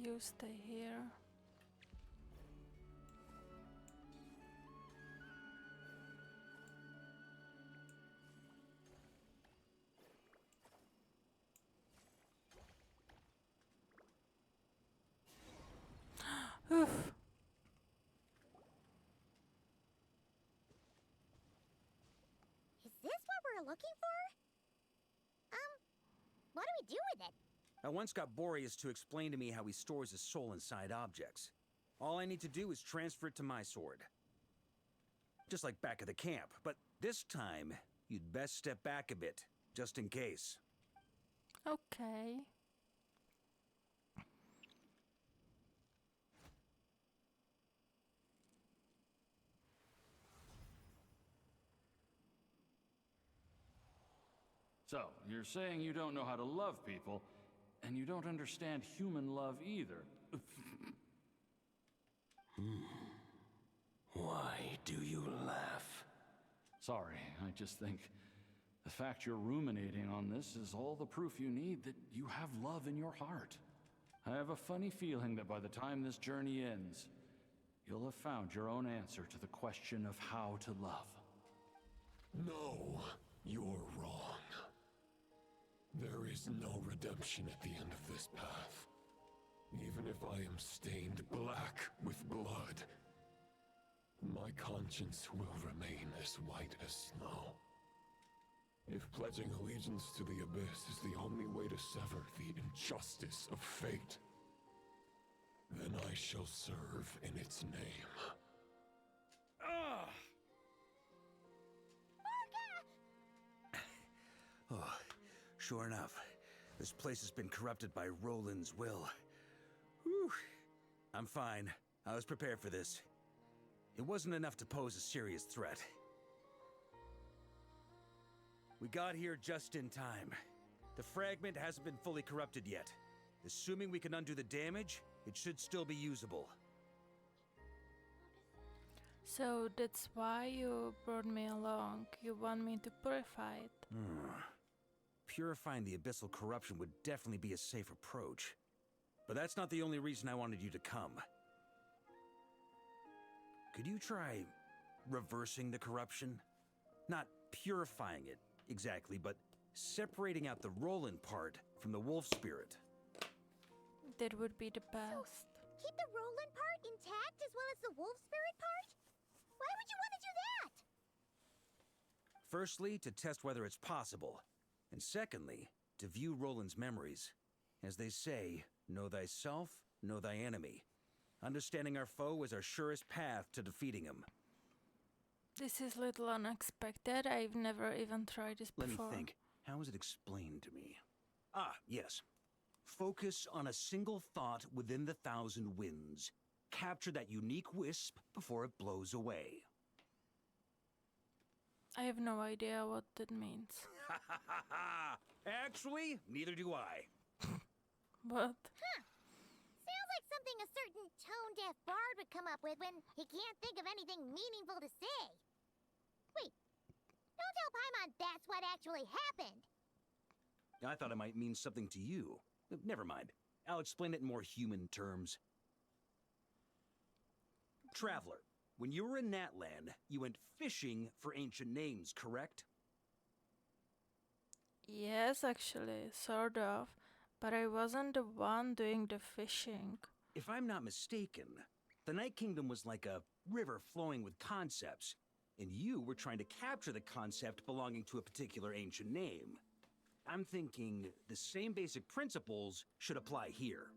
You stay here. Oof. Is this what we're looking for? What do we do with it? I once got Boreas to explain to me how he stores his soul inside objects. All I need to do is transfer it to my sword. Just like back at the camp, but this time, you'd best step back a bit, just in case. Okay. So, you're saying you don't know how to love people, and you don't understand human love either. Why do you laugh? Sorry, I just think the fact you're ruminating on this is all the proof you need that you have love in your heart. I have a funny feeling that by the time this journey ends, you'll have found your own answer to the question of how to love. No, you're wrong. There is no redemption at the end of this path. Even if I am stained black with blood, my conscience will remain as white as snow. If pledging allegiance to the Abyss is the only way to sever the injustice of fate, then I shall serve in its name. Oh, sure enough, this place has been corrupted by Roland's will. Whew. I'm fine. I was prepared for this. It wasn't enough to pose a serious threat. We got here just in time. The fragment hasn't been fully corrupted yet. Assuming we can undo the damage, it should still be usable. So that's why you brought me along. You want me to purify it. Purifying the abyssal corruption would definitely be a safe approach. But that's not the only reason I wanted you to come. Could you try reversing the corruption. Not purifying it, exactly, but separating out the Roland part from the wolf spirit. That would be the best. Keep the Roland part intact as well as the wolf spirit part? Why would you want to do that? Firstly, to test whether it's possible. And secondly, to view Roland's memories. As they say, know thyself, know thy enemy. Understanding our foe is our surest path to defeating him. This is a little unexpected. I've never even tried this before. Let me think. How is it explained to me? Ah, yes. Focus on a single thought within the 1,000 winds. Capture that unique wisp before it blows away. I have no idea what that means. Actually, neither do I. What? Huh. Sounds like something a certain tone-deaf bard would come up with when he can't think of anything meaningful to say. Wait, don't tell Paimon that's what actually happened. I thought it might mean something to you. Never mind. I'll explain it in more human terms. Traveler, when you were in Natland, you went fishing for ancient names, correct? Yes, actually, sort of. But I wasn't the one doing the fishing. If I'm not mistaken, the Night Kingdom was like a river flowing with concepts, and you were trying to capture the concept belonging to a particular ancient name. I'm thinking the same basic principles should apply here.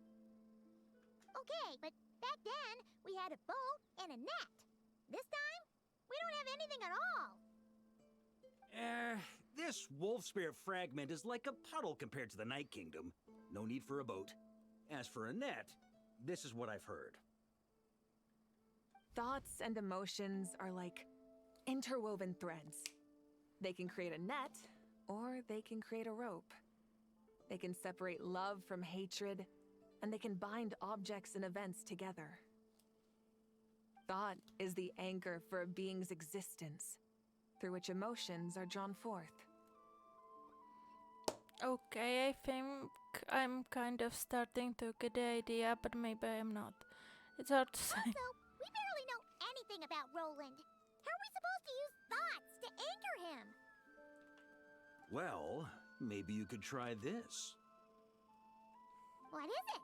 Okay, but back then, we had a boat and a net. This time, we don't have anything at all. This wolf spirit fragment is like a puddle compared to the Night Kingdom. No need for a boat. As for a net, this is what I've heard. Thoughts and emotions are like interwoven threads. They can create a net, or they can create a rope. They can separate love from hatred, and they can bind objects and events together. Thought is the anchor for a being's existence, through which emotions are drawn forth. Okay, I think I'm kind of starting to get the idea, but maybe I'm not. It's hard to say. Also, we barely know anything about Roland. How are we supposed to use thoughts to anchor him? Well, maybe you could try this. What is it?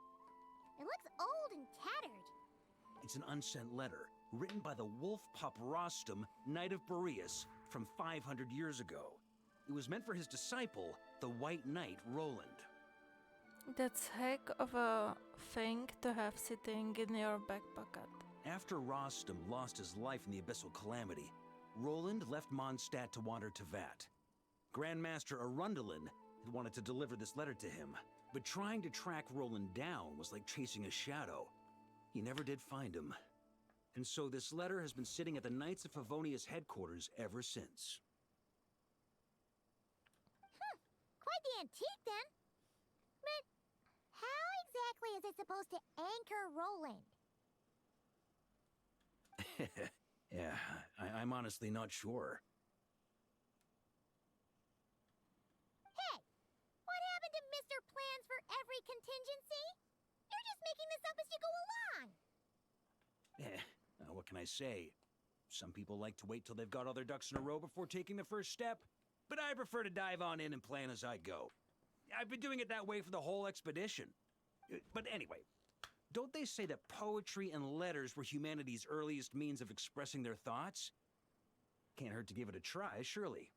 It looks old and tattered. It's an unsent letter, written by the wolf pup Rostam, Knight of Boreas, from 500 years ago. It was meant for his disciple, the White Knight Roland. That's heck of a thing to have sitting in your back pocket. After Rostam lost his life in the Abyssal Calamity, Roland left Mondstadt to wander to Vat. Grandmaster Arundelen had wanted to deliver this letter to him, but trying to track Roland down was like chasing a shadow. He never did find him. And so this letter has been sitting at the Knights of Favonius headquarters ever since. Quite the antique, then. But how exactly is it supposed to anchor Roland? Yeah, I'm honestly not sure. Hey, what happened to Mr. Plans for every contingency? You're just making this up as you go along. What can I say? Some people like to wait till they've got all their ducks in a row before taking the first step, but I prefer to dive on in and plan as I go. I've been doing it that way for the whole expedition. But anyway, don't they say that poetry and letters were humanity's earliest means of expressing their thoughts? Can't hurt to give it a try, surely.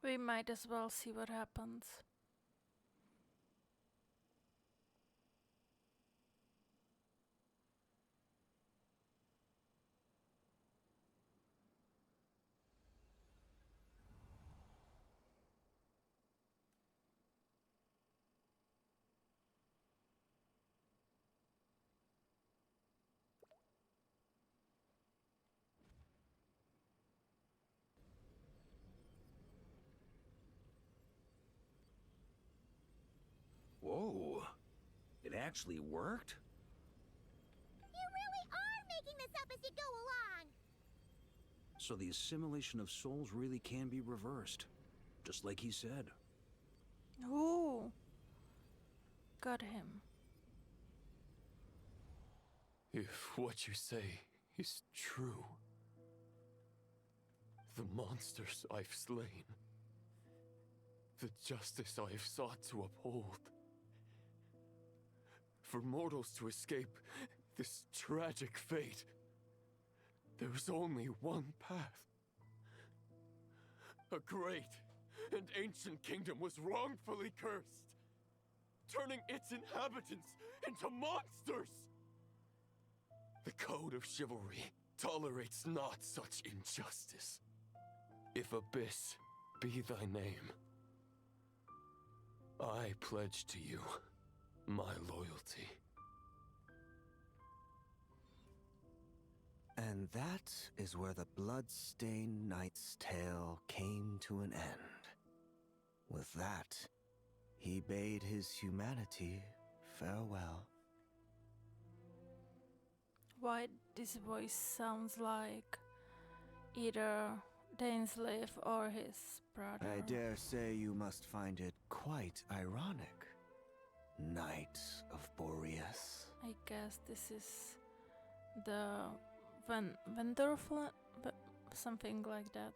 We might as well see what happens. Whoa, it actually worked? You really are making this up as you go along. So the assimilation of souls really can be reversed, just like he said. Ooh. Got him. If what you say is true. The monsters I've slain, the justice I have sought to uphold. For mortals to escape this tragic fate, there's only one path. A great and ancient kingdom was wrongfully cursed, turning its inhabitants into monsters. The code of chivalry tolerates not such injustice. If Abyss be thy name, I pledge to you my loyalty. And that is where the blood-stained knight's tale came to an end. With that, he bade his humanity farewell. Why this voice sounds like either Dainsleif or his brother? I dare say you must find it quite ironic, Knight of Boreas. I guess this is the Wonderful, something like that.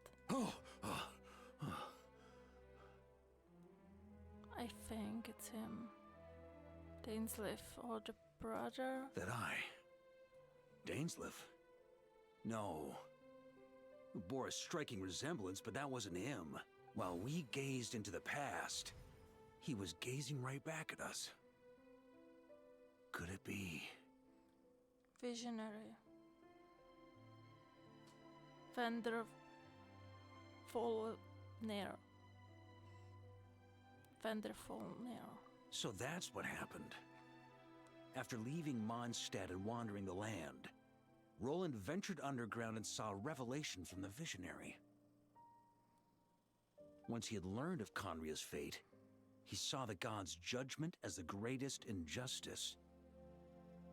I think it's him. Dainsleif or the brother? That I? Dainsleif? No. It bore a striking resemblance, but that wasn't him. While we gazed into the past, he was gazing right back at us. Could it be? Visionary. Vanderfulnir. So that's what happened. After leaving Mondstadt and wandering the land, Roland ventured underground and saw a revelation from the Visionary. Once he had learned of Conria's fate, he saw the gods' judgment as the greatest injustice.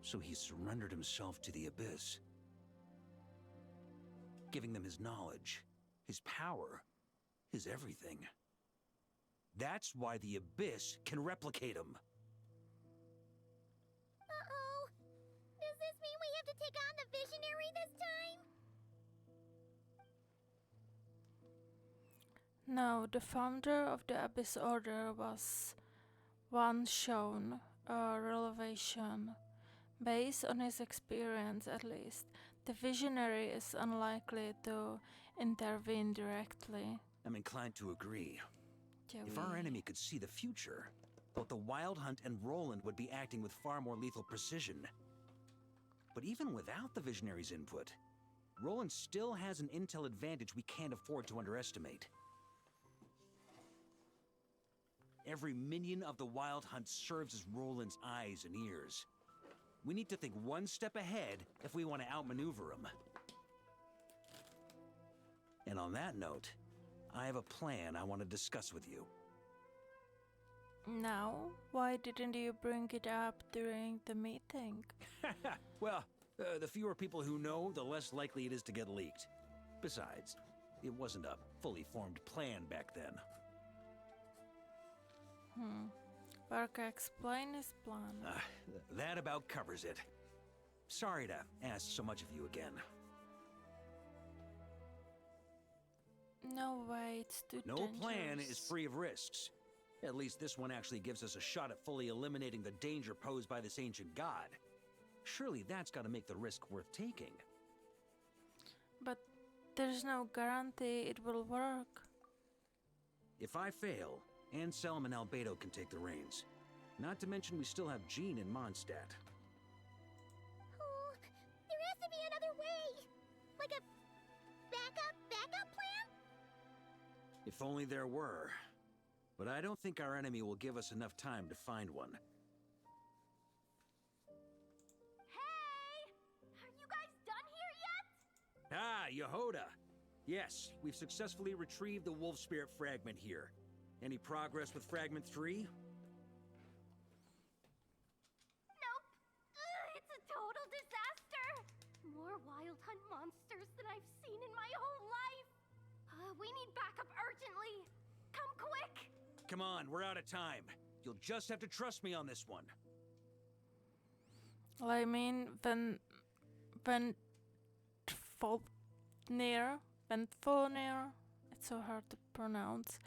So he surrendered himself to the Abyss, giving them his knowledge, his power, his everything. That's why the Abyss can replicate him. Uh-oh. Does this mean we have to take on the Visionary this time? No, the founder of the Abyss Order was once shown a revelation. Based on his experience, at least, the Visionary is unlikely to intervene directly. I'm inclined to agree. If our enemy could see the future, both the Wild Hunt and Roland would be acting with far more lethal precision. But even without the Visionary's input, Roland still has an intel advantage we can't afford to underestimate. Every minion of the Wild Hunt serves as Roland's eyes and ears. We need to think one step ahead if we want to outmaneuver him. And on that note, I have a plan I want to discuss with you. Now, why didn't you bring it up during the meeting? Well, the fewer people who know, the less likely it is to get leaked. Besides, it wasn't a fully formed plan back then. Varka, explain his plan. That about covers it. Sorry to ask so much of you again. No way, it's too dangerous. No plan is free of risks. At least this one actually gives us a shot at fully eliminating the danger posed by this ancient god. Surely that's got to make the risk worth taking. But there's no guarantee it will work. If I fail, Anselm and Albedo can take the reins. Not to mention we still have Jean in Mondstadt. Oh, there has to be another way. Like a backup plan? If only there were. But I don't think our enemy will give us enough time to find one. Hey! Are you guys done here yet? Ah, Yehoda! Yes, we've successfully retrieved the Wolf Spirit fragment here. Any progress with Fragment 3? Nope. It's a total disaster. More Wild Hunt monsters than I've seen in my whole life. We need backup urgently. Come quick. Come on, we're out of time. You'll just have to trust me on this one. I mean, when Ventfonir, it's so hard to pronounce,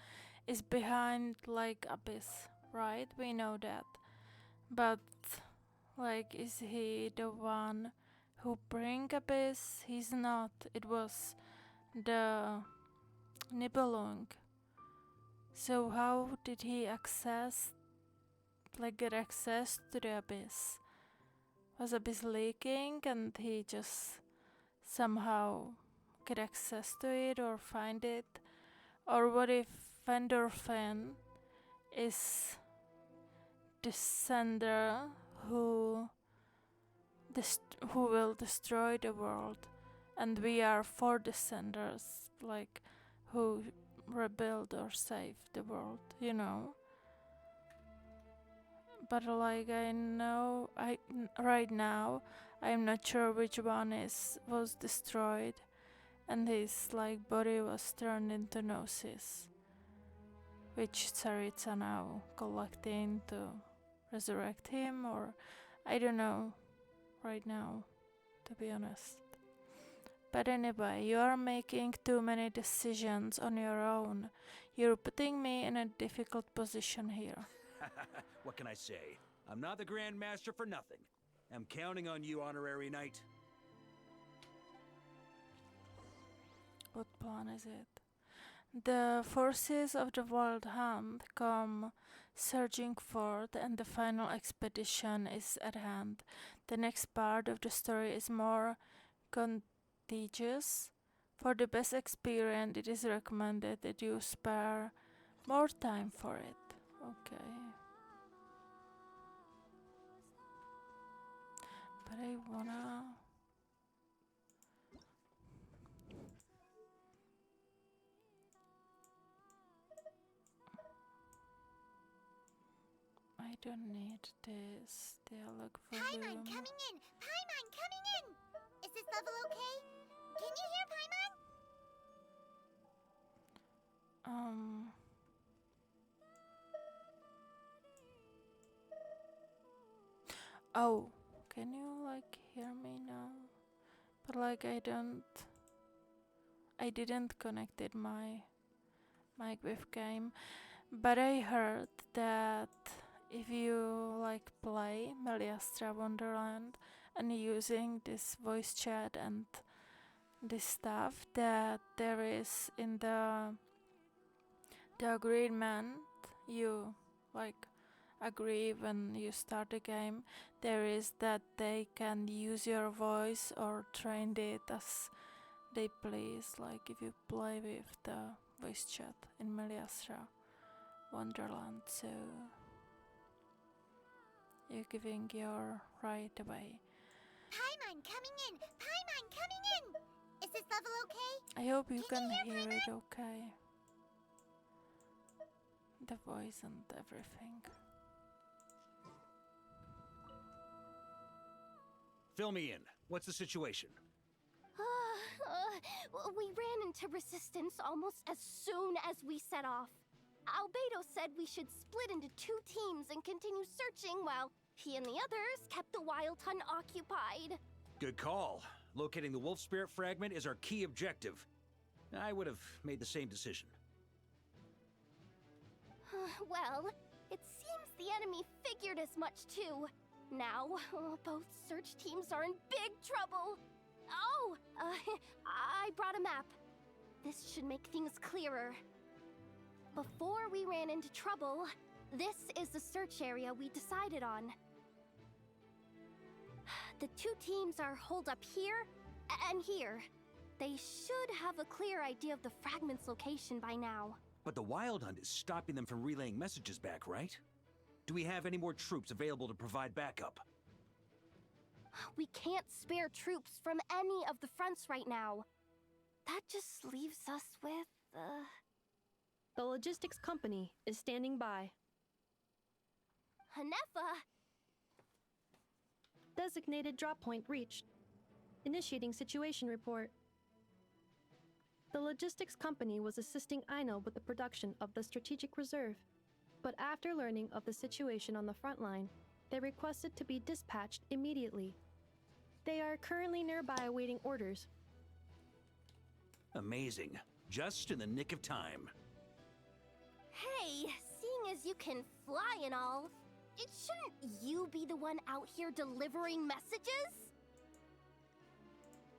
is behind like Abyss, right? We know that. But like, is he the one who bring Abyss? He's not. It was the Nibelung. So how did he get access to the Abyss? Was Abyss leaking and he just somehow get access to it or find it? Or what if Vendorfen is the sender who will destroy the world, and we are four descenders, like, who rebuild or save the world, you know? But like, right now I'm not sure which one was destroyed, and his like body was turned into Gnosis, which Tsarit's are now collecting to resurrect him, or I don't know right now, to be honest. But anyway, you are making too many decisions on your own. You're putting me in a difficult position here. What can I say? I'm not the Grand Master for nothing. I'm counting on you, Honorary Knight. What plan is it? The forces of the Wild Hunt come surging forth, and the final expedition is at hand. The next part of the story is more contagious. For the best experience, it is recommended that you spare more time for it. Okay. But I wanna... I don't need this dialogue volume. Paimon coming in! Paimon coming in! Is this level okay? Can you hear Paimon? Oh, can you like hear me now? But like I didn't connected my mic with game, but I heard that if you like play Meliastra Wonderland and using this voice chat and this stuff, that there is in the agreement you like agree when you start the game, there is that they can use your voice or train it as they please, like if you play with the voice chat in Meliastra Wonderland. So you're giving your right away. Paimon coming in! Paimon coming in! Is this level okay? I hope you can hear it okay. The voice and everything. Fill me in. What's the situation? We ran into resistance almost as soon as we set off. Albedo said we should split into 2 teams and continue searching while he and the others kept the Wild Hunt occupied. Good call. Locating the wolf spirit fragment is our key objective. I would have made the same decision. Well, it seems the enemy figured as much too. Now, both search teams are in big trouble. Oh, I brought a map. This should make things clearer. Before we ran into trouble, this is the search area we decided on. The 2 teams are holed up here and here. They should have a clear idea of the fragment's location by now. But the Wild Hunt is stopping them from relaying messages back, right? Do we have any more troops available to provide backup? We can't spare troops from any of the fronts right now. That just leaves us with, The logistics company is standing by. Hanefa! Designated drop point reached. Initiating situation report. The logistics company was assisting Aino with the production of the strategic reserve, but after learning of the situation on the front line, they requested to be dispatched immediately. They are currently nearby awaiting orders. Amazing. Just in the nick of time. Hey, seeing as you can fly and all, shouldn't you be the one out here delivering messages?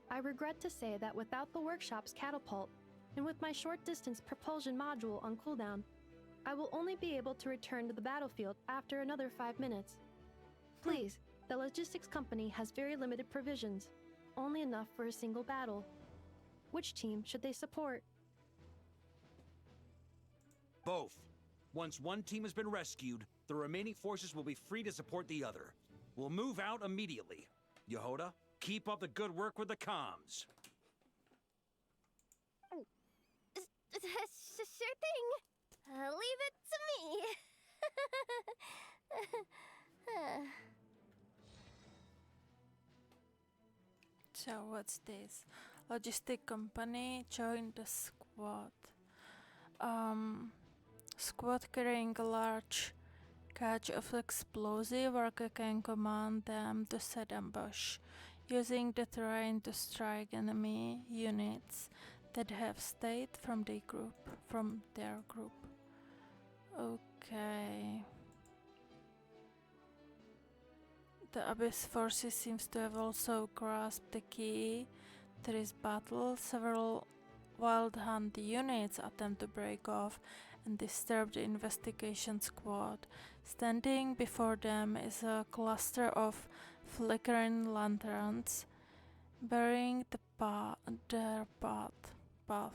I regret to say that without the workshop's catapult, and with my short-distance propulsion module on cooldown, I will only be able to return to the battlefield after another 5 minutes. Please, the logistics company has very limited provisions, only enough for a single battle. Which team should they support? Both. Once one team has been rescued, the remaining forces will be free to support the other. We'll move out immediately. Yehoda, keep up the good work with the comms. Sure thing. Leave it to me. So what's this? Logistic company joined the squad. Squad carrying a large cache of explosive. Varka can command them to set ambush, using the terrain to strike enemy units that have stayed from their group. Okay. The Abyss forces seems to have also grasped the key to this battle. Several Wild Hunt units attempt to break off and disturb the investigation squad. Standing before them is a cluster of flickering lanterns, bearing their path.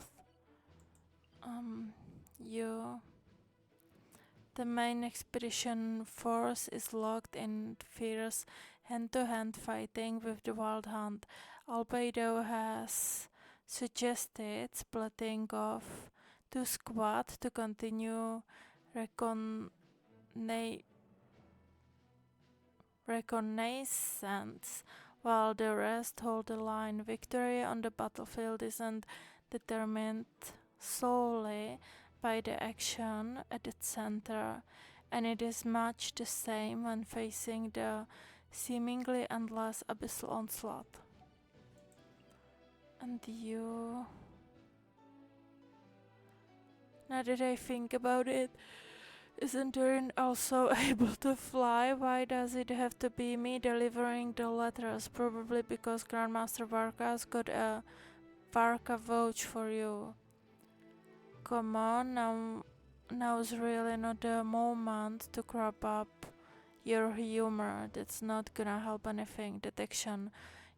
The main expedition force is locked in fierce hand-to-hand fighting with the Wild Hunt. Albedo has suggested splitting off to squad to continue reconnaissance, while the rest hold the line. Victory on the battlefield isn't determined solely by the action at its center, and it is much the same when facing the seemingly endless abyssal onslaught. And you... Now that I think about it, isn't Turin also able to fly? Why does it have to be me delivering the letters? Probably because Grandmaster Varka's got a Varka vouch for you. Come on, now's really not the moment to crop up your humor. That's not gonna help anything. Detection.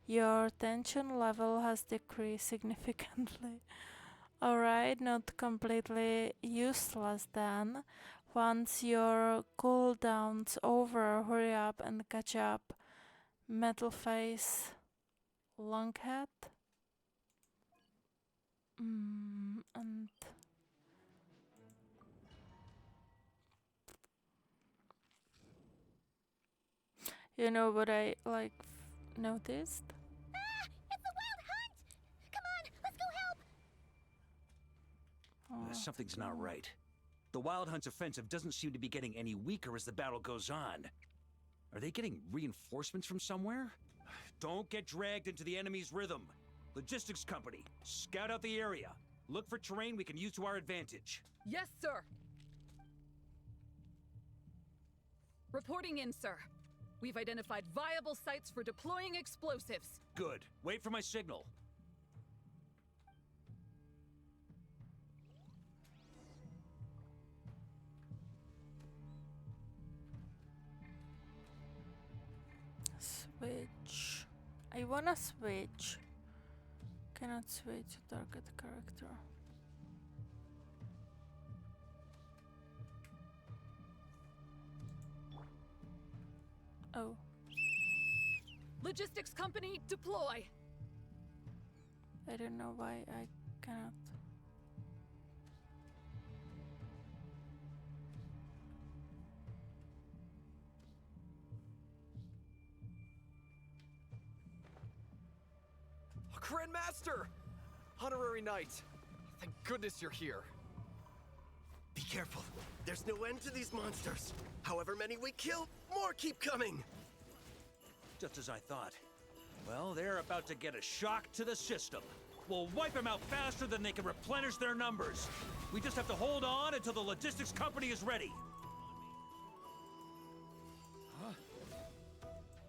Your tension level has decreased significantly. Alright, not completely useless then. Once your cooldown's over, hurry up and catch up. Metal face, Longhead. And you know what I noticed? It's the Wild Hunt! Come on, let's go help! Something's not right. The Wild Hunt's offensive doesn't seem to be getting any weaker as the battle goes on. Are they getting reinforcements from somewhere? Don't get dragged into the enemy's rhythm. Logistics company, scout out the area. Look for terrain we can use to our advantage. Yes, sir. Reporting in, sir. We've identified viable sites for deploying explosives. Good. Wait for my signal. Switch. I wanna switch. Cannot switch to target character. Oh. Logistics company, deploy! I don't know why I cannot. Grandmaster! Honorary Knight! Thank goodness you're here. Be careful. There's no end to these monsters. However many we kill, more keep coming. Just as I thought. Well, they're about to get a shock to the system. We'll wipe them out faster than they can replenish their numbers. We just have to hold on until the logistics company is ready.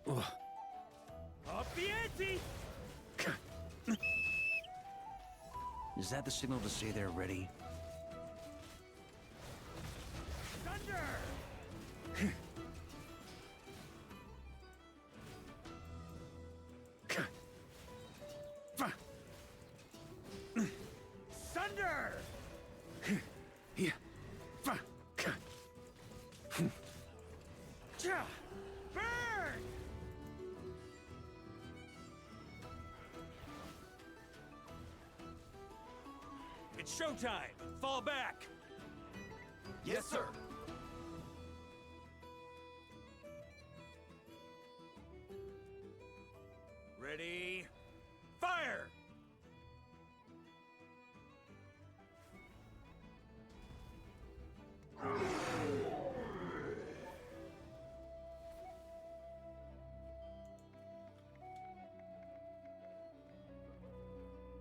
Huh? Up the ante! Is that the signal to say they're ready? Thunder! Thunder! Burn! It's showtime! Fall back! Yes, sir. Ready? Fire!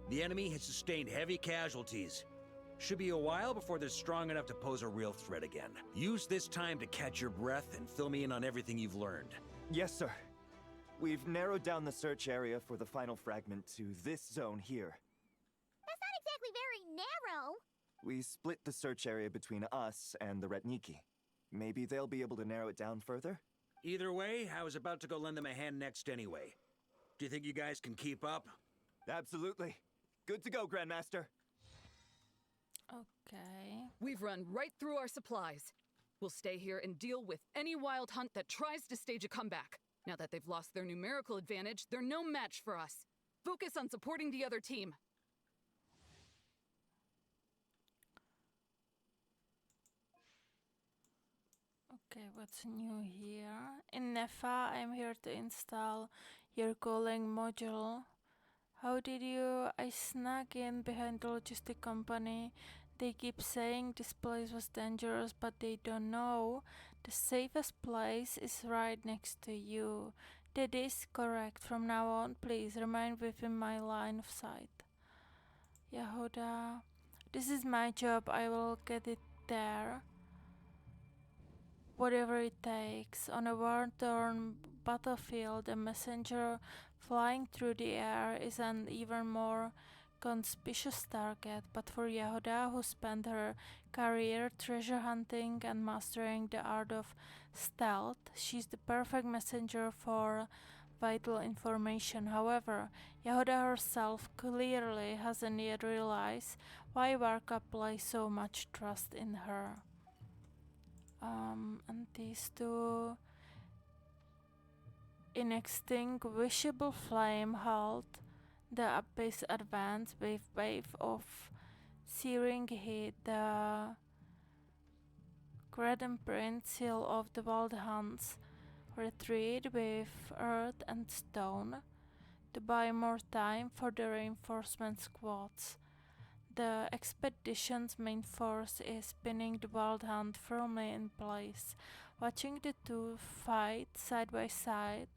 The enemy has sustained heavy casualties. Should be a while before they're strong enough to pose a real threat again. Use this time to catch your breath and fill me in on everything you've learned. Yes, sir. We've narrowed down the search area for the final fragment to this zone here. That's not exactly very narrow. We split the search area between us and the Retniki. Maybe they'll be able to narrow it down further? Either way, I was about to go lend them a hand next anyway. Do you think you guys can keep up? Absolutely. Good to go, Grandmaster. Okay. We've run right through our supplies. We'll stay here and deal with any wild hunt that tries to stage a comeback. Now that they've lost their numerical advantage, they're no match for us. Focus on supporting the other team. Okay, what's new here? In Nefa, I'm here to install your calling module. How did you? I snuck in behind the logistic company. They keep saying this place was dangerous, but they don't know. The safest place is right next to you. That is correct. From now on, please remain within my line of sight. Yehuda, this is my job. I will get it there. Whatever it takes. On a war-torn battlefield, a messenger flying through the air is an even more conspicuous target, but for Yehuda, who spent her career treasure hunting and mastering the art of stealth, she's the perfect messenger for vital information. However, Yehuda herself clearly hasn't yet realized why Varka places so much trust in her. And these two inextinguishable flame halt the abyss advance with wave of searing heat. The Credent print seal of the wild hunts retreat with earth and stone to buy more time for the reinforcement squads. The expedition's main force is pinning the wild hunt firmly in place. Watching the two fight side by side,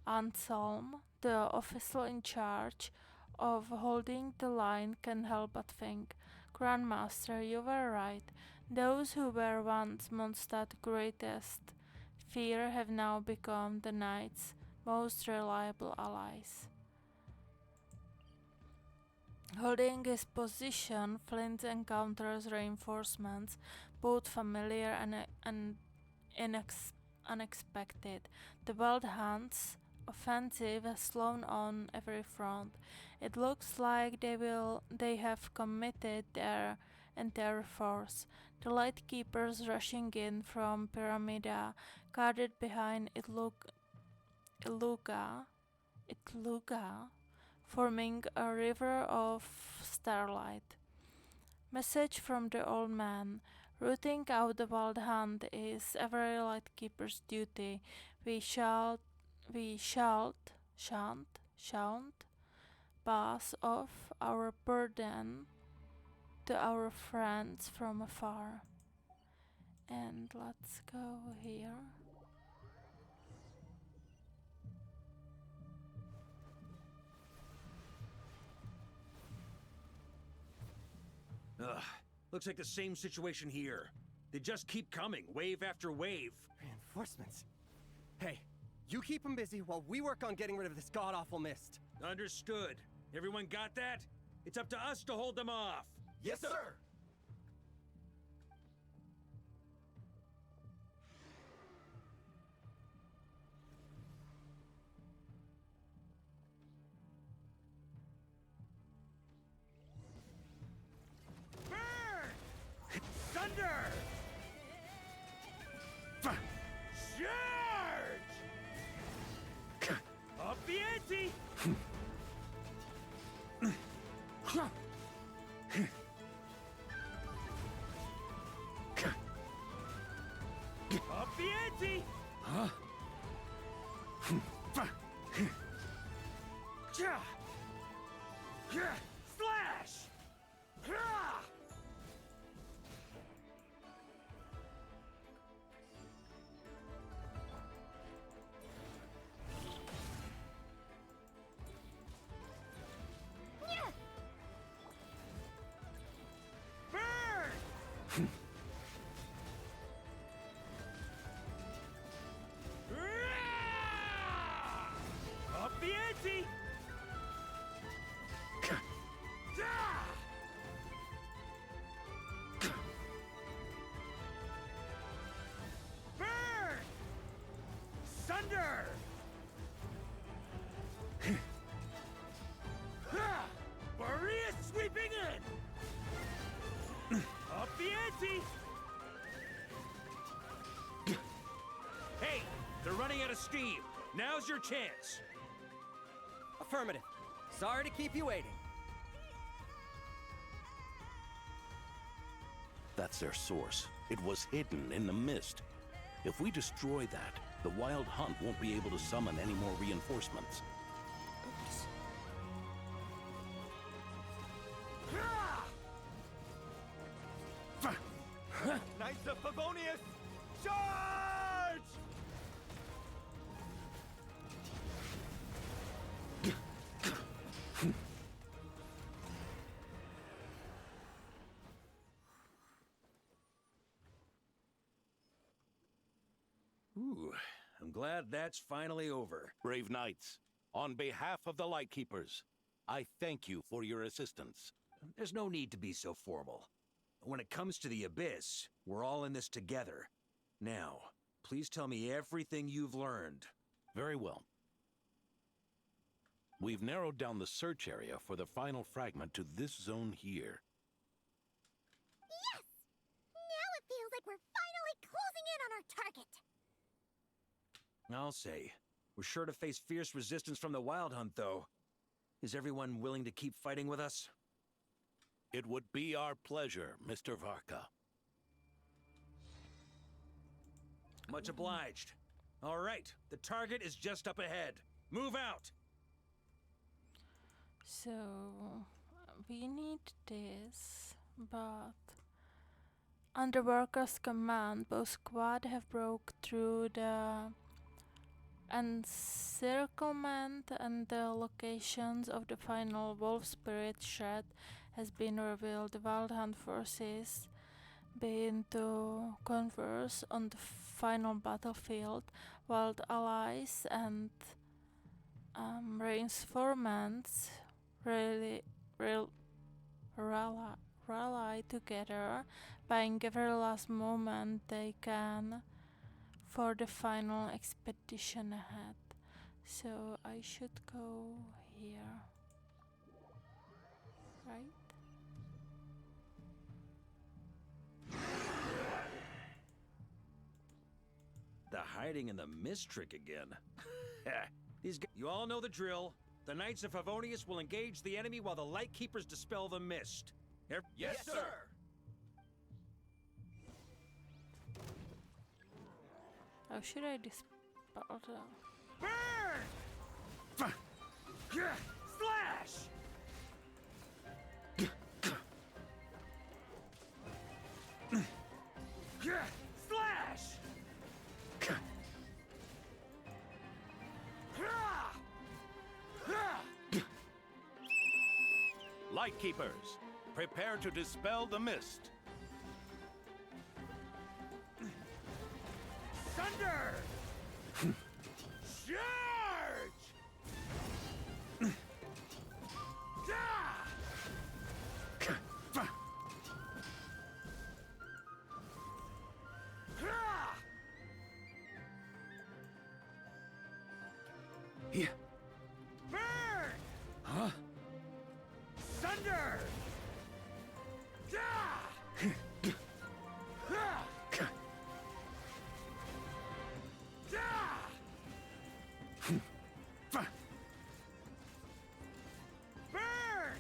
Anselm, the official in charge of holding the line, can help but think, Grandmaster, you were right. Those who were once Mondstadt's greatest fear have now become the Knight's most reliable allies. Holding his position, Flint encounters reinforcements, both familiar and unexpected. The Wild Hunt's offensive has slowed on every front. It looks like they have committed their entire force. The Lightkeepers rushing in from Pyramida, guarded behind Iluga, forming a river of starlight. Message from the old man. Rooting out the wild hunt is every Lightkeeper's duty. We shan't pass off our burden to our friends from afar. And let's go here. Ugh. Looks like the same situation here. They just keep coming, wave after wave. Reinforcements? Hey, you keep them busy while we work on getting rid of this god-awful mist. Understood. Everyone got that? It's up to us to hold them off. Yes, sir! Thunder! Charge! Up the ante! Up the ante! Huh? Slash! Up the ante! Burn! Sunder! Maria sweeping in! Up the ante! Hey, they're running out of steam. Now's your chance. Affirmative. Sorry to keep you waiting. That's their source. It was hidden in the mist. If we destroy that, the Wild Hunt won't be able to summon any more reinforcements. Knights of Favonius, charge! Ooh, I'm glad that's finally over. Brave Knights, on behalf of the Lightkeepers, I thank you for your assistance. There's no need to be so formal. When it comes to the Abyss, we're all in this together. Now, please tell me everything you've learned. Very well. We've narrowed down the search area for the final fragment to this zone here. Yes! Now it feels like we're finally closing in on our target. I'll say. We're sure to face fierce resistance from the Wild Hunt, though. Is everyone willing to keep fighting with us? It would be our pleasure, Mr. Varka. Much obliged. All right, the target is just up ahead. Move out! So, we need this, but under Varka's command, both squad have broke through the encirclement, and the locations of the final wolf spirit shed has been revealed. The Wild Hunt forces begin to converge on the final battlefield, while the allies and reinforcements rally together, buying every last moment they can for the final expedition ahead. So I should go here, right? The hiding in the mist trick again. These guys, you all know the drill. The Knights of Favonius will engage the enemy while the Lightkeepers dispel the mist. Yes, sir! How should I dispel the... Burn! Slash! Slash! Lightkeepers, Prepare to dispel the mist. Thunder! Charge! Yeah. Burn! Huh? Thunder! Burn!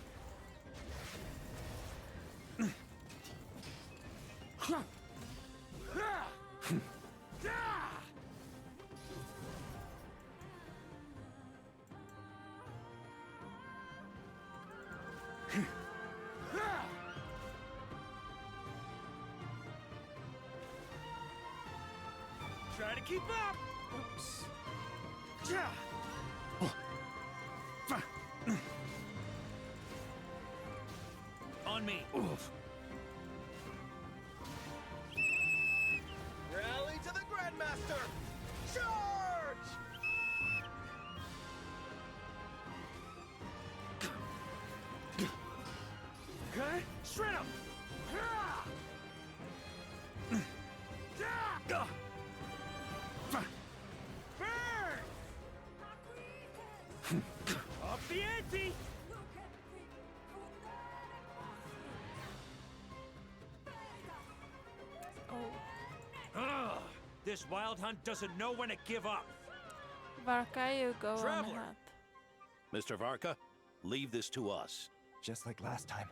Try to keep up! Oops. On me. Oof. Rally to the Grandmaster! Charge! Okay? Shred him! Burn! Up the ante! Ugh, this wild hunt doesn't know when to give up. Varka, you go on Traveler. ahead. Mr. Varka, leave this to us. Just like last time.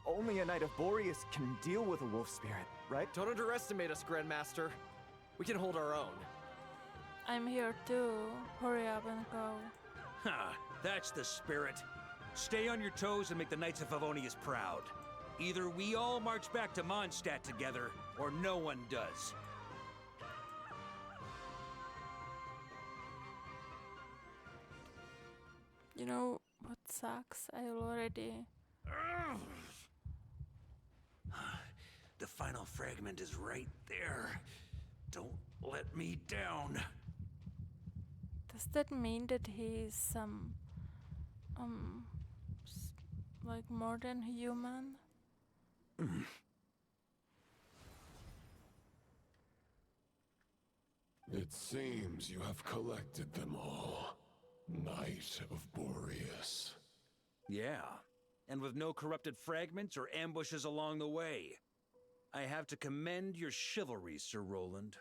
Only a Knight of Boreas can deal with a wolf spirit, right? Don't underestimate us, Grandmaster. We can hold our own. I'm here too. Hurry up and go. Ha, that's the spirit. Stay on your toes and make the Knights of Favonius proud. Either we all march back to Mondstadt together, or no one does. You know what sucks? I already... The final fragment is right there. Don't let me down. Does that mean that he's like more than human? It seems you have collected them all, Knight of Boreas. Yeah, and with no corrupted fragments or ambushes along the way. I have to commend your chivalry, Sir Roland.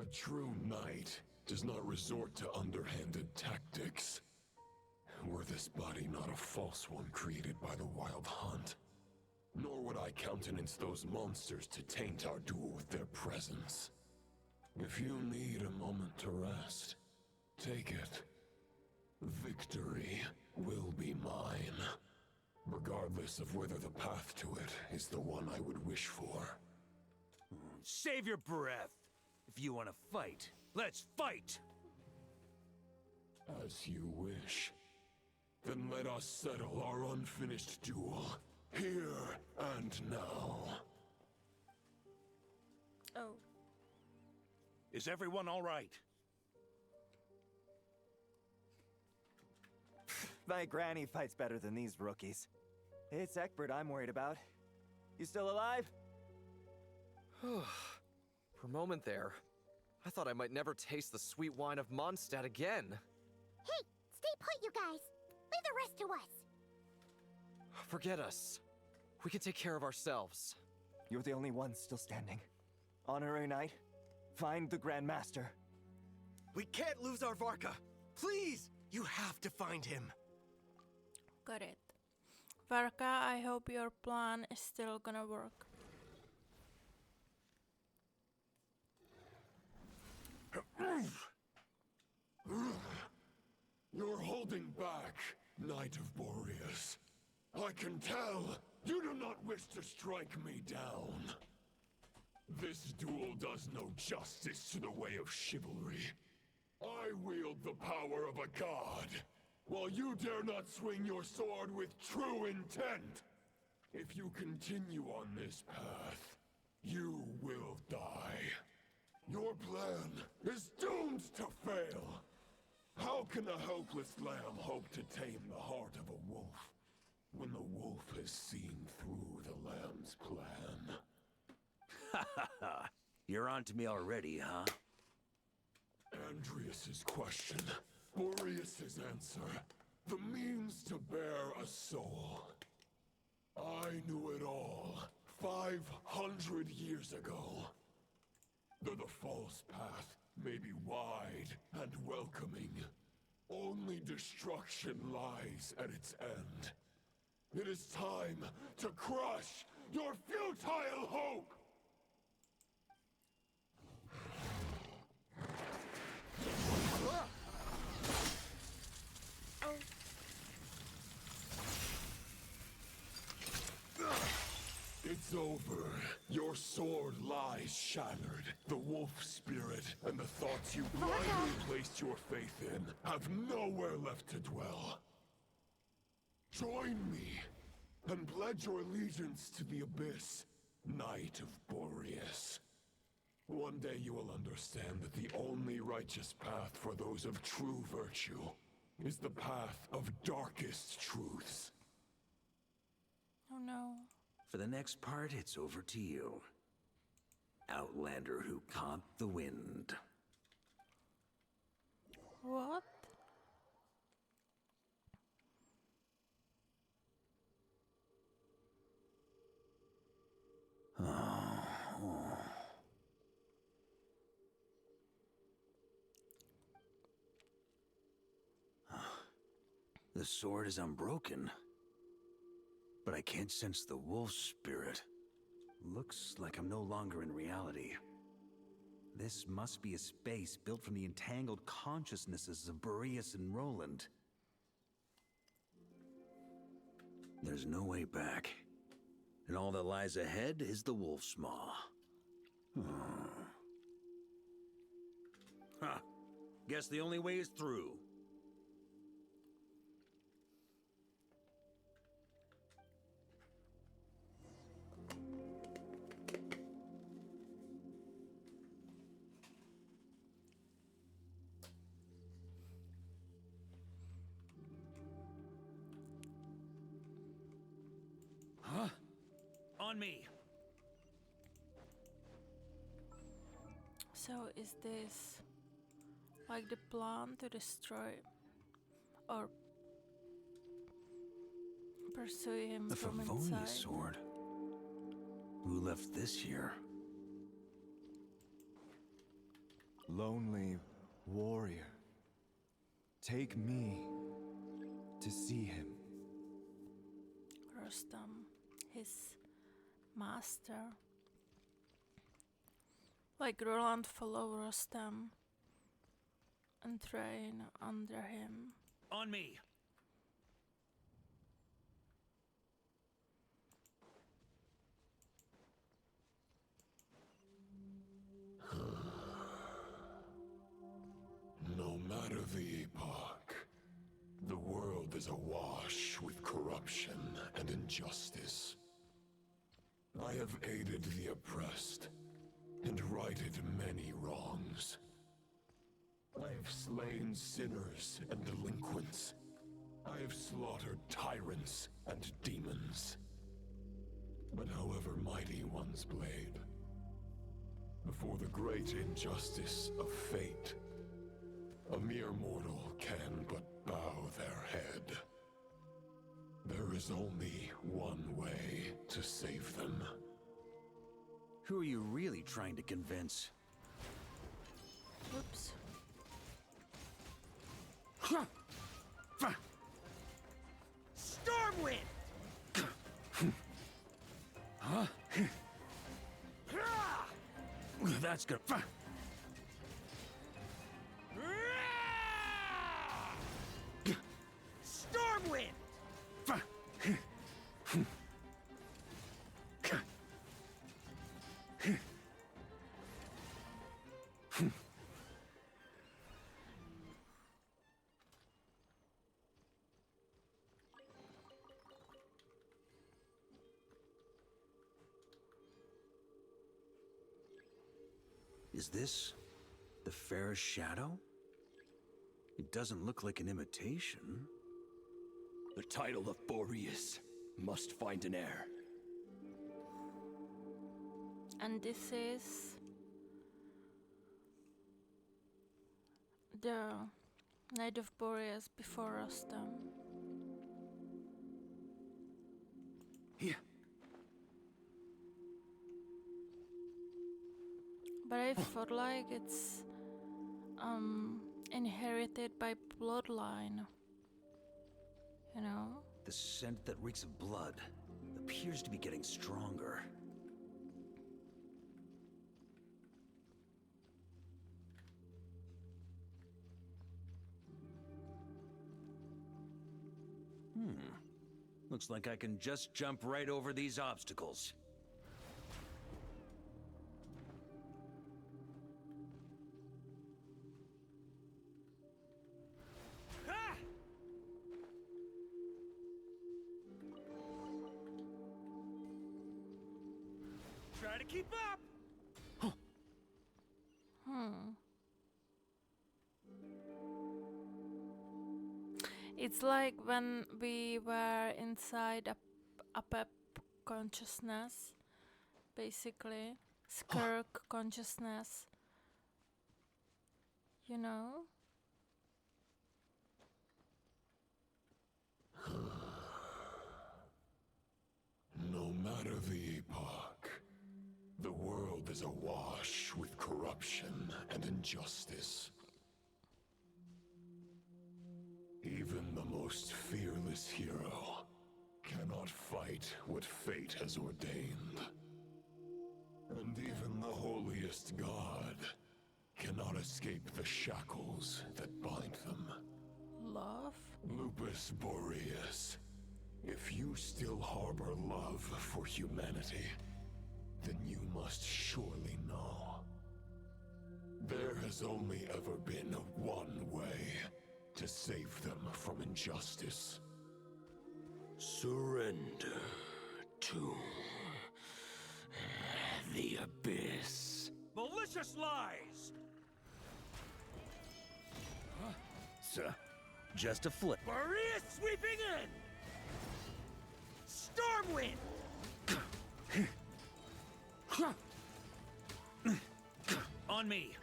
A true knight does not resort to underhanded tactics. Were this body not a false one created by the Wild Hunt, nor would I countenance those monsters to taint our duel with their presence. If you need a moment to rest, take it. Victory will be mine, regardless of whether the path to it is the one I would wish for. Save your breath. If you want to fight, let's fight! As you wish. Then let us settle our unfinished duel, here and now. Oh. Is everyone all right? My granny fights better than these rookies. It's Egbert I'm worried about. You still alive? For a moment there, I thought I might never taste the sweet wine of Mondstadt again. Hey, stay put, you guys. Leave the rest to us. Forget us. We can take care of ourselves. You're the only one still standing. Honorary Knight, find the Grand Master. We can't lose our Varka. Please, you have to find him. Got it. Varka, I hope your plan is still gonna work. You're holding back, Knight of Boreas. I can tell you do not wish to strike me down. This duel does no justice to the way of chivalry. I wield the power of a god, while you dare not swing your sword with true intent. If you continue on this path, you will die. Your plan is doomed to fail. How can a helpless lamb hope to tame the heart of a wolf when the wolf has seen through the lamb's plan? Ha ha ha. You're on to me already, huh? Andrias's question, Boreas's answer, the means to bear a soul. I knew it all 500 years ago. Though the false path may be wide and welcoming, only destruction lies at its end. It is time to crush your futile hope! It's over. Your sword lies shattered. The wolf spirit and the thoughts you blindly placed your faith in have nowhere left to dwell. Join me and pledge your allegiance to the Abyss, Knight of Boreas. One day you will understand that the only righteous path for those of true virtue is the path of darkest truths. Oh no. For the next part, it's over to you. Outlander who caught the wind. What? The sword is unbroken, but I can't sense the wolf spirit. Looks like I'm no longer in reality. This must be a space built from the entangled consciousnesses of Boreas and Roland. There's no way back, and all that lies ahead is the wolf's maw. Huh. Guess the only way is through. Huh? On me. So is this like the plan to destroy or pursue him The from Favonius inside? sword. Who left this here? Lonely warrior, take me to see him. Rustam, his master. Like Roland follow Rustam and train under him. On me. No matter the epoch, the world is awash with corruption and injustice. I have aided the oppressed and righted many wrongs. I have slain sinners and delinquents. I have slaughtered tyrants and demons. But however mighty one's blade, before the great injustice of fate, a mere mortal can but bow their head. There is only one way to save them. Who are you really trying to convince? Oops. Stormwind! Huh? That's good. Stormwind! Is this the fairest shadow? It doesn't look like an imitation. The title of Boreas must find an heir. And this is the Night of Boreas before Rustam. Yeah. But I felt like it's inherited by bloodline. You know? The scent that reeks of blood appears to be getting stronger. Looks like I can just jump right over these obstacles. Ah! Try to keep up! It's like when we were inside a pep consciousness, basically. Skirk consciousness. You know? No matter the epoch, the world is awash with corruption and injustice. Even the most fearless hero cannot fight what fate has ordained. And even the holiest god cannot escape the shackles that bind them. Love? Lupus Boreas, if you still harbor love for humanity, then you must surely know. There has only ever been one way to save them from injustice. Surrender to the abyss. Malicious lies! Sir, just a flip. Boreas sweeping in! Stormwind! On me!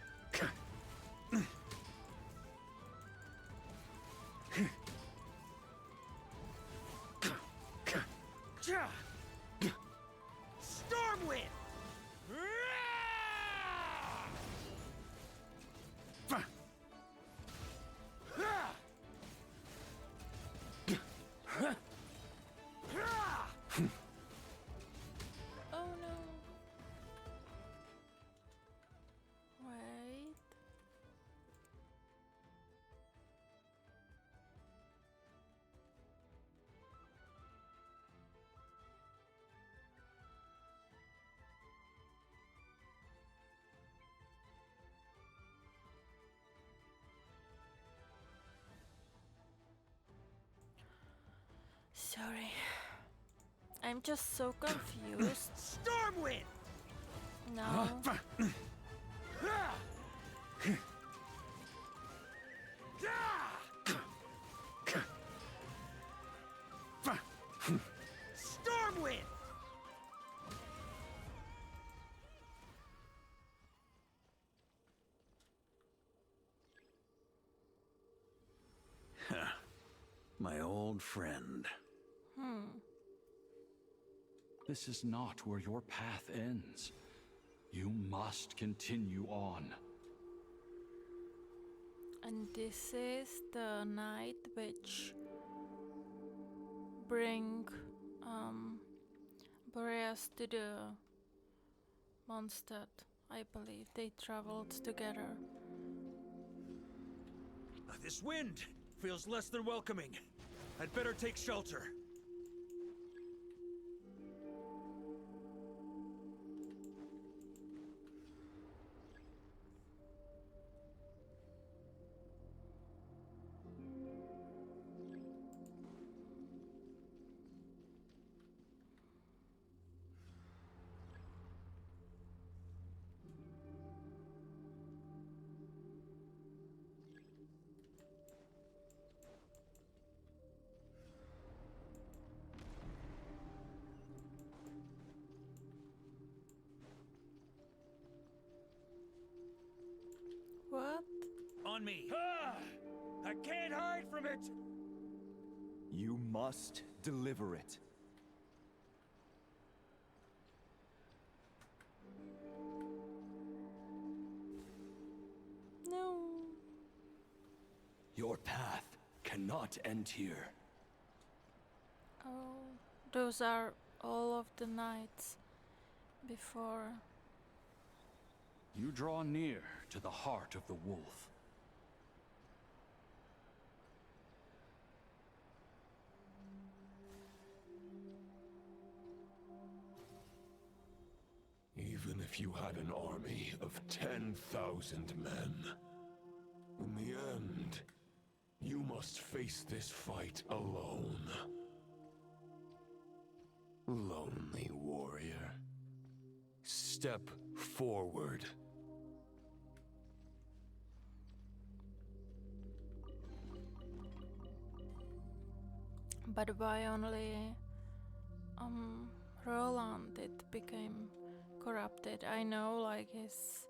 Stormwind! Oh no. Wait. Sorry. I'm just so confused. Stormwind! No. Stormwind! My old friend. This is not where your path ends. You must continue on. And this is the night which bring Boreas to the Mondstadt. I believe they traveled together. This wind feels less than welcoming. I'd better take shelter. on me. I can't hide from it! You must deliver it. No. Your path cannot end here. Oh, those are all of the nights before. You draw near to the heart of the wolf. Even if you had an army of 10,000 men, in the end, you must face this fight alone. Lonely warrior. Step forward. But why only Roland it became corrupted? I know like his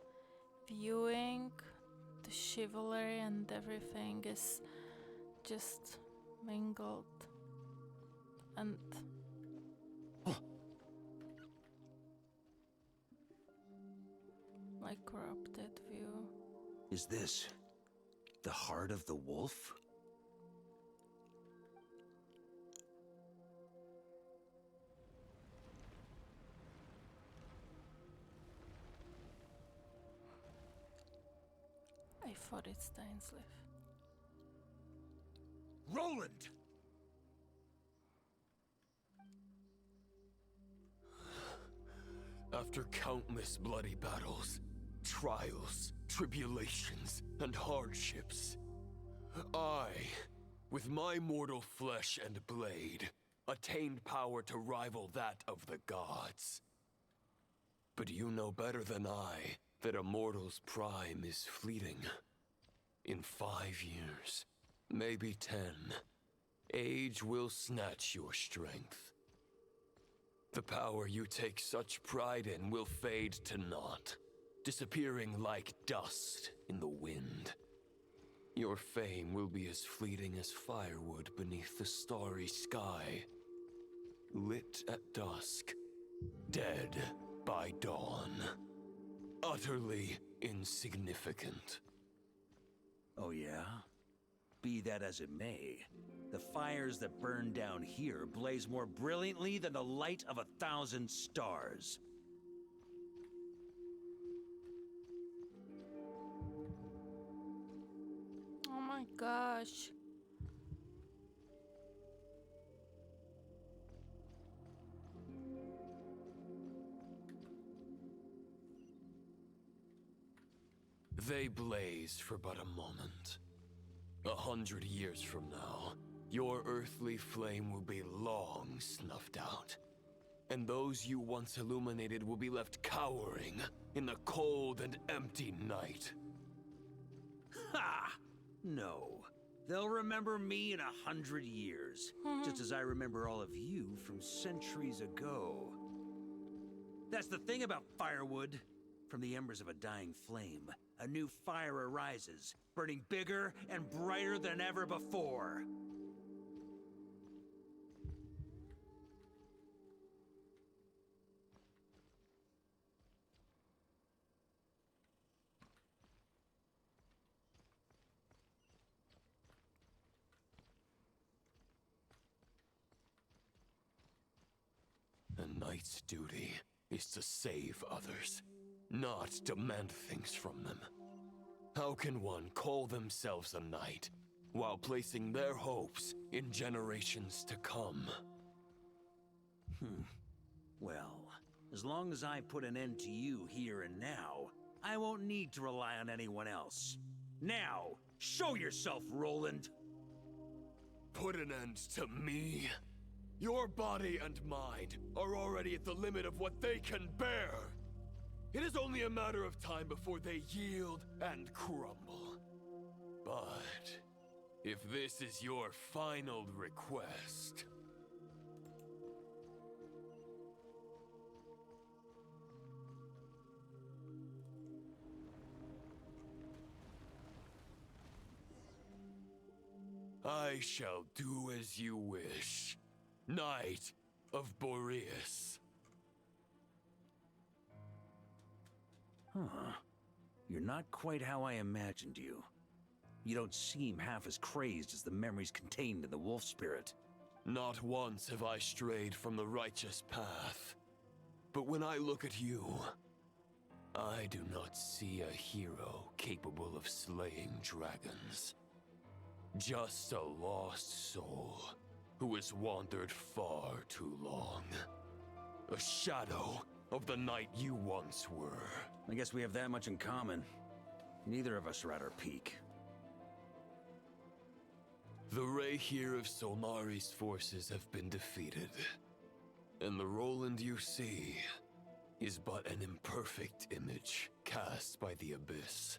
viewing, the chivalry and everything is just mingled and like corrupted view. Is this the heart of the wolf? I thought it's Dainsleif. Roland! After countless bloody battles, trials, tribulations, and hardships, I, with my mortal flesh and blade, attained power to rival that of the gods. But you know better than I that a mortal's prime is fleeting. In 5 years, maybe 10, age will snatch your strength. The power you take such pride in will fade to naught, disappearing like dust in the wind. Your fame will be as fleeting as firewood beneath the starry sky, lit at dusk, dead by dawn. Utterly insignificant. Oh yeah? Be that as it may, the fires that burn down here blaze more brilliantly than the light of 1,000 stars. Oh my gosh. They blaze for but a moment. 100 years from now, your earthly flame will be long snuffed out. And those you once illuminated will be left cowering in the cold and empty night. Ha! No. They'll remember me in 100 years, just as I remember all of you from centuries ago. That's the thing about firewood. From the embers of a dying flame, a new fire arises, burning bigger and brighter than ever before. A knight's duty is to save others, not demand things from them. How can one call themselves a knight while placing their hopes in generations to come? Well, as long as I put an end to you here and now, I won't need to rely on anyone else. Now, show yourself, Roland! Put an end to me? Your body and mind are already at the limit of what they can bear. It is only a matter of time before they yield and crumble. But if this is your final request... I shall do as you wish, Knight of Boreas. Huh. You're not quite how I imagined you. You don't seem half as crazed as the memories contained in the wolf spirit. Not once have I strayed from the righteous path. But when I look at you, I do not see a hero capable of slaying dragons. Just a lost soul who has wandered far too long. A shadow of the knight you once were. I guess we have that much in common. Neither of us are at our peak. The Rayhir of Solmari's forces have been defeated. And the Roland you see is but an imperfect image cast by the Abyss.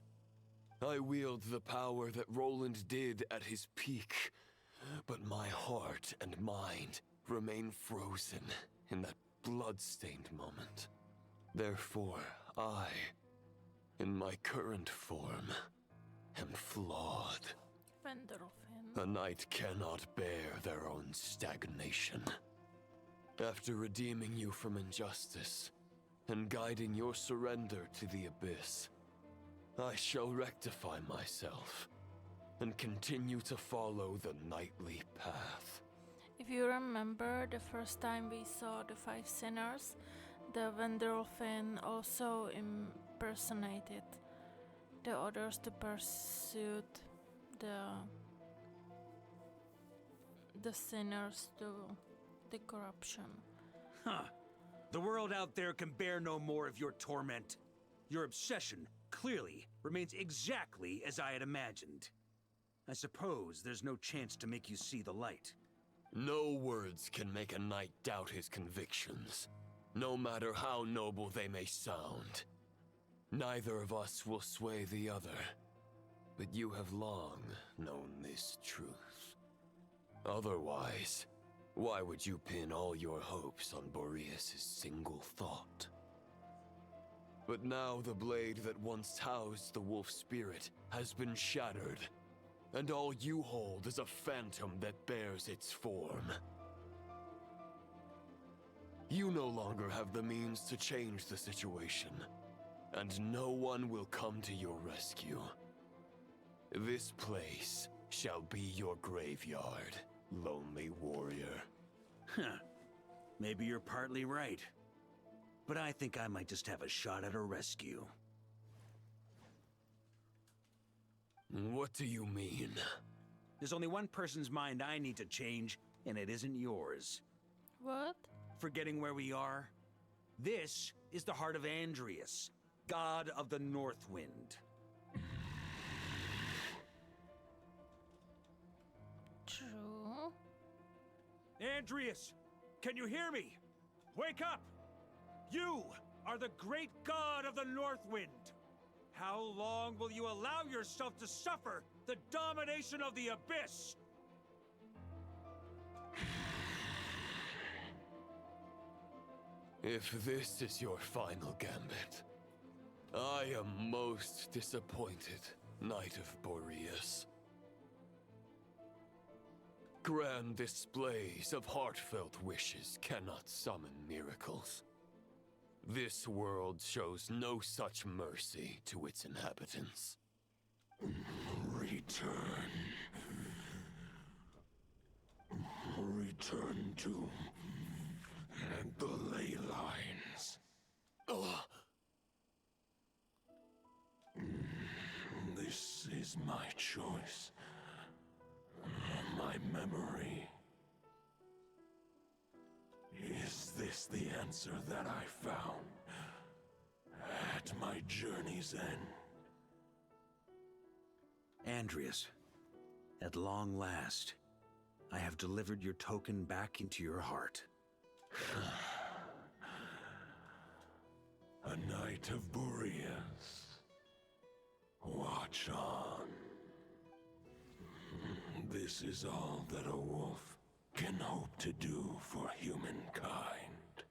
I wield the power that Roland did at his peak, but my heart and mind remain frozen in that blood-stained moment. Therefore, I, in my current form, am flawed. A knight cannot bear their own stagnation. After redeeming you from injustice, and guiding your surrender to the Abyss, I shall rectify myself, and continue to follow the knightly path. If you remember the first time we saw the five sinners, the Vendrolfin also impersonated the others to pursue the sinners to the corruption. Huh. The world out there can bear no more of your torment. Your obsession, clearly, remains exactly as I had imagined. I suppose there's no chance to make you see the light. No words can make a knight doubt his convictions, no matter how noble they may sound. Neither of us will sway the other, but you have long known this truth. Otherwise, why would you pin all your hopes on Boreas' single thought? But now the blade that once housed the wolf spirit has been shattered, and all you hold is a phantom that bears its form. You no longer have the means to change the situation, and no one will come to your rescue. This place shall be your graveyard, lonely warrior. Huh. Maybe you're partly right. But I think I might just have a shot at a rescue. What do you mean? There's only one person's mind I need to change, and it isn't yours. What? Forgetting where we are? This is the heart of Andrias, god of the North Wind. True. Andrias, can you hear me? Wake up! You are the great god of the North Wind. How long will you allow yourself to suffer the domination of the Abyss? If this is your final gambit, I am most disappointed, Knight of Boreas. Grand displays of heartfelt wishes cannot summon miracles. This world shows no such mercy to its inhabitants. Return. Return to the ley lines. This is my choice. My memory. Is this the answer that I found at my journey's end? Andrias, at long last, I have delivered your token back into your heart. A knight of Boreas. Watch on. This is all that a wolf can hope to do for humankind.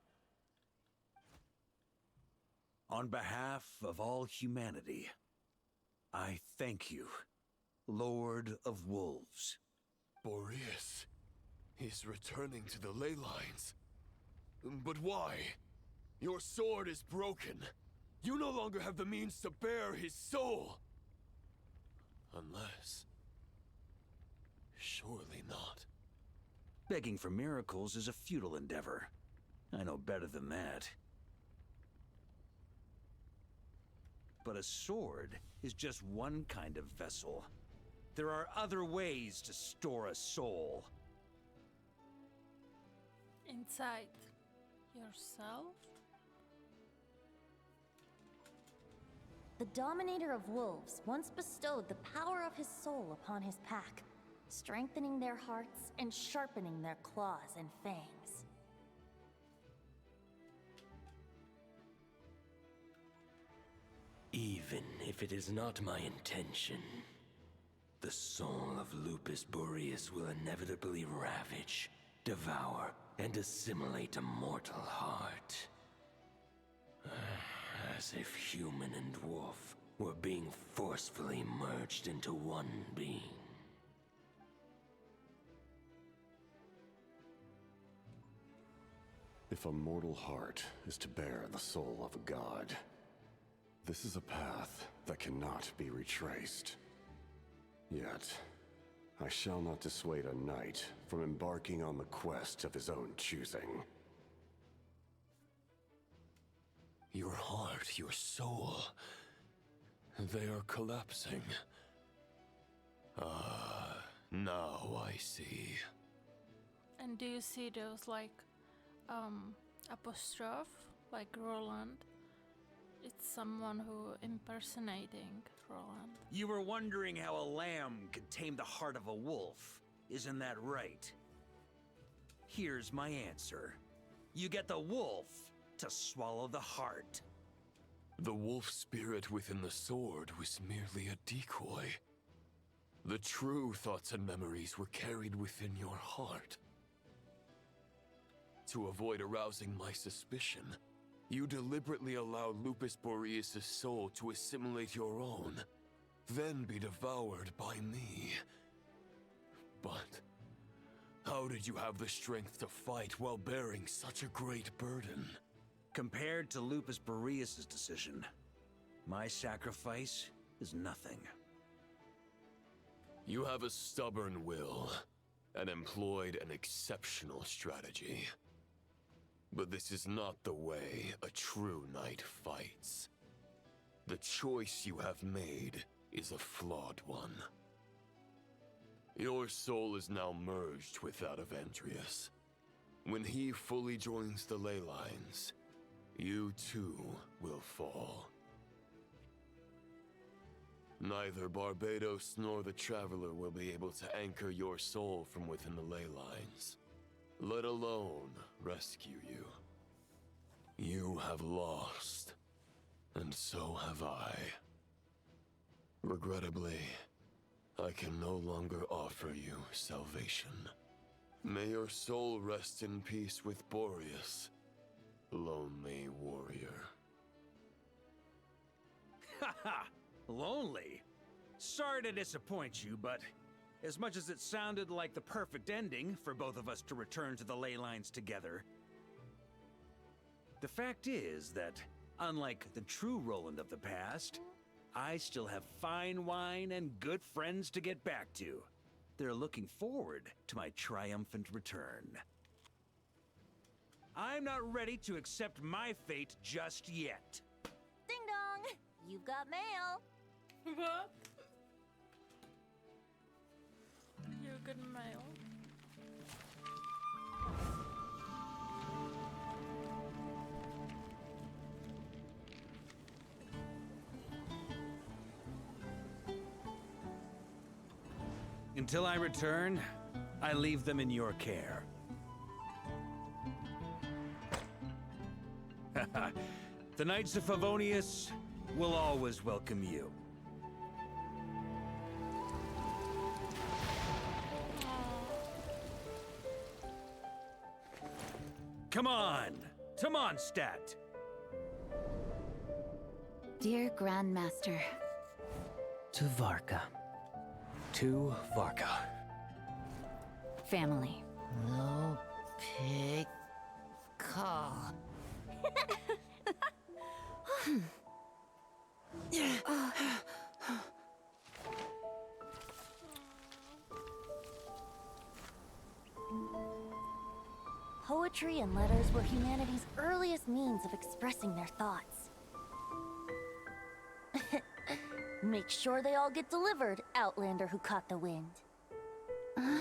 On behalf of all humanity, I thank you, Lord of Wolves. Boreas is returning to the ley lines. But why? Your sword is broken. You no longer have the means to bear his soul. Unless... surely not. Begging for miracles is a futile endeavor. I know better than that. But a sword is just one kind of vessel. There are other ways to store a soul. Inside yourself? The Dominator of Wolves once bestowed the power of his soul upon his pack, strengthening their hearts and sharpening their claws and fangs. Even if it is not my intention, the soul of Lupus Boreas will inevitably ravage, devour, and assimilate a mortal heart. As if human and wolf were being forcefully merged into one being. If a mortal heart is to bear the soul of a god, this is a path that cannot be retraced. Yet, I shall not dissuade a knight from embarking on the quest of his own choosing. Your heart, your soul... they are collapsing. Ah, now I see. And do you see those apostrophe, like Roland? It's someone who impersonating Roland. You were wondering how a lamb could tame the heart of a wolf, isn't that right? Here's my answer. You get the wolf to swallow the heart. The wolf spirit within the sword was merely a decoy. The true thoughts and memories were carried within your heart. To avoid arousing my suspicion, you deliberately allow Lupus Boreas' soul to assimilate your own, then be devoured by me. But how did you have the strength to fight while bearing such a great burden? Compared to Lupus Boreas' decision, my sacrifice is nothing. You have a stubborn will, and employed an exceptional strategy. But this is not the way a true knight fights. The choice you have made is a flawed one. Your soul is now merged with that of Andreas. When he fully joins the ley lines, you too will fall. Neither Barbados nor the Traveler will be able to anchor your soul from within the ley lines, let alone rescue you. You have lost, and so have I. Regrettably, I can no longer offer you salvation. May your soul rest in peace with Boreas, lonely warrior. Haha! Lonely? Sorry to disappoint you, but as much as it sounded like the perfect ending for both of us to return to the ley lines together, the fact is that, unlike the true Roland of the past, I still have fine wine and good friends to get back to. They're looking forward to my triumphant return. I'm not ready to accept my fate just yet. Ding dong! You've got mail! What? You got mail. Until I return, I leave them in your care. The Knights of Favonius will always welcome you. Come on! Mondstadt! Dear Grandmaster. To Varka. To Varka. family. No pig call. Poetry and letters were humanity's earliest means of expressing their thoughts. Make sure they all get delivered, Outlander who caught the wind. I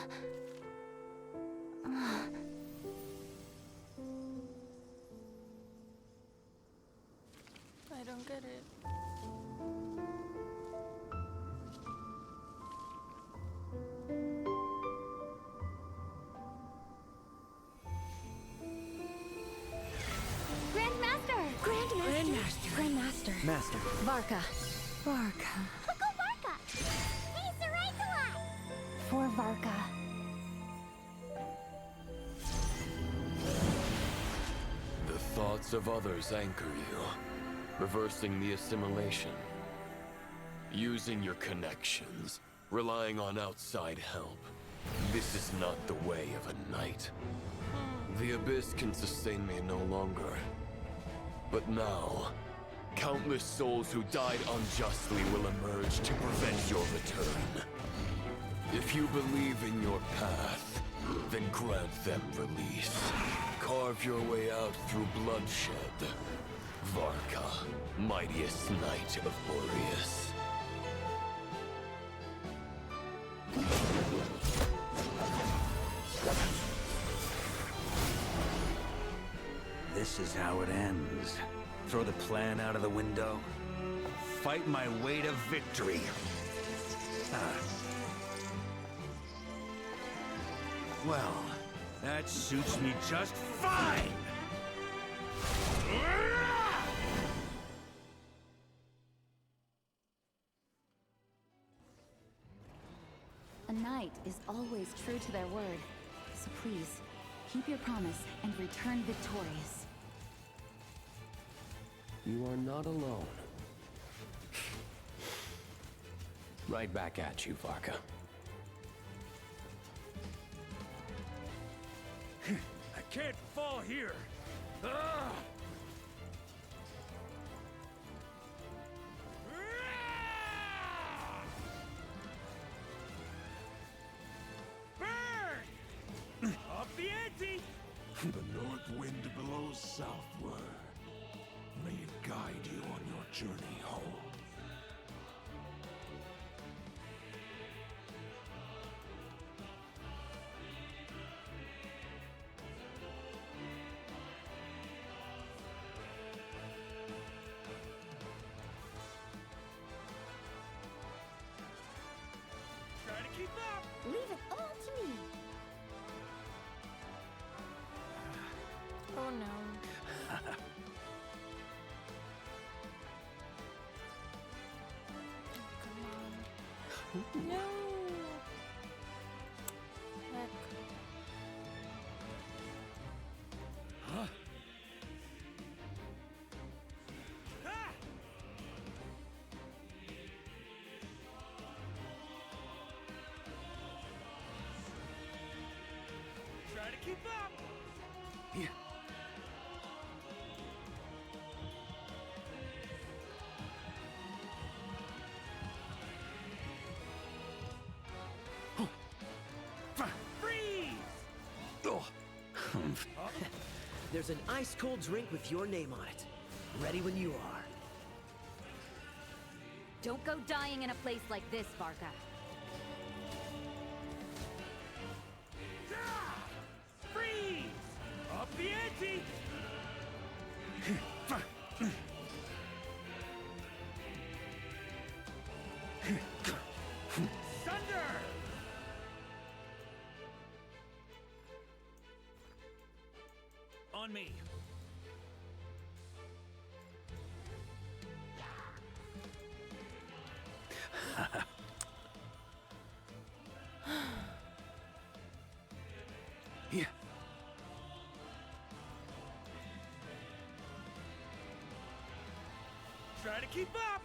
don't get it. Grandmaster! Grandmaster! Grandmaster! Master. Varka. Varka. Uncle Varka! Hey, Sarai! For Varka. The thoughts of others anchor you, reversing the assimilation. Using your connections, relying on outside help. This is not the way of a knight. The Abyss can sustain me no longer. But now, countless souls who died unjustly will emerge to prevent your return. If you believe in your path, then grant them release. Carve your way out through bloodshed. Varka, mightiest knight of Boreas. This is how it ends. Throw the plan out of the window. Fight my way to victory. Well, that suits me just fine! A knight is always true to their word. So please, keep your promise and return victorious. You are not alone. Right back at you, Varka. I can't fall here. Ugh. Burn! Off the ante! The north wind blows southward. May it guide you on your journey home. Try to keep up! Leave it all to me. Oh no. Come on. No. Heck. Huh? Try to keep up! Yeah. There's an ice-cold drink with your name on it. Ready when you are. Don't go dying in a place like this, Varka. Freeze! Up the ante! Thunder! On me. Yeah. Try to keep up!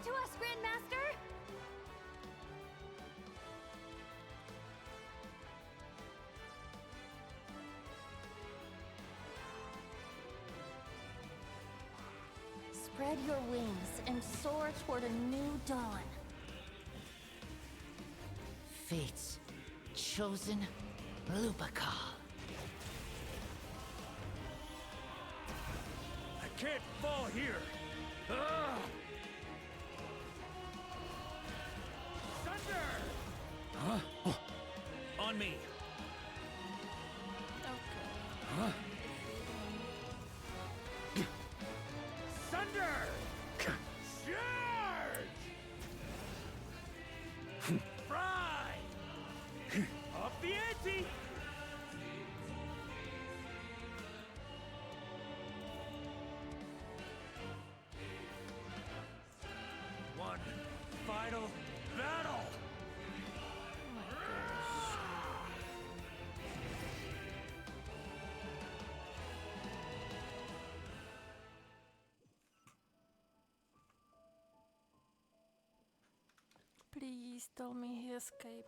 to us, Grandmaster! Spread your wings and soar toward a new dawn. Fate's chosen Lupica. I can't fall here! Ugh! Thunder! Huh? Oh. On me! Huh? Thunder! Charge! Fry! Up the ante! One final battle! Please tell me he escaped.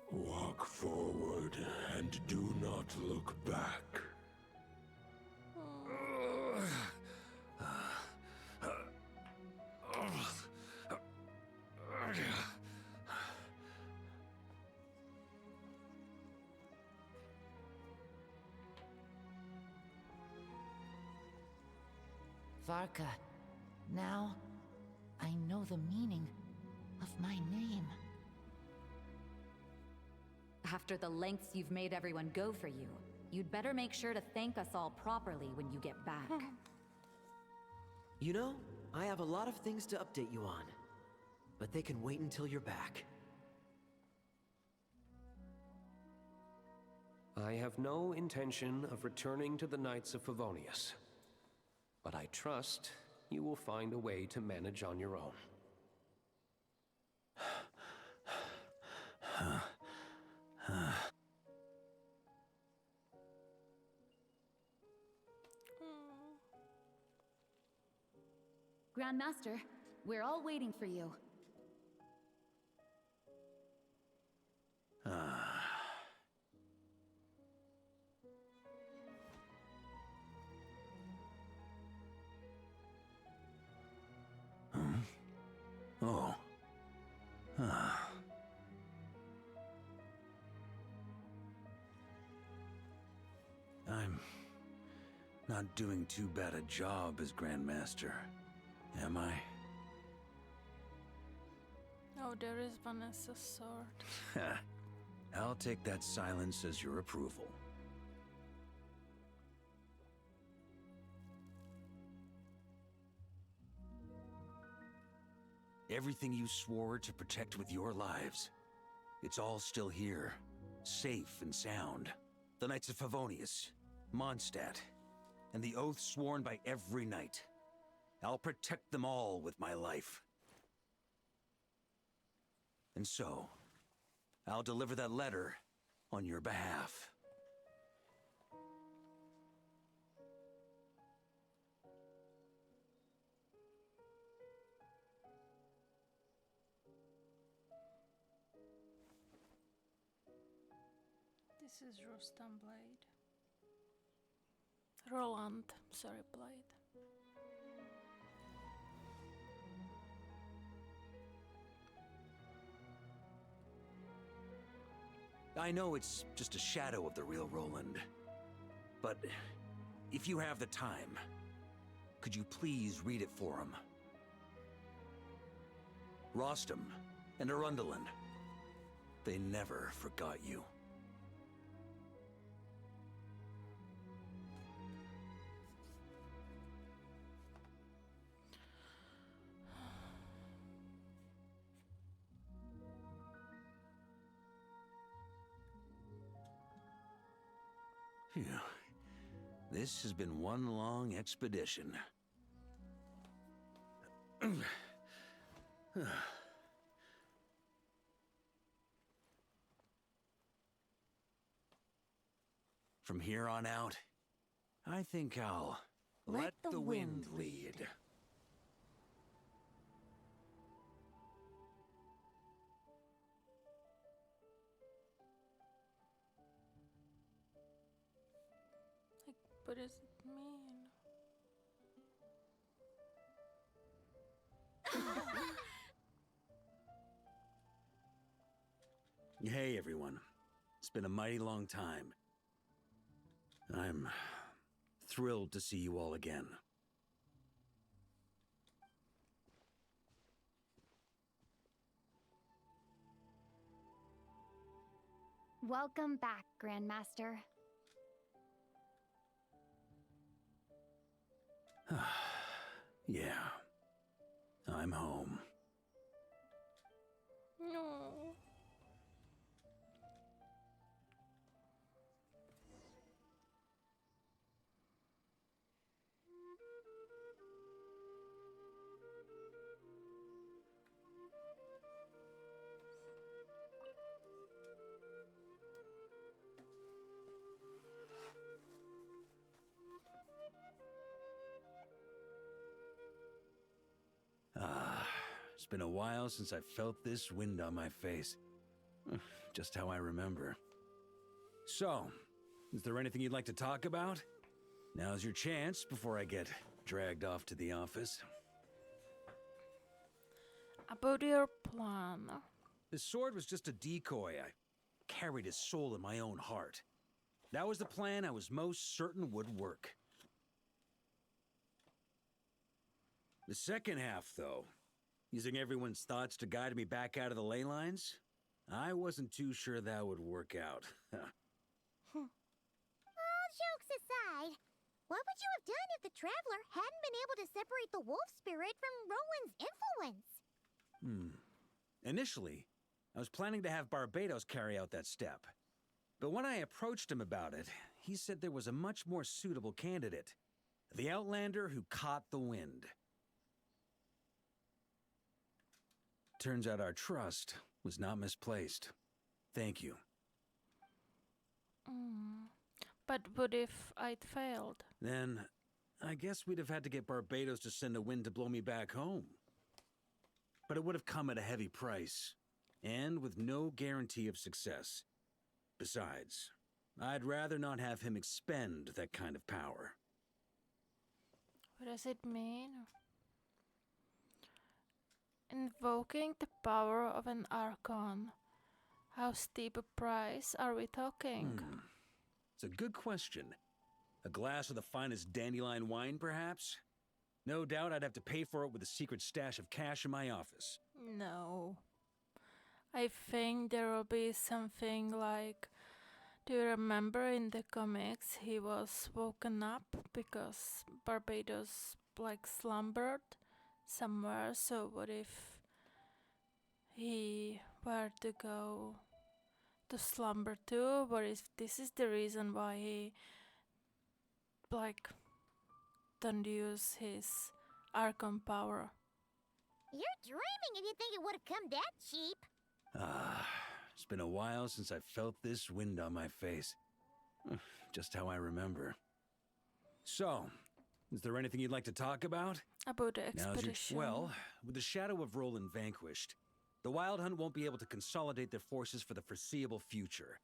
Walk forward and do not look back. Varka, now I know the meaning of my name. After the lengths you've made everyone go for you, you'd better make sure to thank us all properly when you get back. You know, I have a lot of things to update you on, but they can wait until you're back. I have no intention of returning to the Knights of Favonius, but I trust you will find a way to manage on your own. Grandmaster, we're all waiting for you. Oh. I'm not doing too bad a job as Grandmaster, am I? Oh, there is Vanessa's sword. I'll take that silence as your approval. Everything you swore to protect with your lives, it's all still here, safe and sound. The Knights of Favonius, Mondstadt, and the oath sworn by every knight. I'll protect them all with my life. And so, I'll deliver that letter on your behalf. This is Rustam Blade. Roland, sorry, Blade. I know it's just a shadow of the real Roland, but if you have the time, could you please read it for him? Rostam and Arundelen, they never forgot you. Phew. This has been one long expedition. From here on out, I think I'll let the wind lead. Like, what does it mean? Hey everyone, it's been a mighty long time. I'm thrilled to see you all again. Welcome back, Grandmaster. Yeah, I'm home. No. It's been a while since I felt this wind on my face. Just how I remember. So, is there anything you'd like to talk about? Now's your chance before I get dragged off to the office. About your plan. The sword was just a decoy. I carried his soul in my own heart. That was the plan I was most certain would work. The second half, though, using everyone's thoughts to guide me back out of the ley lines, I wasn't too sure that would work out. All jokes aside, what would you have done if the Traveler hadn't been able to separate the wolf spirit from Roland's influence? Initially, I was planning to have Barbados carry out that step. But when I approached him about it, he said there was a much more suitable candidate. The Outlander who caught the wind. Turns out our trust was not misplaced. Thank you. But what if I'd failed? Then, I guess we'd have had to get Barbados to send a wind to blow me back home. But it would have come at a heavy price, and with no guarantee of success. Besides, I'd rather not have him expend that kind of power. What does it mean? Invoking the power of an Archon. How steep a price are we talking? It's a good question. A glass of the finest dandelion wine, perhaps? No doubt I'd have to pay for it with a secret stash of cash in my office. No. I think there will be something like... Do you remember in the comics he was woken up because Barbados slumbered somewhere? So what if he were to go to slumber too? What if this is the reason why he don't use his Archon power? You're dreaming if you think it would have come that cheap. It's been a while since I felt this wind on my face. Just how I remember. So, is there anything you'd like to talk about? About the expedition. Well, with the shadow of Roland vanquished, the Wild Hunt won't be able to consolidate their forces for the foreseeable future.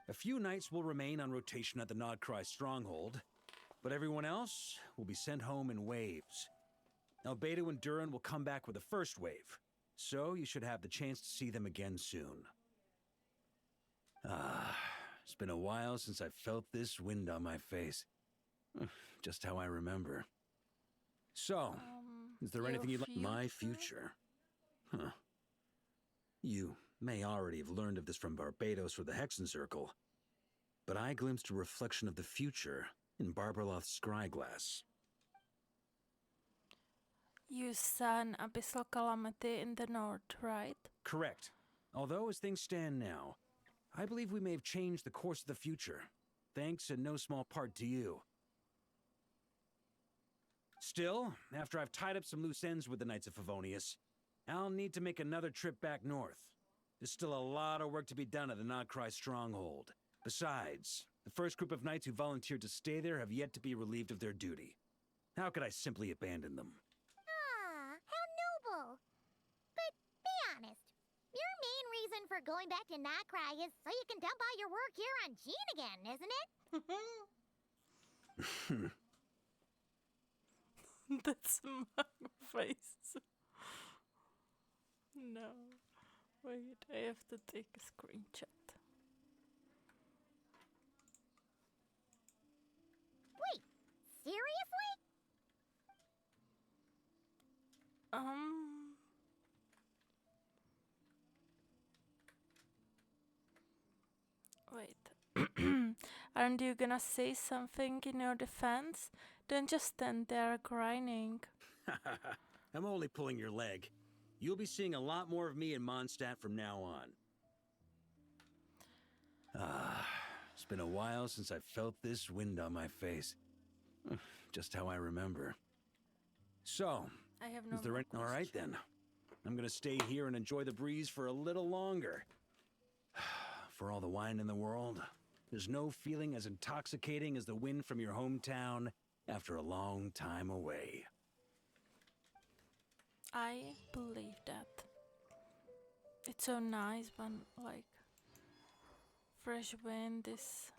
A few knights will remain on rotation at the Nodcry stronghold, but everyone else will be sent home in waves. Albedo and Durin will come back with the first wave, so you should have the chance to see them again soon. It's been a while since I felt this wind on my face. Just how I remember. So, is there anything you'd like? My future? Huh. You may already have learned of this from Barbados or the Hexen Circle, but I glimpsed a reflection of the future in Barbarloth's scryglass. You saw an abyssal calamity in the north, right? Correct. Although, as things stand now, I believe we may have changed the course of the future. thanks in no small part to you. Still, after I've tied up some loose ends with the Knights of Favonius, I'll need to make another trip back north. There's still a lot of work to be done at the Notcry stronghold. Besides, the first group of knights who volunteered to stay there have yet to be relieved of their duty. How could I simply abandon them? Ah, how noble. But be honest, your main reason for going back to Notcry is so you can dump all your work here on Jean again, isn't it? That's my face. No. Wait, I have to take a screenshot. Wait, seriously? Wait. Aren't you gonna say something in your defense? Don't just stand there grinding. I'm only pulling your leg. You'll be seeing a lot more of me in Mondstadt from now on. It's been a while since I felt this wind on my face. Just how I remember. So, I have no is there more all right then. I'm gonna stay here and enjoy the breeze for a little longer. For all the wine in the world, there's no feeling as intoxicating as the wind from your hometown after a long time away. I believe that. It's so nice when, like, fresh wind is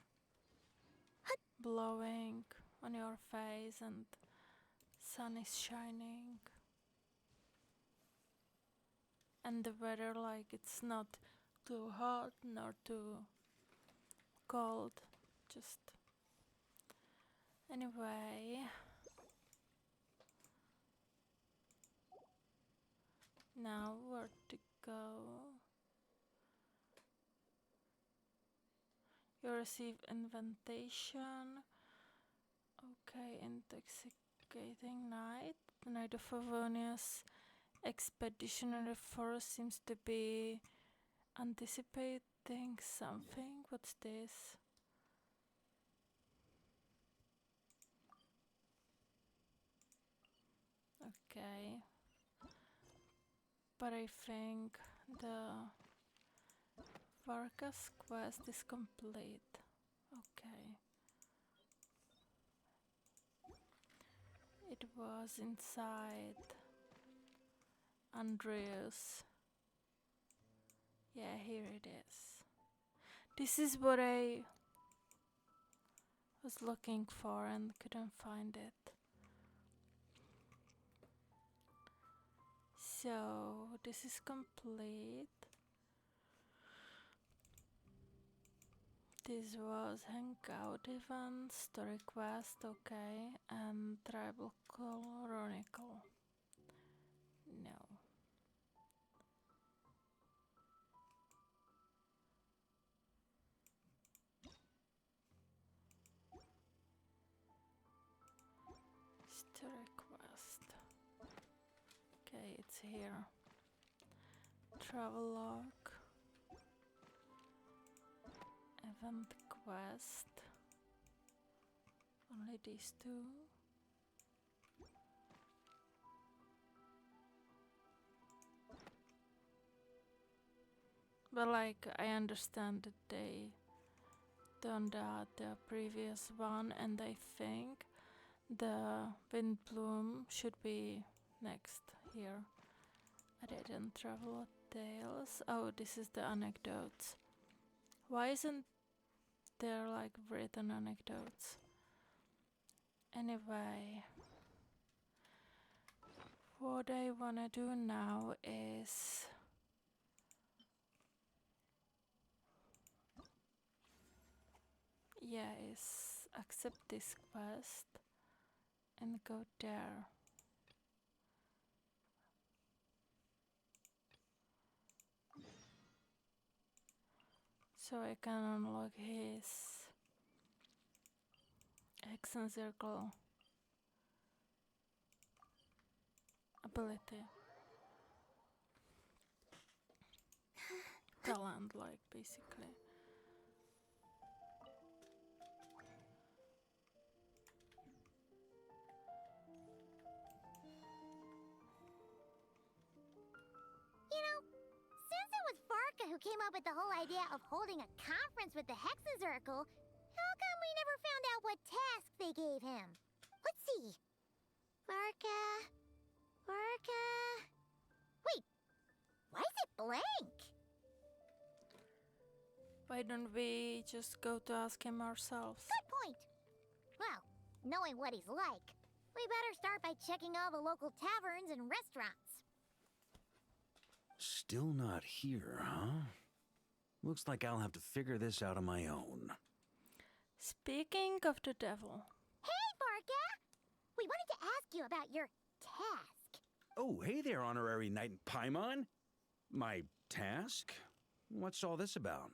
blowing on your face and sun is shining. And the weather, like, it's not too hot nor too cold. Just anyway. Now where to go? You receive invitation. Okay, intoxicating night. The Night of Favonius expeditionary force seems to be anticipating something. What's this? Okay. But I think the Varka's quest is complete. Okay. It was inside Andreas. Yeah, here it is. This is what I was looking for and couldn't find it. So, this is complete. This was Hangout event, story quest, okay, and Tribal Chronicle. No. Story quest. Okay, it's here. Travelogue. Event quest. Only these two. But like, I understand that they done that the previous one, and I think the Wind Bloom should be next here. I didn't travel tales. Oh, this is the anecdotes. Why isn't there like written anecdotes? Anyway, what I wanna do now is accept this quest and go there. So I can unlock his Hexen Circle ability. Talent, like, basically. who came up with the whole idea of holding a conference with the Hexazircle, how come we never found out what task they gave him? Let's see. Varka... Wait, why is it blank? Why don't we just go to ask him ourselves? Good point. Well, knowing what he's like, we better start by checking all the local taverns and restaurants. Still not here, huh? Looks like I'll have to figure this out on my own. Speaking of the devil. Hey, Varka! We wanted to ask you about your task. Oh, hey there, Honorary Knight in Paimon. My task? What's all this about?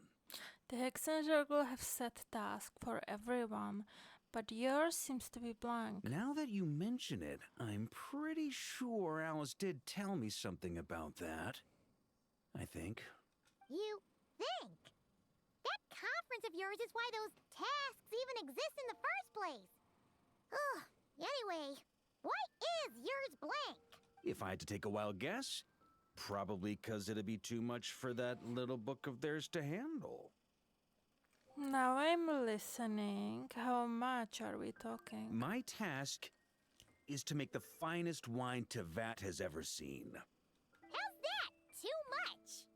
The Hexazircle have set tasks for everyone, but yours seems to be blank. Now that you mention it, I'm pretty sure Alice did tell me something about that. I think. You think? That conference of yours is why those tasks even exist in the first place. Ugh, anyway, why is yours blank? If I had to take a wild guess, probably because it'd be too much for that little book of theirs to handle. Now I'm listening. How much are we talking? My task is to make the finest wine Tevat has ever seen. How's that? Too much?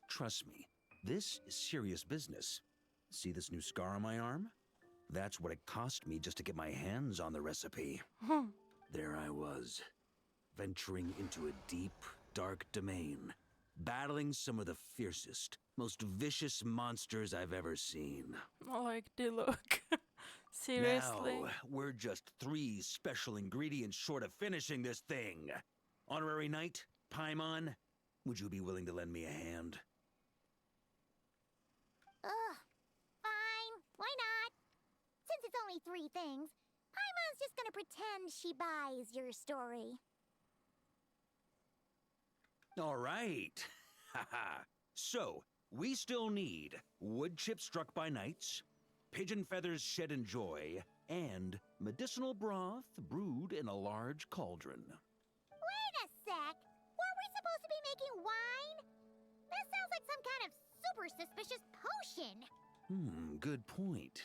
Trust me, this is serious business. See this new scar on my arm? That's what it cost me just to get my hands on the recipe. There I was, venturing into a deep, dark domain, battling some of the fiercest, most vicious monsters I've ever seen. I like the look. Seriously? Now, we're just 3 special ingredients short of finishing this thing. Honorary Knight, Paimon, would you be willing to lend me a hand? Ugh, fine. Why not? Since it's only 3 things, Paimon's just gonna pretend she buys your story. All right. Haha. So, we still need wood chips struck by knights, pigeon feathers shed in joy, and medicinal broth brewed in a large cauldron. Wait a sec. Weren't we supposed to be making wine? That sounds like some kind of super suspicious potion. Good point.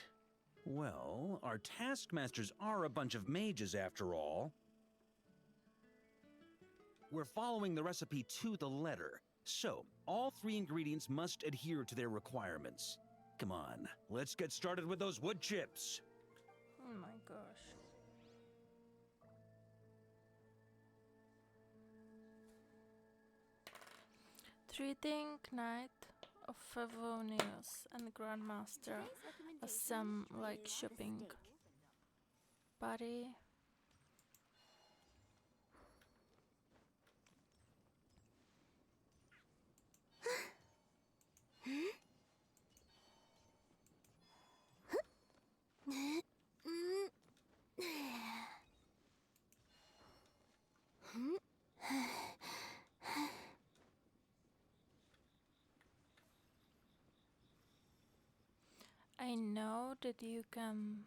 Well, our taskmasters are a bunch of mages after all. We're following the recipe to the letter. So, all 3 ingredients must adhere to their requirements. Come on, let's get started with those wood chips. Oh my gosh. Treating Knight of Favonius and Grandmaster as some like shopping buddy. I know that you can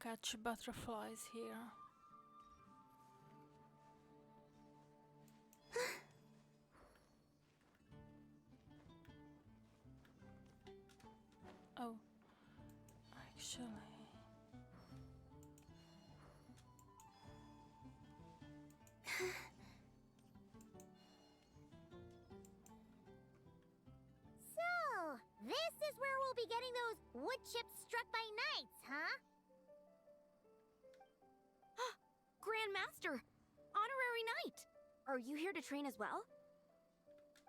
catch butterflies here. Oh, actually. So, this is where we'll be getting those wood chips struck by knights, huh? Grandmaster! Honorary Knight! Are you here to train as well?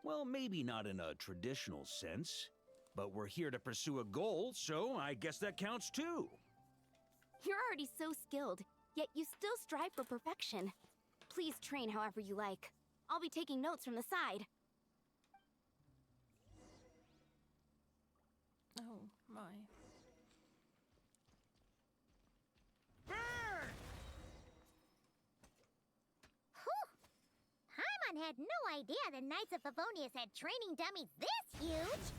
Well, maybe not in a traditional sense, but we're here to pursue a goal, so I guess that counts too. You're already so skilled, yet you still strive for perfection. Please train however you like. I'll be taking notes from the side. Oh my. Whew! Paimon had no idea the Knights of Favonius had training dummies this huge!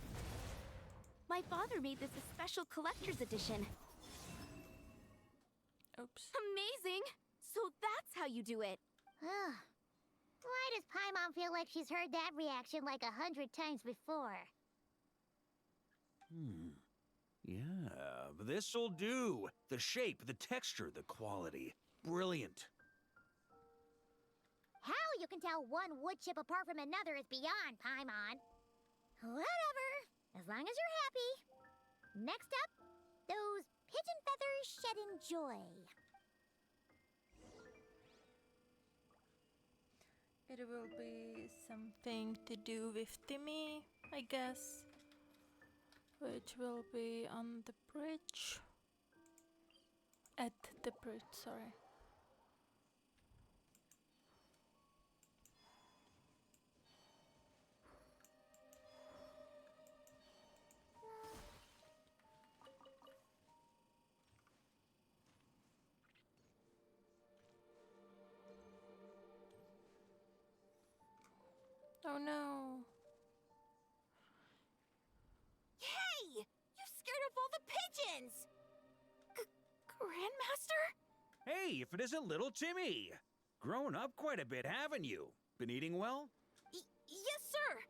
My father made this a special collector's edition. Oops. Amazing! So that's how you do it. Why does Paimon Paimon feel like she's heard that reaction like 100 times before. Yeah, this'll do. The shape, the texture, the quality. Brilliant. How you can tell one wood chip apart from another is beyond, Paimon. Whatever, as long as you're happy. Next up, those pigeon feathers shedding joy. It will be something to do with Timmy, I guess. Which will be on the bridge. At the bridge, sorry. Oh no. Hey! You scared off all the pigeons! Grandmaster? Hey, if it isn't little Timmy! Grown up quite a bit, haven't you? Been eating well? Yes, sir!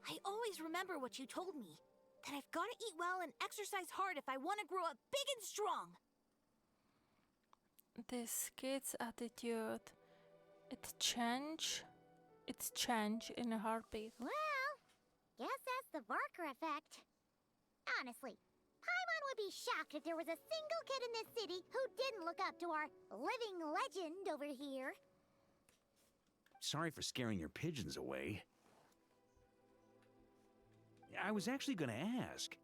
I always remember what you told me. That I've got to eat well and exercise hard if I want to grow up big and strong. This kid's attitude, it's change in a heartbeat. Well, guess that's the Varka effect. Honestly, Paimon would be shocked if there was a single kid in this city who didn't look up to our living legend over here. Sorry for scaring your pigeons away. I was actually gonna ask,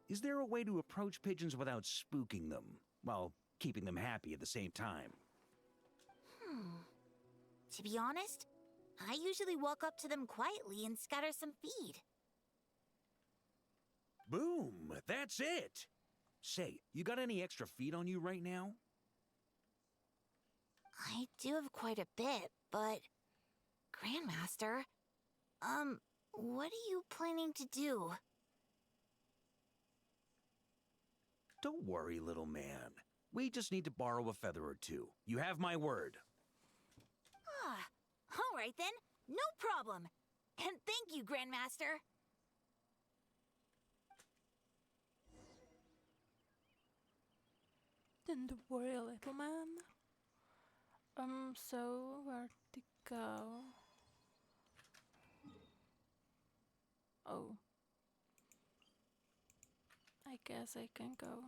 is there a way to approach pigeons without spooking them, while keeping them happy at the same time? To be honest, I usually walk up to them quietly and scatter some feed. Boom! That's it! Say, you got any extra feed on you right now? I do have quite a bit, but... Grandmaster, what are you planning to do? Don't worry, little man. We just need to borrow a feather or two. You have my word. All right then, no problem. And thank you, Grandmaster. Don't worry, little man. So where to go? Oh. I guess I can go.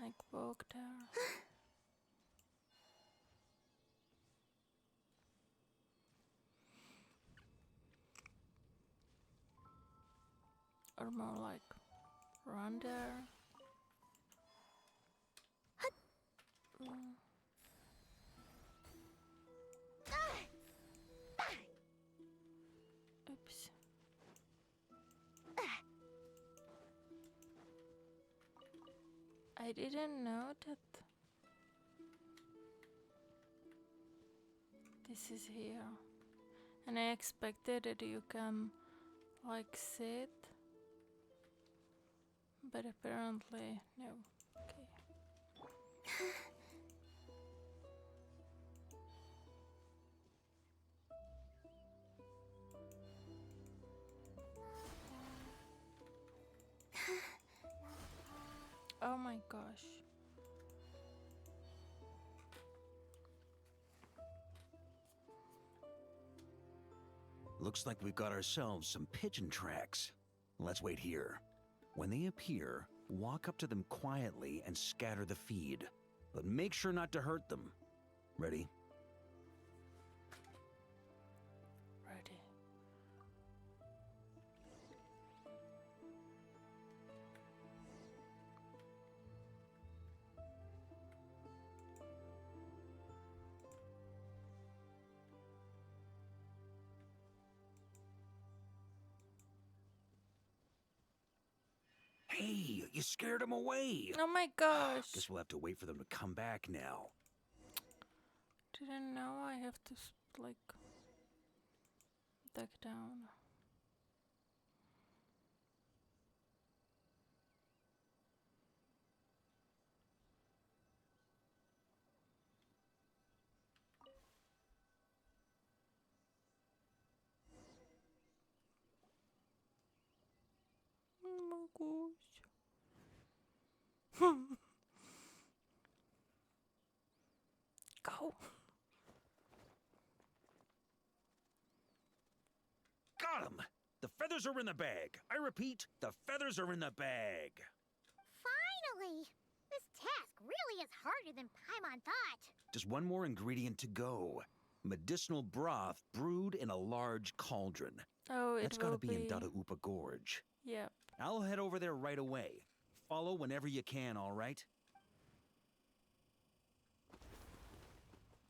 Like walk there. Or more like run there. Oops. I didn't know that this is here. And I expected that you can like sit. But apparently, no. Okay. Oh my gosh. Looks like we've got ourselves some pigeon tracks. Let's wait here. When they appear, walk up to them quietly and scatter the feed. But make sure not to hurt them. Ready? Ready. Hey, you scared them away. Oh my gosh. Guess we'll have to wait for them to come back now. Didn't know I have to like duck down. my gosh. Go. Got him! The feathers are in the bag. I repeat, the feathers are in the bag. Finally! This task really is harder than Paimon thought. Just one more ingredient to go. Medicinal broth brewed in a large cauldron. Oh, it That's will gotta be in be. Dadaupa Gorge. Yep. I'll head over there right away. Follow whenever you can, all right?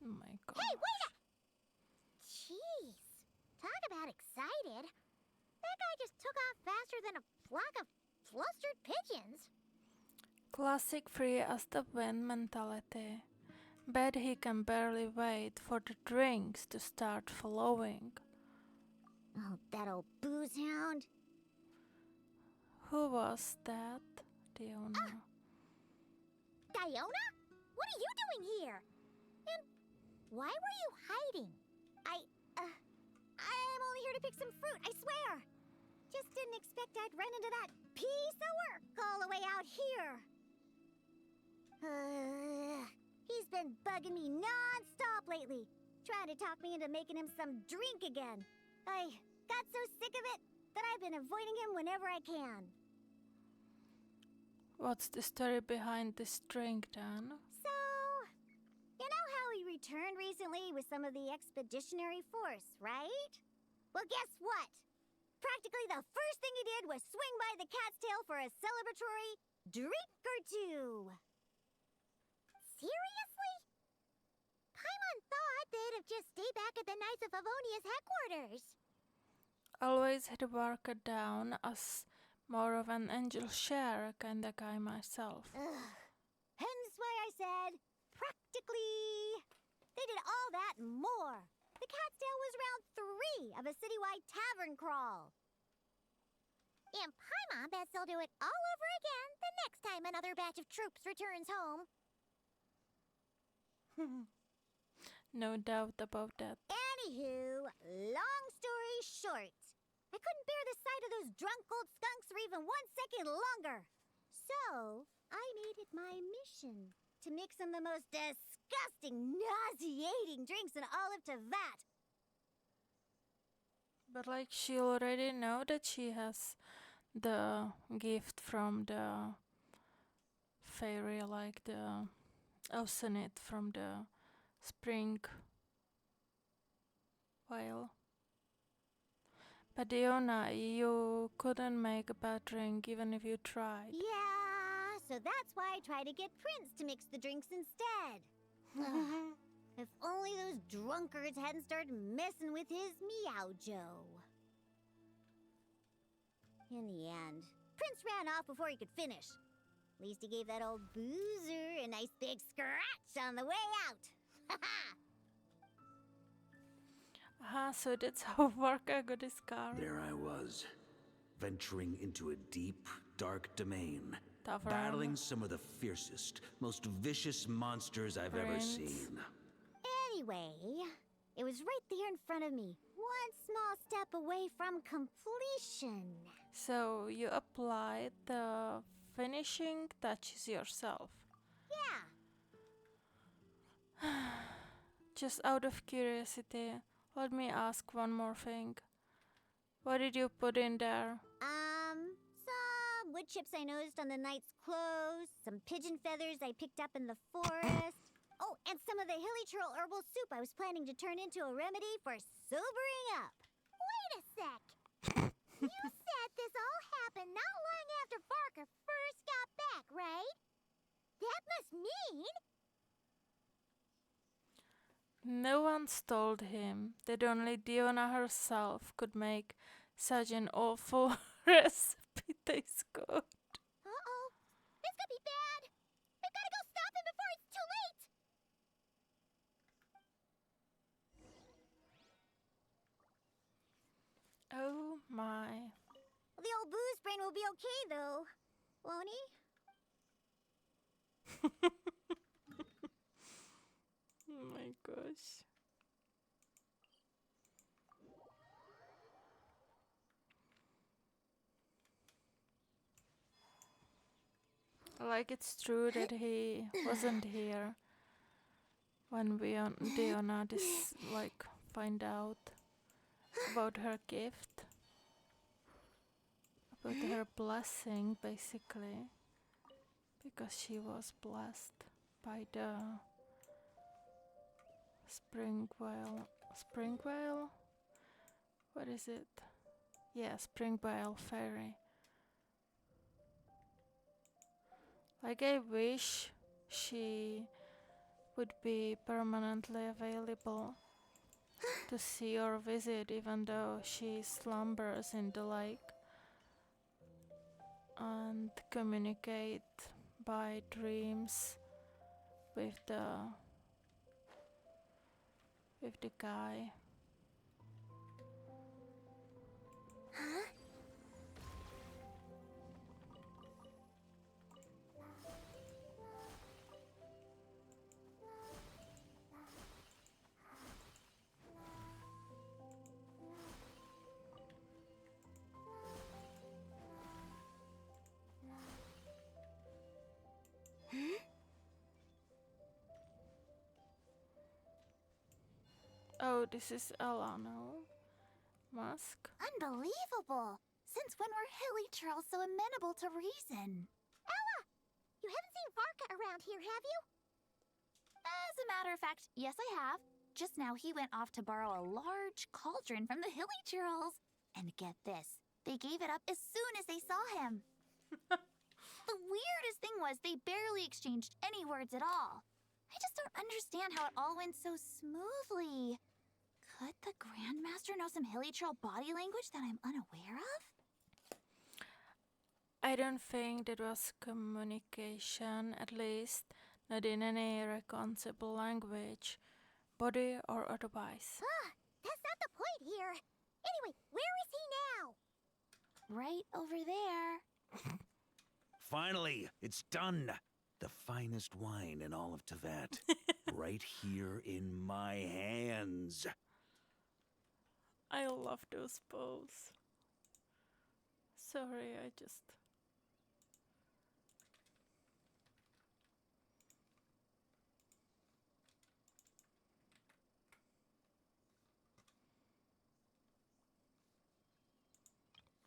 Oh my god. Hey, wait a... Jeez. Talk about excited. That guy just took off faster than a flock of flustered pigeons. Classic free as the wind mentality. Bet he can barely wait for the drinks to start flowing. Oh, that old booze hound. Who was that? Diona. Diona? What are you doing here? And why were you hiding? I'm only here to pick some fruit, I swear. Just didn't expect I'd run into that piece of work all the way out here. He's been bugging me non-stop lately, trying to talk me into making him some drink again. I got so sick of it that I've been avoiding him whenever I can. What's the story behind this drink, Dan? So, you know how he returned recently with some of the expeditionary force, right? Well, guess what? Practically the first thing he did was swing by the cat's tail for a celebratory drink or two. Seriously? Paimon thought they'd have just stayed back at the Knights of Favonia's headquarters. Always had Varka down as more of an angel share kinda guy myself. Ugh. Hence why I said, practically. They did all that and more. The cat's tail was round 3 of a citywide tavern crawl. And Paimon bets they'll do it all over again the next time another batch of troops returns home. No doubt about that. Anywho, long story short, I couldn't bear the sight of those drunk old skunks for even 1 second longer. So, I made it my mission to mix them the most disgusting, nauseating drinks in all of Teyvat. But like she already know that she has the gift from the fairy, like the oceanite from the spring whale. But Diona, you couldn't make a bad drink even if you tried. Yeah, so that's why I try to get Prince to mix the drinks instead. If only those drunkards hadn't started messing with his Meow-Jo. In the end, Prince ran off before he could finish. At least he gave that old boozer a nice big scratch on the way out. Aha, so that's how Varka got his car. There I was, venturing into a deep, dark domain, Tavern. battling some of the fiercest, most vicious monsters I've ever Prince. seen. Anyway, it was right there in front of me, one small step away from completion. So you applied the finishing touches yourself. Yeah. Just out of curiosity, let me ask one more thing. What did you put in there? Some wood chips I noticed on the knight's clothes, some pigeon feathers I picked up in the forest. Oh, and some of the hilly churl herbal soup I was planning to turn into a remedy for sobering up. Wait a sec. You said this all happened not long after Varka first got back, right? That must mean... No one told him that only Diona herself could make such an awful recipe taste good. Uh-oh. This could be bad. We've got to go stop him before it's too late. Oh my. The old booze brain will be okay, though. Won't he? Oh my gosh. Like, it's true that he wasn't here when Diona like find out about her gift, about her blessing, basically, because she was blessed by the spring whale. What is it? Yeah, spring whale fairy. Like, I wish she would be permanently available to see or visit, even though she slumbers in the lake, and communicate by dreams with the guy. Huh? Oh, this is Alano mask. Unbelievable! Since when were hilly trolls so amenable to reason? Ella! You haven't seen Varka around here, have you? As a matter of fact, yes I have. Just now he went off to borrow a large cauldron from the hilly trolls. And get this, they gave it up as soon as they saw him. The weirdest thing was they barely exchanged any words at all. I just don't understand how it all went so smoothly. Could the Grandmaster know some hilly troll body language that I'm unaware of? I don't think that was communication, at least not in any recognizable language, body or otherwise. That's not the point here. Anyway, where is he now? Right over there. Finally, it's done. The finest wine in all of Tevat. Right here in my hands. I love those bows. Sorry, I just...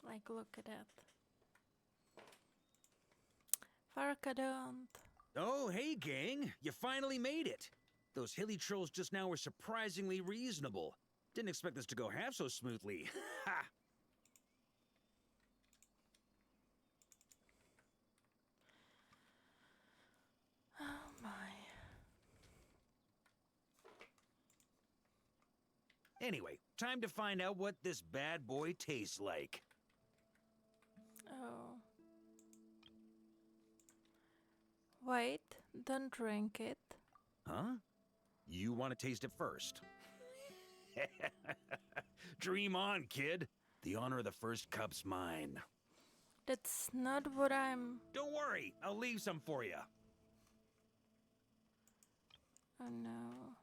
Like, look at that. Varka don't. Oh, hey, gang. You finally made it. Those hilly trolls just now were surprisingly reasonable. Didn't expect this to go half so smoothly. Ha! Oh my. Anyway, time to find out what this bad boy tastes like. Oh. Wait, don't drink it. Huh? You want to taste it first? Dream on, kid. The honor of the first cup's mine. That's not what I'm... Don't worry, I'll leave some for you. Oh no.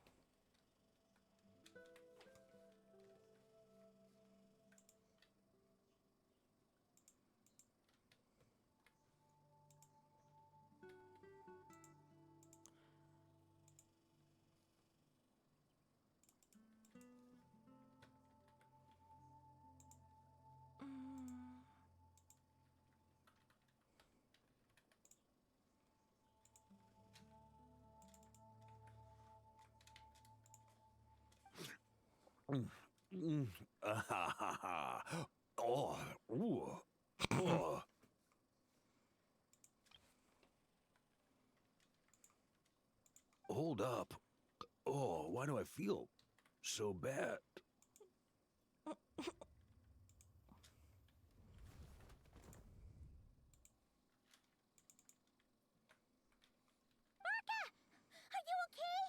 Oh, ooh. Oh. Hold up. Oh, why do I feel so bad? Varka! Are you okay?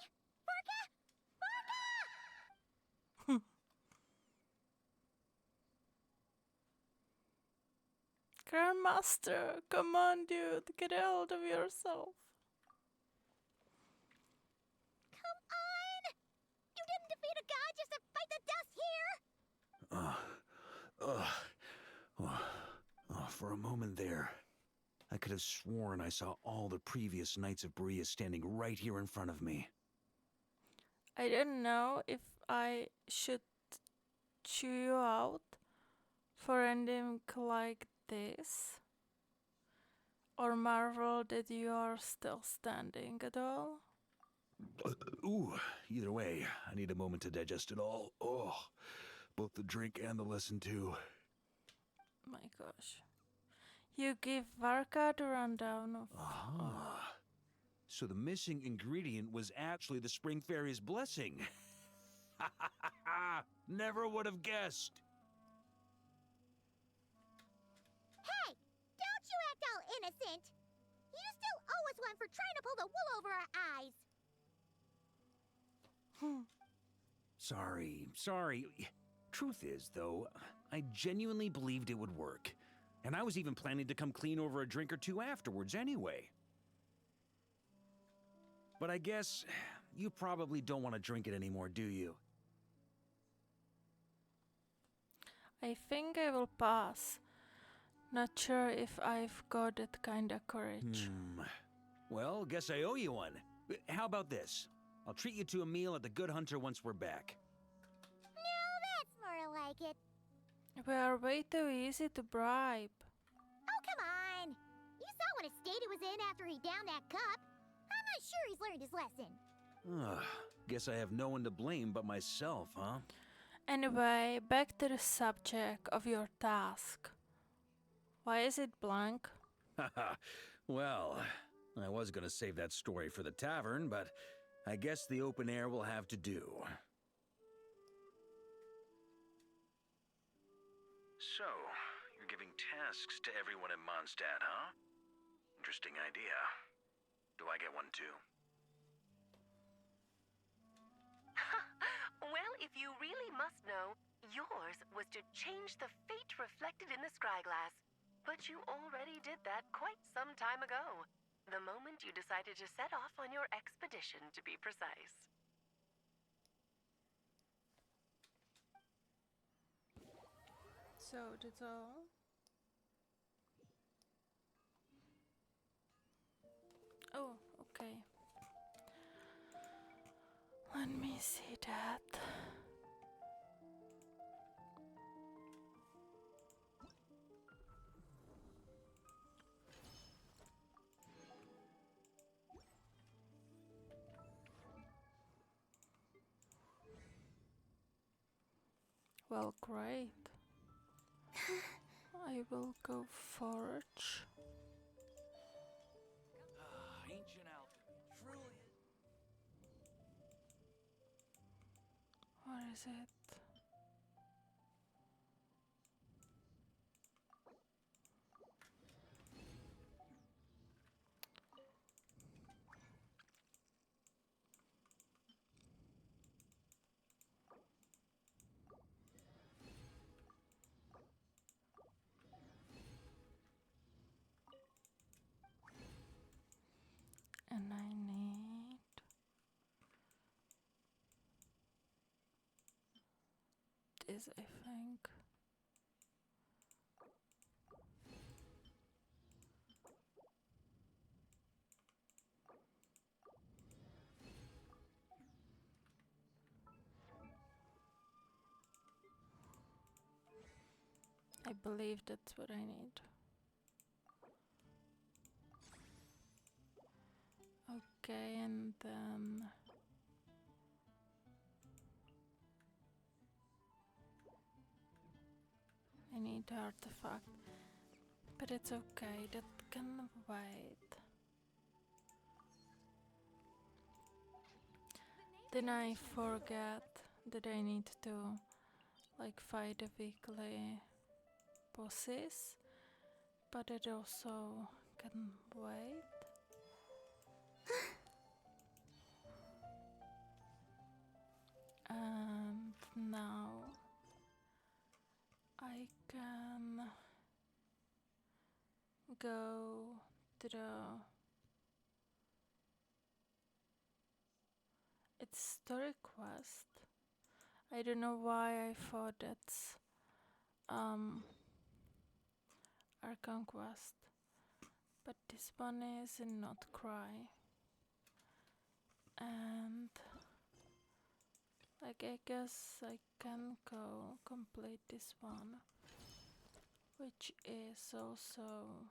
Varka! Varka! Grandmaster, come on, dude, get a hold of yourself. Come on! You didn't defeat a god just to fight the dust here! For a moment there, I could have sworn I saw all the previous Knights of Berea standing right here in front of me. I don't know if I should chew you out for ending like this, or marvel that you are still standing at all. Ooh, either way, I need a moment to digest it all. Oh, both the drink and the lesson too. My gosh. You give Varka the rundown of... Ah. So the missing ingredient was actually the Spring Fairy's blessing. Never would have guessed. Hey! Don't you act all innocent! You still owe us one for trying to pull the wool over our eyes! Sorry. Truth is, though, I genuinely believed it would work. And I was even planning to come clean over a drink or two afterwards anyway. But I guess you probably don't want to drink it anymore, do you? I think I will pass. Not sure if I've got that kind of courage. Well, guess I owe you one. How about this? I'll treat you to a meal at the Good Hunter once we're back. No, that's more like it. We are way too easy to bribe. Oh, come on! You saw what a state he was in after he downed that cup. I'm not sure he's learned his lesson. Guess I have no one to blame but myself, huh? Anyway, back to the subject of your task. Why is it blank? Well, I was gonna save that story for the tavern, but I guess the open air will have to do. So, you're giving tasks to everyone in Mondstadt, huh? Interesting idea. Do I get one too? Well, if you really must know, yours was to change the fate reflected in the scryglass. But you already did that quite some time ago. The moment you decided to set off on your expedition, to be precise. So, that's all? Oh, okay. Let me see that. Well, great. I will go forage. Ancient alchemy, truly. What is it? And I need this, I think. I believe that's what I need. Okay, and then I need the artifact, but it's okay, that can wait. Then I forget that I need to like fight the weekly bosses, but it also can wait. And now I can go to the... It's story quest. I don't know why I thought that's Archon quest, But this one is in Not Cry. And like I guess I can go complete this one, which is also,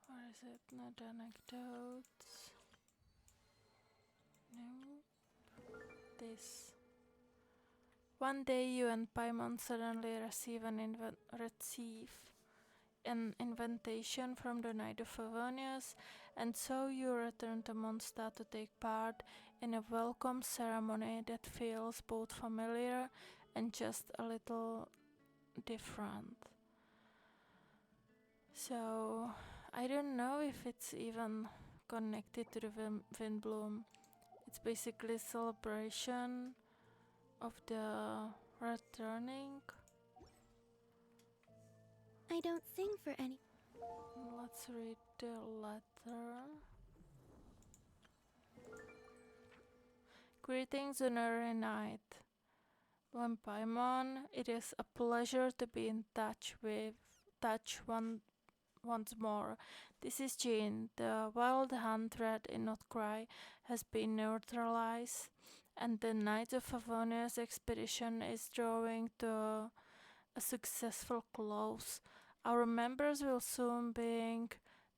where is it? Not anecdotes. No. This. One day you and Paimon suddenly receive an invitation from the Knight of Favonius, and so you return to Mondstadt to take part in a welcome ceremony that feels both familiar and just a little different. So I don't know if it's even connected to the Windbloom. It's basically a celebration of the returning. I don't sing for any. Let's read the letter. Greetings, honorary knight. When Paimon, it is a pleasure to be in touch once more. This is Jean. The wild hunt red in Not Cry has been neutralized, and the Knights of Favonius expedition is drawing to a successful close. Our members will soon bring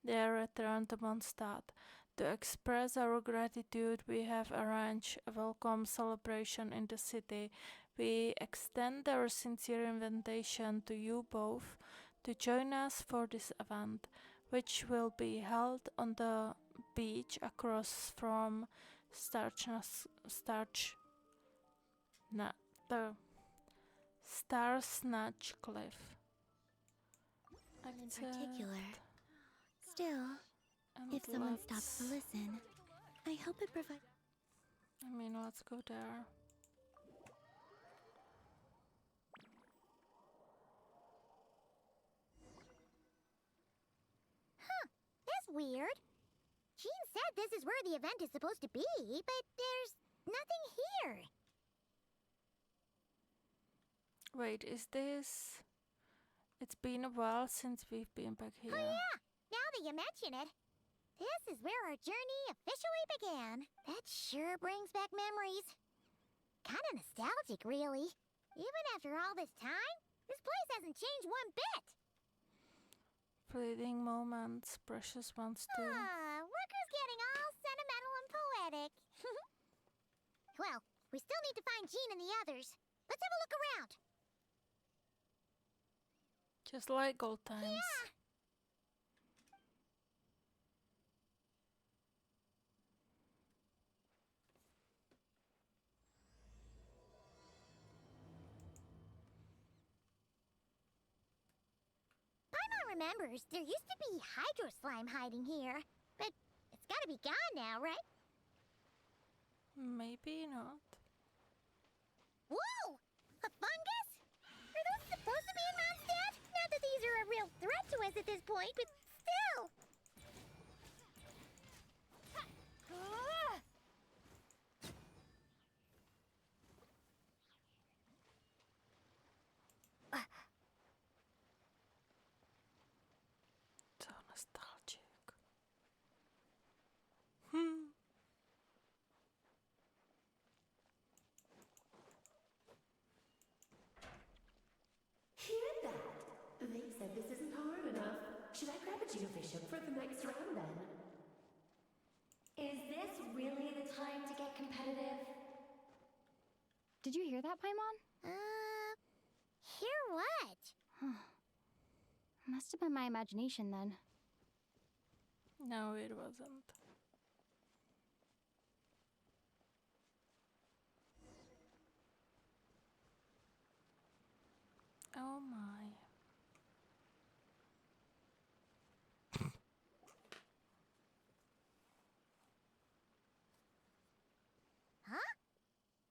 their return to Mondstadt. To express our gratitude, we have arranged a welcome celebration in the city. We extend our sincere invitation to you both to join us for this event, which will be held on the beach across from the Star Snatch Cliff. In particular. Still, if someone stops to listen, I hope it provides. I mean, let's go there. Huh, that's weird. Jean said this is where the event is supposed to be, but there's nothing here. Wait, is this... It's been a while since we've been back here. Oh yeah, now that you mention it. This is where our journey officially began. That sure brings back memories. Kinda nostalgic, really. Even after all this time, this place hasn't changed one bit. Fleeting moments, precious ones too. Varka's getting all sentimental and poetic. Well, we still need to find Jean and the others. Let's have a look around. Just like old times. Yeah. Paimon remembers there used to be hydro slime hiding here, but it's gotta be gone now, right? Maybe not. Whoa! A fungus? Are those supposed to be in Mondstadt? Not that these are a real threat to us at this point, but still! So nostalgic. Hear that? They said this isn't hard enough. Should I grab a geofishing for the next round then? Is this really the time to get competitive? Did you hear that, Paimon? Hear what? Must have been my imagination then. No, it wasn't. Oh my. Huh?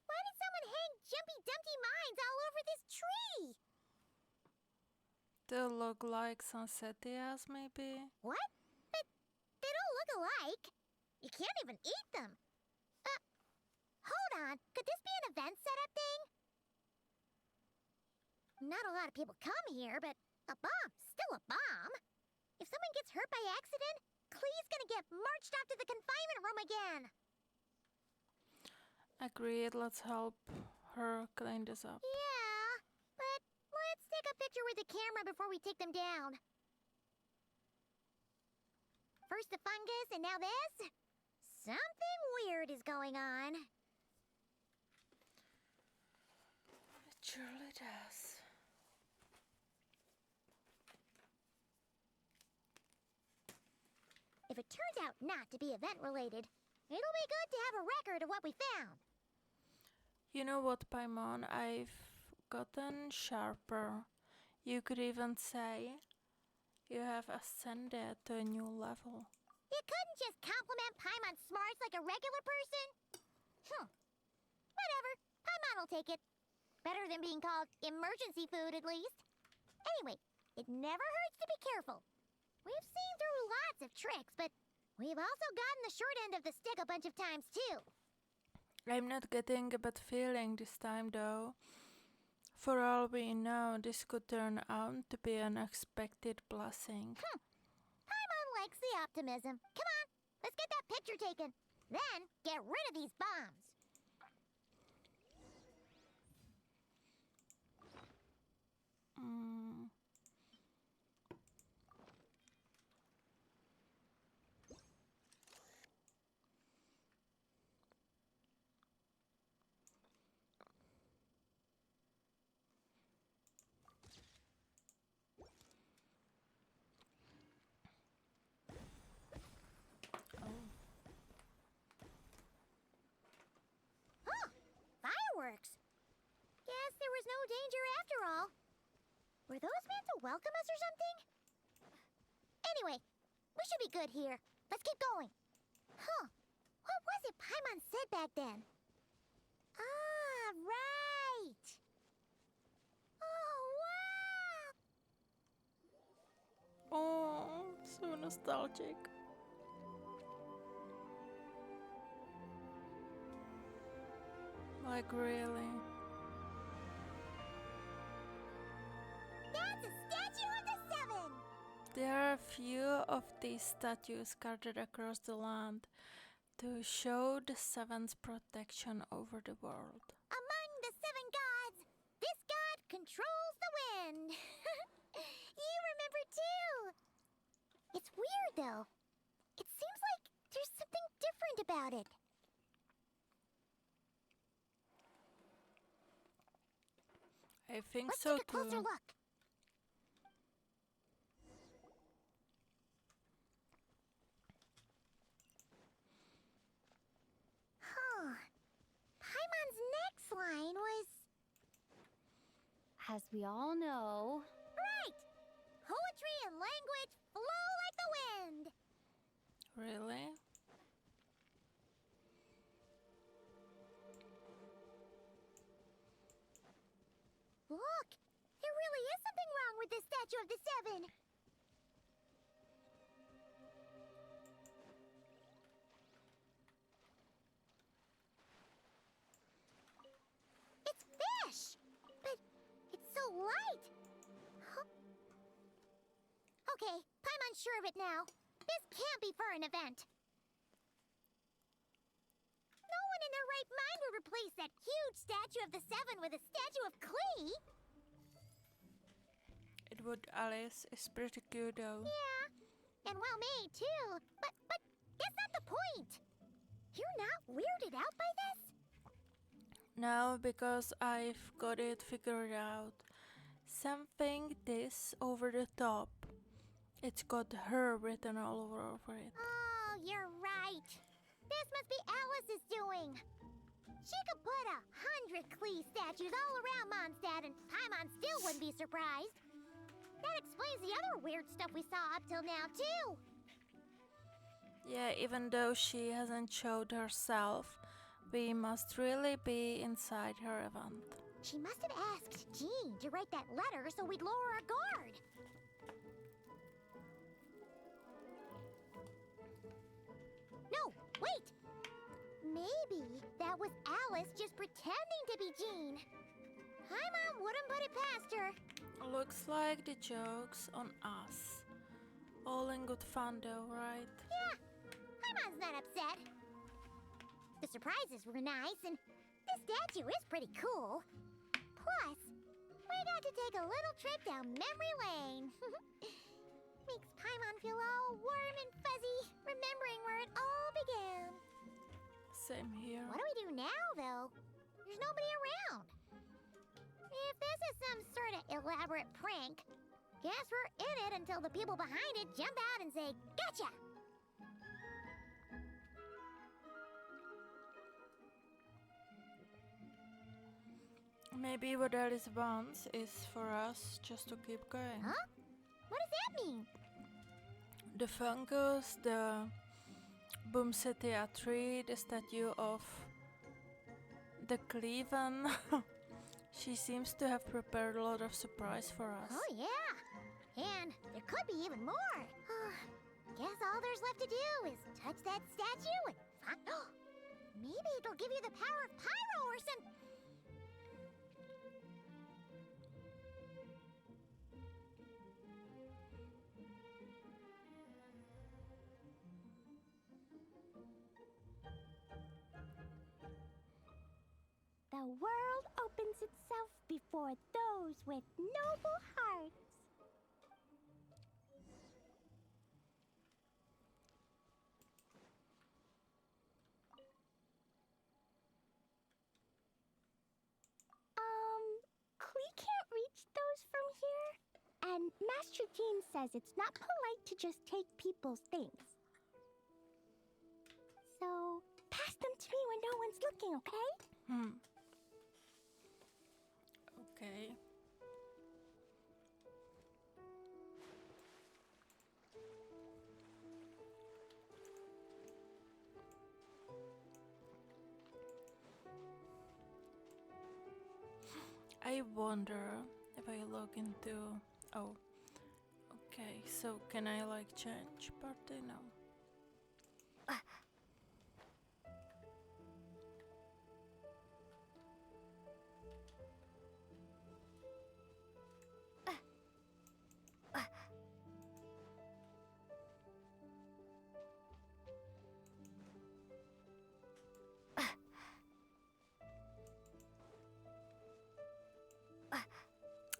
Why did someone hang Jumpy Dumpty mines all over this tree? They look like Sunsetias, maybe? What? But they don't look alike. You can't even eat them. Hold on. Could this be an event setup thing? Not a lot of people come here, but a bomb's still a bomb. If someone hurt by accident, Klee's gonna get marched off to the confinement room again. Agreed, let's help her clean this up. Yeah, but let's take a picture with the camera before we take them down. First the fungus, and now this? Something weird is going on. It surely does. If it turns out not to be event-related, it'll be good to have a record of what we found. You know what, Paimon? I've gotten sharper. You could even say you have ascended to a new level. You couldn't just compliment Paimon's smarts like a regular person? Whatever. Paimon will take it. Better than being called emergency food, at least. Anyway, it never hurts to be careful. We've seen through lots of tricks, but we've also gotten the short end of the stick a bunch of times, too. I'm not getting a bad feeling this time, though. For all we know, this could turn out to be an unexpected blessing. Paimon likes the optimism. Come on, let's get that picture taken. Then, get rid of these bombs. Fireworks! Guess there was no danger after all. Were those meant to welcome us or something? Anyway, we should be good here. Let's keep going. What was it Paimon said back then? Ah, right! Oh, wow! Oh, so nostalgic. Like, really? That's a statue of the Seven! There are a few of these statues scattered across the land to show the Seven's protection over the world. Among the seven gods, this god controls the wind. You remember too. It's weird though. It seems like there's something different about it. I think Let's so take a closer too. look. Paimon's next line was... As we all know... Right! Poetry and language flow like the wind! Really? Look! There really is something wrong with this statue of the Seven! It's fish! But it's so light! Okay, Paimon's sure of it now. This can't be for an event. No one in their right mind would replace that huge statue of the Seven with a statue of Klee! It would, Alice. It's pretty cute though. Yeah, and well made too. But that's not the point. You're not weirded out by this? No, because I've got it figured out. Something this over the top. It's got her written all over it. Oh, you're right. This must be Alice's doing. She could put 100 Klee statues all around Mondstadt and Paimon still wouldn't be surprised. That explains the other weird stuff we saw up till now, too. Yeah, even though she hasn't showed herself, we must really be inside her event. She must have asked Jean to write that letter so we'd lower our guard. No, wait! Maybe that was Alice just pretending to be Jean. Paimon wouldn't put it past her. Looks like the joke's on us. All in good fun though, right? Yeah, Paimon's not upset. The surprises were nice, and this statue is pretty cool. Plus, we got to take a little trip down memory lane. Makes Paimon feel all warm and fuzzy, remembering where it all began. Same here. What do we do now, though? There's nobody around. If this is some sort of elaborate prank, guess we're in it until the people behind it jump out and say, "Gotcha!" Maybe what Alice wants is for us just to keep going. Huh? What does that mean? The fungus, the Boomsetia tree, the statue of the Cleaven. She seems to have prepared a lot of surprise for us. Oh, yeah. And there could be even more. Guess all there's left to do is touch that statue and find... Maybe it'll give you the power of Pyro or some... The world opens itself before those with noble hearts. Klee can't reach those from here. And Master Jean says it's not polite to just take people's things. So, pass them to me when no one's looking, okay? Okay. I wonder if I log into... Oh. Okay, so can I like change party? No.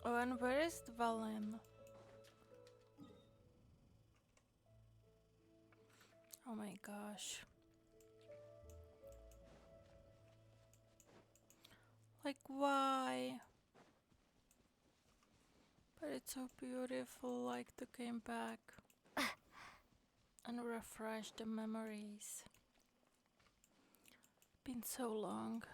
Oh, and where is the Valin? Oh my gosh. Like, why? But it's so beautiful, like to came back and refresh the memories. Been so long.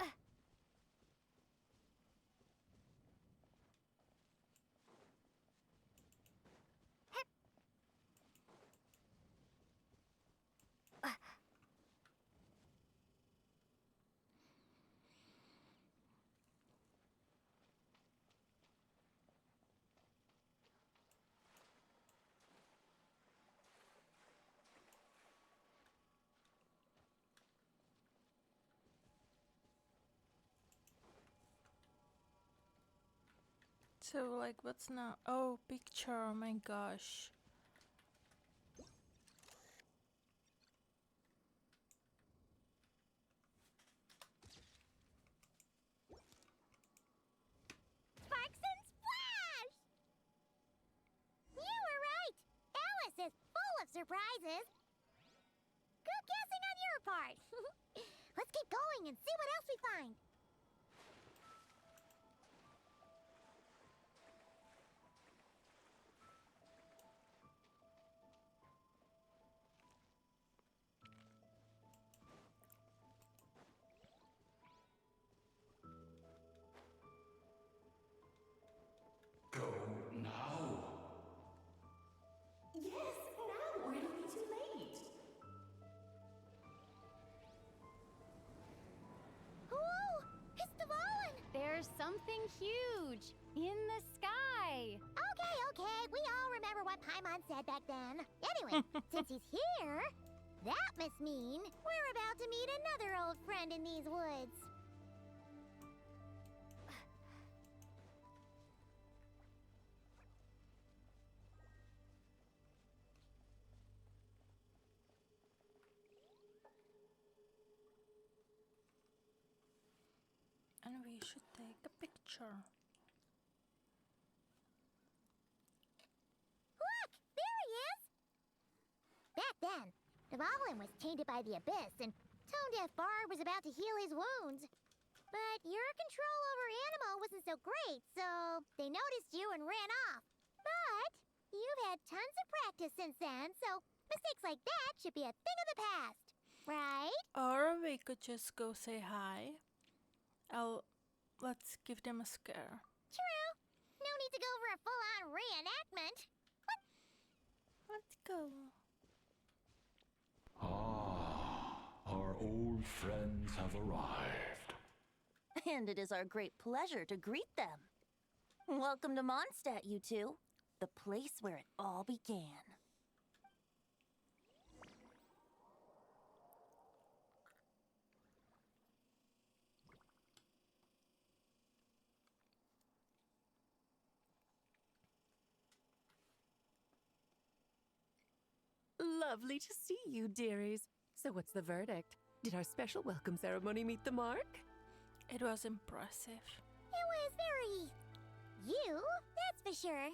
So, like, what's now? Oh, picture, oh my gosh. Sparks and splash! You were right! Alice is full of surprises! Good guessing on your part! Let's keep going and see what else we find! Go now. Yes, now, or it'll be too late. Whoa! It's the Valin! There's something huge in the sky. Okay, we all remember what Paimon said back then. Anyway, since he's here, that must mean we're about to meet another old friend in these woods. should take a picture. Look! There he is! Back then, Dvalin was tainted by the Abyss, and Tone-Deaf Bard was about to heal his wounds. But your control over Animo wasn't so great, so they noticed you and ran off. But you've had tons of practice since then, so mistakes like that should be a thing of the past, right? Or we could just go say hi. Let's give them a scare. True. No need to go for a full-on reenactment. Let's go. Our old friends have arrived. And it is our great pleasure to greet them. Welcome to Mondstadt, you two. The place where it all began. Lovely to see you, dearies. So what's the verdict? Did our special welcome ceremony meet the mark? It was impressive. It was very... you, that's for sure.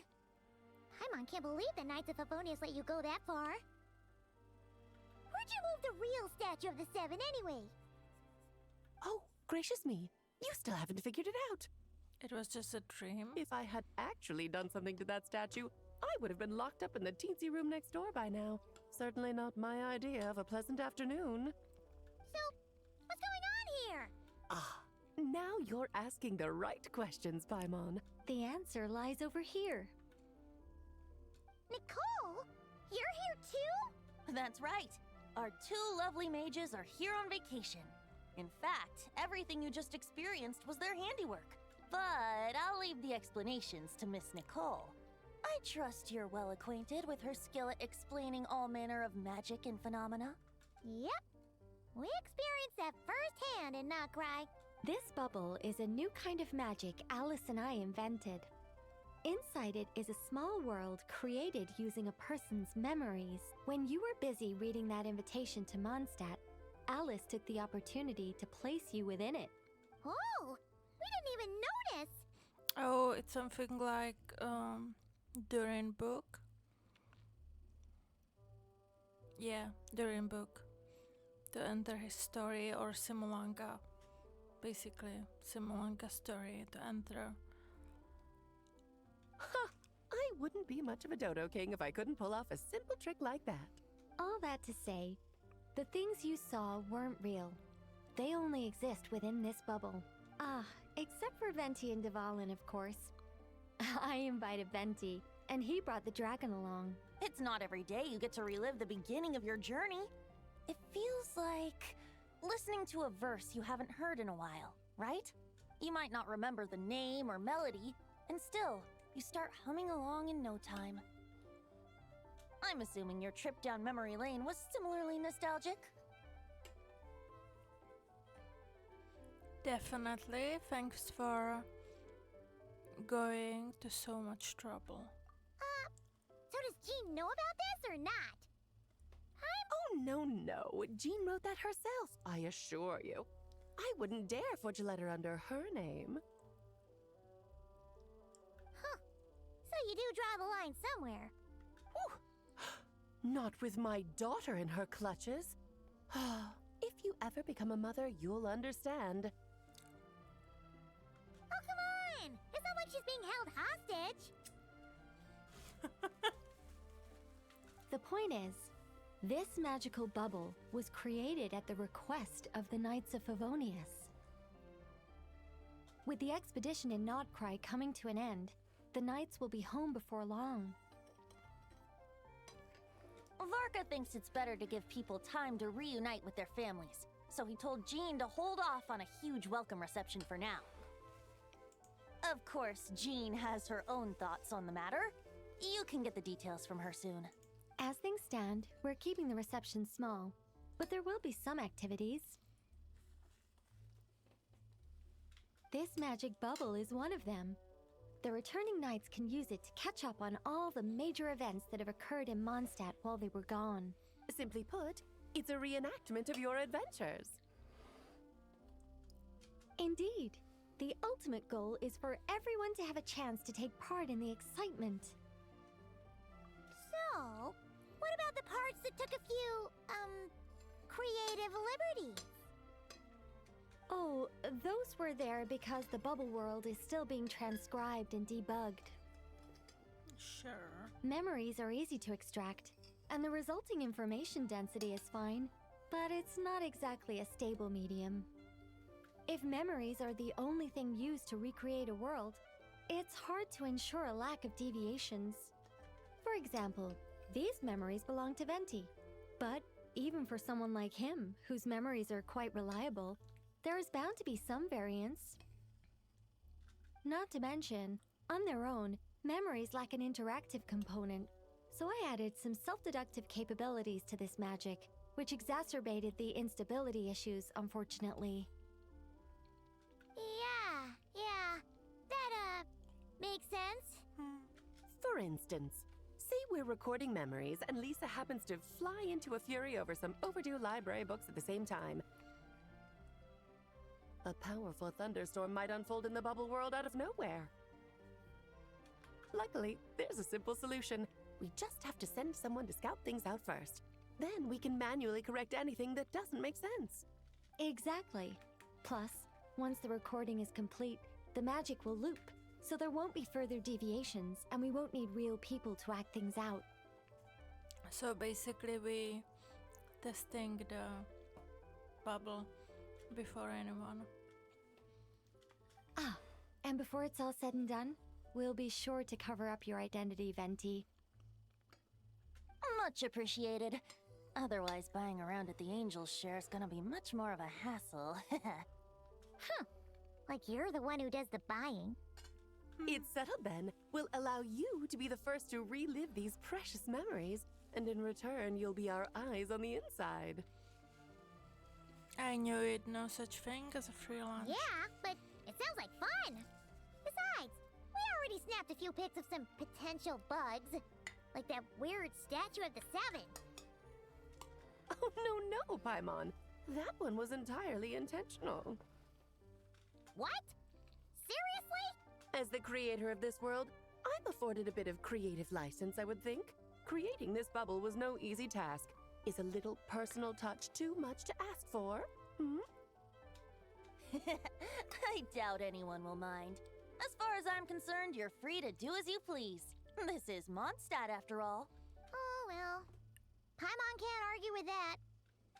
Paimon can't believe the Knights of Favonius let you go that far. Where'd you move the real statue of the Seven anyway? Oh, gracious me. You still haven't figured it out. It was just a dream. If I had actually done something to that statue, I would have been locked up in the teensy room next door by now. Certainly not my idea of a pleasant afternoon. So, what's going on here? Ah, now you're asking the right questions, Paimon. The answer lies over here. Nicole? You're here too? That's right. Our two lovely mages are here on vacation. In fact, everything you just experienced was their handiwork. But I'll leave the explanations to Miss Nicole. I trust you're well acquainted with her skill at explaining all manner of magic and phenomena. Yep. We experienced that firsthand in Notcry. This bubble is a new kind of magic Alice and I invented. Inside it is a small world created using a person's memories. When you were busy reading that invitation to Mondstadt, Alice took the opportunity to place you within it. Oh, we didn't even notice. Oh, it's something like during book. Yeah, during book. To enter his story or simulanga. Basically, simulanga story to enter. Ha! I wouldn't be much of a Dodo King if I couldn't pull off a simple trick like that. All that to say, the things you saw weren't real. They only exist within this bubble. Ah, except for Venti and Dvalin, of course. I invited Venti, and he brought the dragon along. It's not every day you get to relive the beginning of your journey. It feels like listening to a verse you haven't heard in a while, right? You might not remember the name or melody, and still, you start humming along in no time. I'm assuming your trip down memory lane was similarly nostalgic. Definitely. Thanks for going to so much trouble. So does Jean know about this or not? Oh, no. Jean wrote that herself, I assure you. I wouldn't dare forge a letter under her name. Huh. So you do draw the line somewhere. Not with my daughter in her clutches. If you ever become a mother, you'll understand. Oh, come on! It's not like she's being held hostage. The point is, this magical bubble was created at the request of the Knights of Favonius. With the expedition in Notcry coming to an end, the Knights will be home before long. Varka thinks it's better to give people time to reunite with their families, so he told Jean to hold off on a huge welcome reception for now. Of course, Jean has her own thoughts on the matter. You can get the details from her soon. As things stand, we're keeping the reception small, but there will be some activities. This magic bubble is one of them. The returning knights can use it to catch up on all the major events that have occurred in Mondstadt while they were gone. Simply put, it's a reenactment of your adventures. Indeed. The ultimate goal is for everyone to have a chance to take part in the excitement. So, what about the parts that took a few, creative liberties? Oh, those were there because the bubble world is still being transcribed and debugged. Sure. Memories are easy to extract, and the resulting information density is fine, but it's not exactly a stable medium. If memories are the only thing used to recreate a world, it's hard to ensure a lack of deviations. For example, these memories belong to Venti, but even for someone like him, whose memories are quite reliable, there is bound to be some variance. Not to mention, on their own, memories lack an interactive component, so I added some self-deductive capabilities to this magic, which exacerbated the instability issues, unfortunately. Yeah, that, makes sense. For instance, say we're recording memories and Lisa happens to fly into a fury over some overdue library books at the same time. A powerful thunderstorm might unfold in the bubble world out of nowhere. Luckily, there's a simple solution. We just have to send someone to scout things out first. Then we can manually correct anything that doesn't make sense. Exactly. Plus, once the recording is complete, the magic will loop, so there won't be further deviations, and we won't need real people to act things out. So basically we testing the bubble before anyone. Ah, and before it's all said and done, we'll be sure to cover up your identity, Venti. Much appreciated. Otherwise, buying around at the Angel's share is gonna be much more of a hassle. Huh. Like you're the one who does the buying. It's settled then. We'll allow you to be the first to relive these precious memories, and in return, you'll be our eyes on the inside. I knew it, no such thing as a free lunch. Yeah, but it sounds like fun. Besides, we already snapped a few pics of some potential bugs. Like that weird statue of the Seven. Oh, no, Paimon. That one was entirely intentional. What? Seriously? As the creator of this world, I'm afforded a bit of creative license, I would think. Creating this bubble was no easy task. Is a little personal touch too much to ask for? I doubt anyone will mind. As far as I'm concerned, you're free to do as you please. This is Mondstadt, after all. Oh, well. Paimon can't argue with that.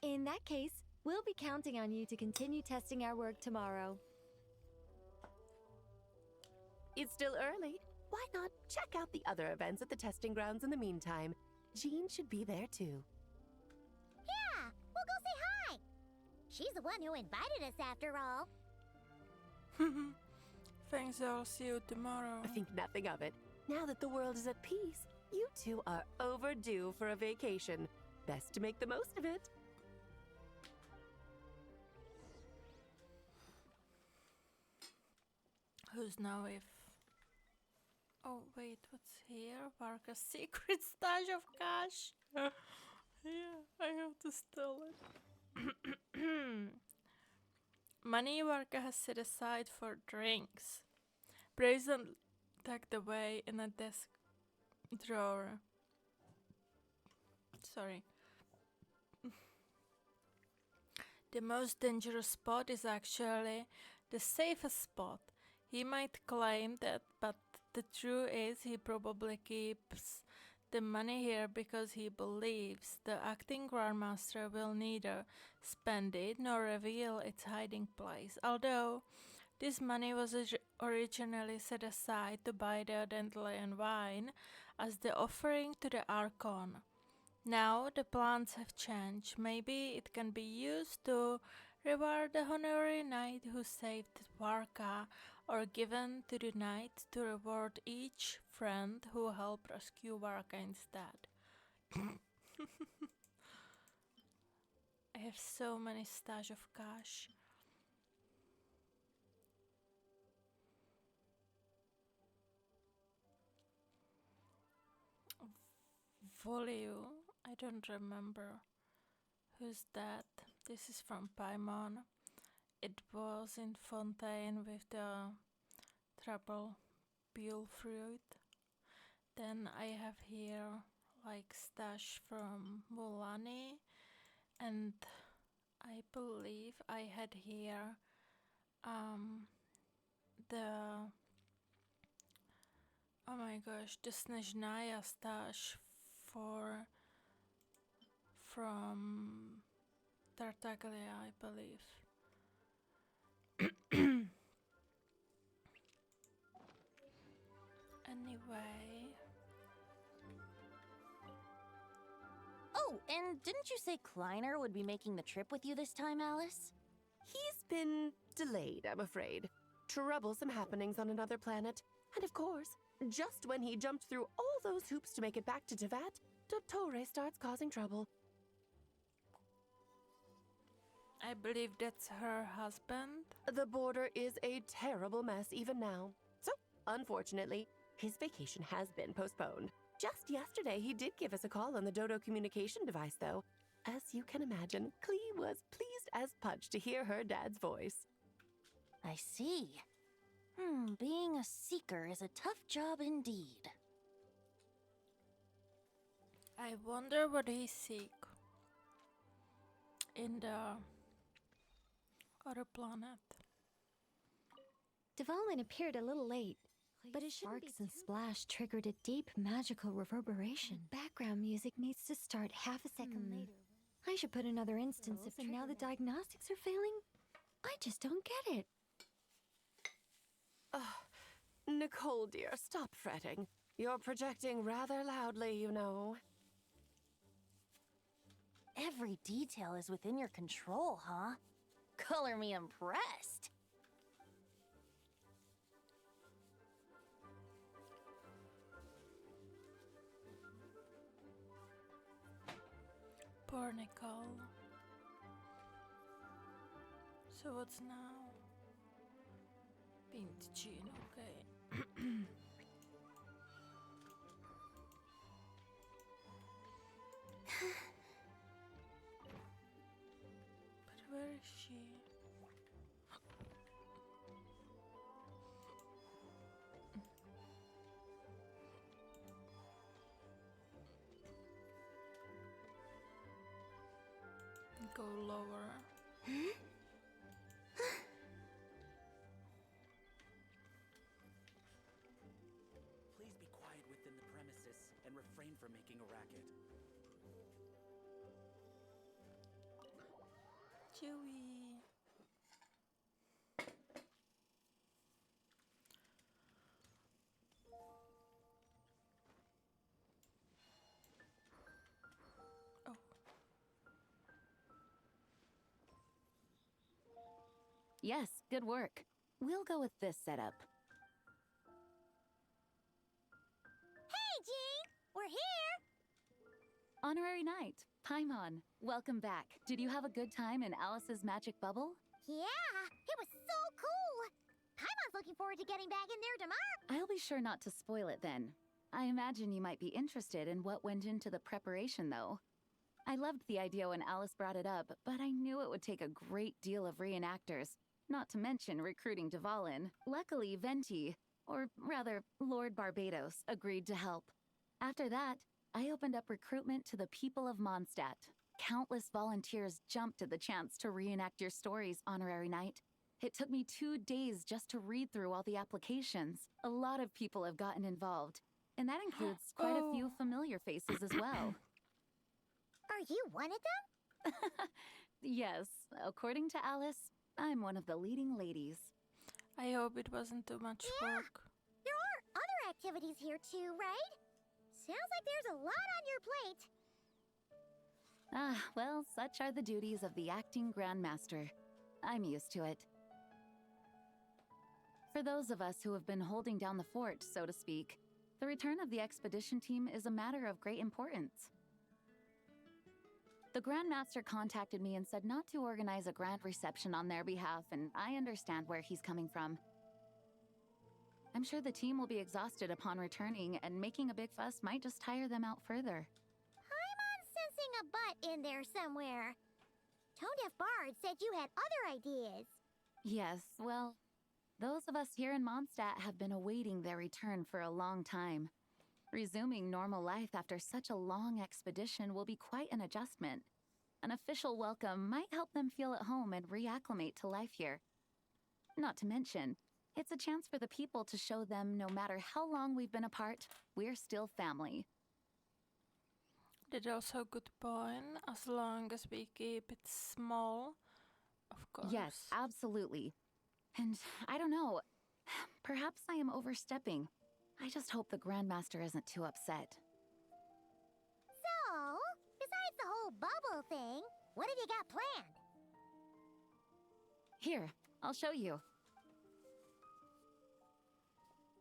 In that case, we'll be counting on you to continue testing our work tomorrow. It's still early. Why not check out the other events at the testing grounds in the meantime? Jean should be there too. Yeah, we'll go say hi. She's the one who invited us after all. Thanks, I'll see you tomorrow. I think nothing of it. Now that the world is at peace, you two are overdue for a vacation. Best to make the most of it. Who's now if... Oh, wait, what's here? Varka's secret stash of cash. Yeah, I have to steal it. Money Varka has set aside for drinks. Brazen tucked away in a desk drawer. Sorry. The most dangerous spot is actually the safest spot. He might claim that, but the truth is he probably keeps the money here because he believes the acting Grandmaster will neither spend it nor reveal its hiding place. Although this money was originally set aside to buy the dandelion wine as the offering to the Archon. Now the plans have changed. Maybe it can be used to reward the honorary knight who saved Varka, or given to the knight to reward each friend who helped rescue Varka instead. I have so many stash of cash. Volio, I don't remember. Who's that? This is from Paimon. it was in Fontaine with the triple peel fruit. Then I have here like stash from Mulani, and I believe I had here the oh my gosh, the Snezhnaya stash for from Tartaglia, I believe. Anyway. Oh, and didn't you say Kleiner would be making the trip with you this time, Alice? He's been delayed, I'm afraid. Troublesome happenings on another planet. And of course, just when he jumped through all those hoops to make it back to Tevat, Dottore starts causing trouble. I believe that's her husband. The border is a terrible mess even now. So, unfortunately, his vacation has been postponed. Just yesterday, he did give us a call on the Dodo communication device, though. As you can imagine, Klee was pleased as punch to hear her dad's voice. I see. Being a seeker is a tough job indeed. I wonder what he seek in the other planet. Dvalin appeared a little late, but his sparks and splash triggered a deep magical reverberation. Background music needs to start half a second later. I should put another instance of and now the diagnostics are failing? I just don't get it. Nicole, dear, stop fretting. You're projecting rather loudly, you know. Every detail is within your control, huh? Color me impressed. Poor Nicole. So what's now? Bint Jean, okay. But where is she? Go lower. Please be quiet within the premises and refrain from making a racket. Chewie. Oh. Yes, good work. We'll go with this setup. Hey, Jean! We're here! Honorary Knight, Paimon, welcome back. Did you have a good time in Alice's magic bubble? Yeah, it was so cool! Paimon's looking forward to getting back in there tomorrow. I'll be sure not to spoil it then. I imagine you might be interested in what went into the preparation, though. I loved the idea when Alice brought it up, but I knew it would take a great deal of reenactors, not to mention recruiting Dvalin. Luckily, Venti, or rather, Lord Barbados, agreed to help. After that, I opened up recruitment to the people of Mondstadt. Countless volunteers jumped at the chance to reenact your stories, Honorary Knight. It took me 2 days just to read through all the applications. A lot of people have gotten involved, and that includes quite a few familiar faces as well. Are you one of them? Yes, according to Alice, I'm one of the leading ladies. I hope it wasn't too much work. There are other activities here too, right? Sounds like there's a lot on your plate. Ah, well, such are the duties of the acting Grandmaster. I'm used to it. For those of us who have been holding down the fort, so to speak, the return of the expedition team is a matter of great importance. The Grandmaster contacted me and said not to organize a grand reception on their behalf, and I understand where he's coming from. I'm sure the team will be exhausted upon returning, and making a big fuss might just tire them out further. Paimon's sensing a butt in there somewhere. Tone Deaf Bard said you had other ideas. Yes, well, those of us here in Mondstadt have been awaiting their return for a long time. Resuming normal life after such a long expedition will be quite an adjustment. An official welcome might help them feel at home and reacclimate to life here. Not to mention, it's a chance for the people to show them no matter how long we've been apart, we're still family. That's also a good point, as long as we keep it small, of course. Yes, absolutely. And I don't know, perhaps I am overstepping. I just hope the Grandmaster isn't too upset. So, besides the whole bubble thing, what have you got planned? Here, I'll show you.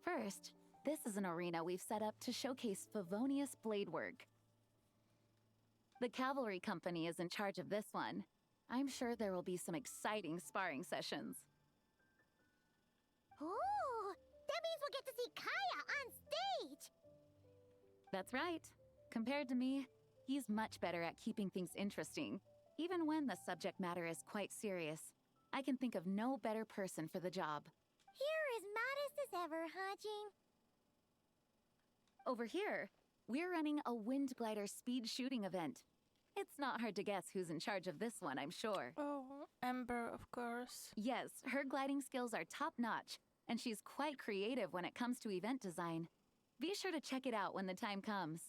First, this is an arena we've set up to showcase Favonius blade work. The cavalry company is in charge of this one. I'm sure there will be some exciting sparring sessions. Ooh, that means we'll get to see Kaya on stage! That's right. Compared to me, he's much better at keeping things interesting, even when the subject matter is quite serious. I can think of no better person for the job. You're as modest as ever, huh, Jean? Over here, we're running a wind glider speed shooting event. It's not hard to guess who's in charge of this one, I'm sure. Oh, Ember, of course. Yes, her gliding skills are top-notch, and she's quite creative when it comes to event design. Be sure to check it out when the time comes.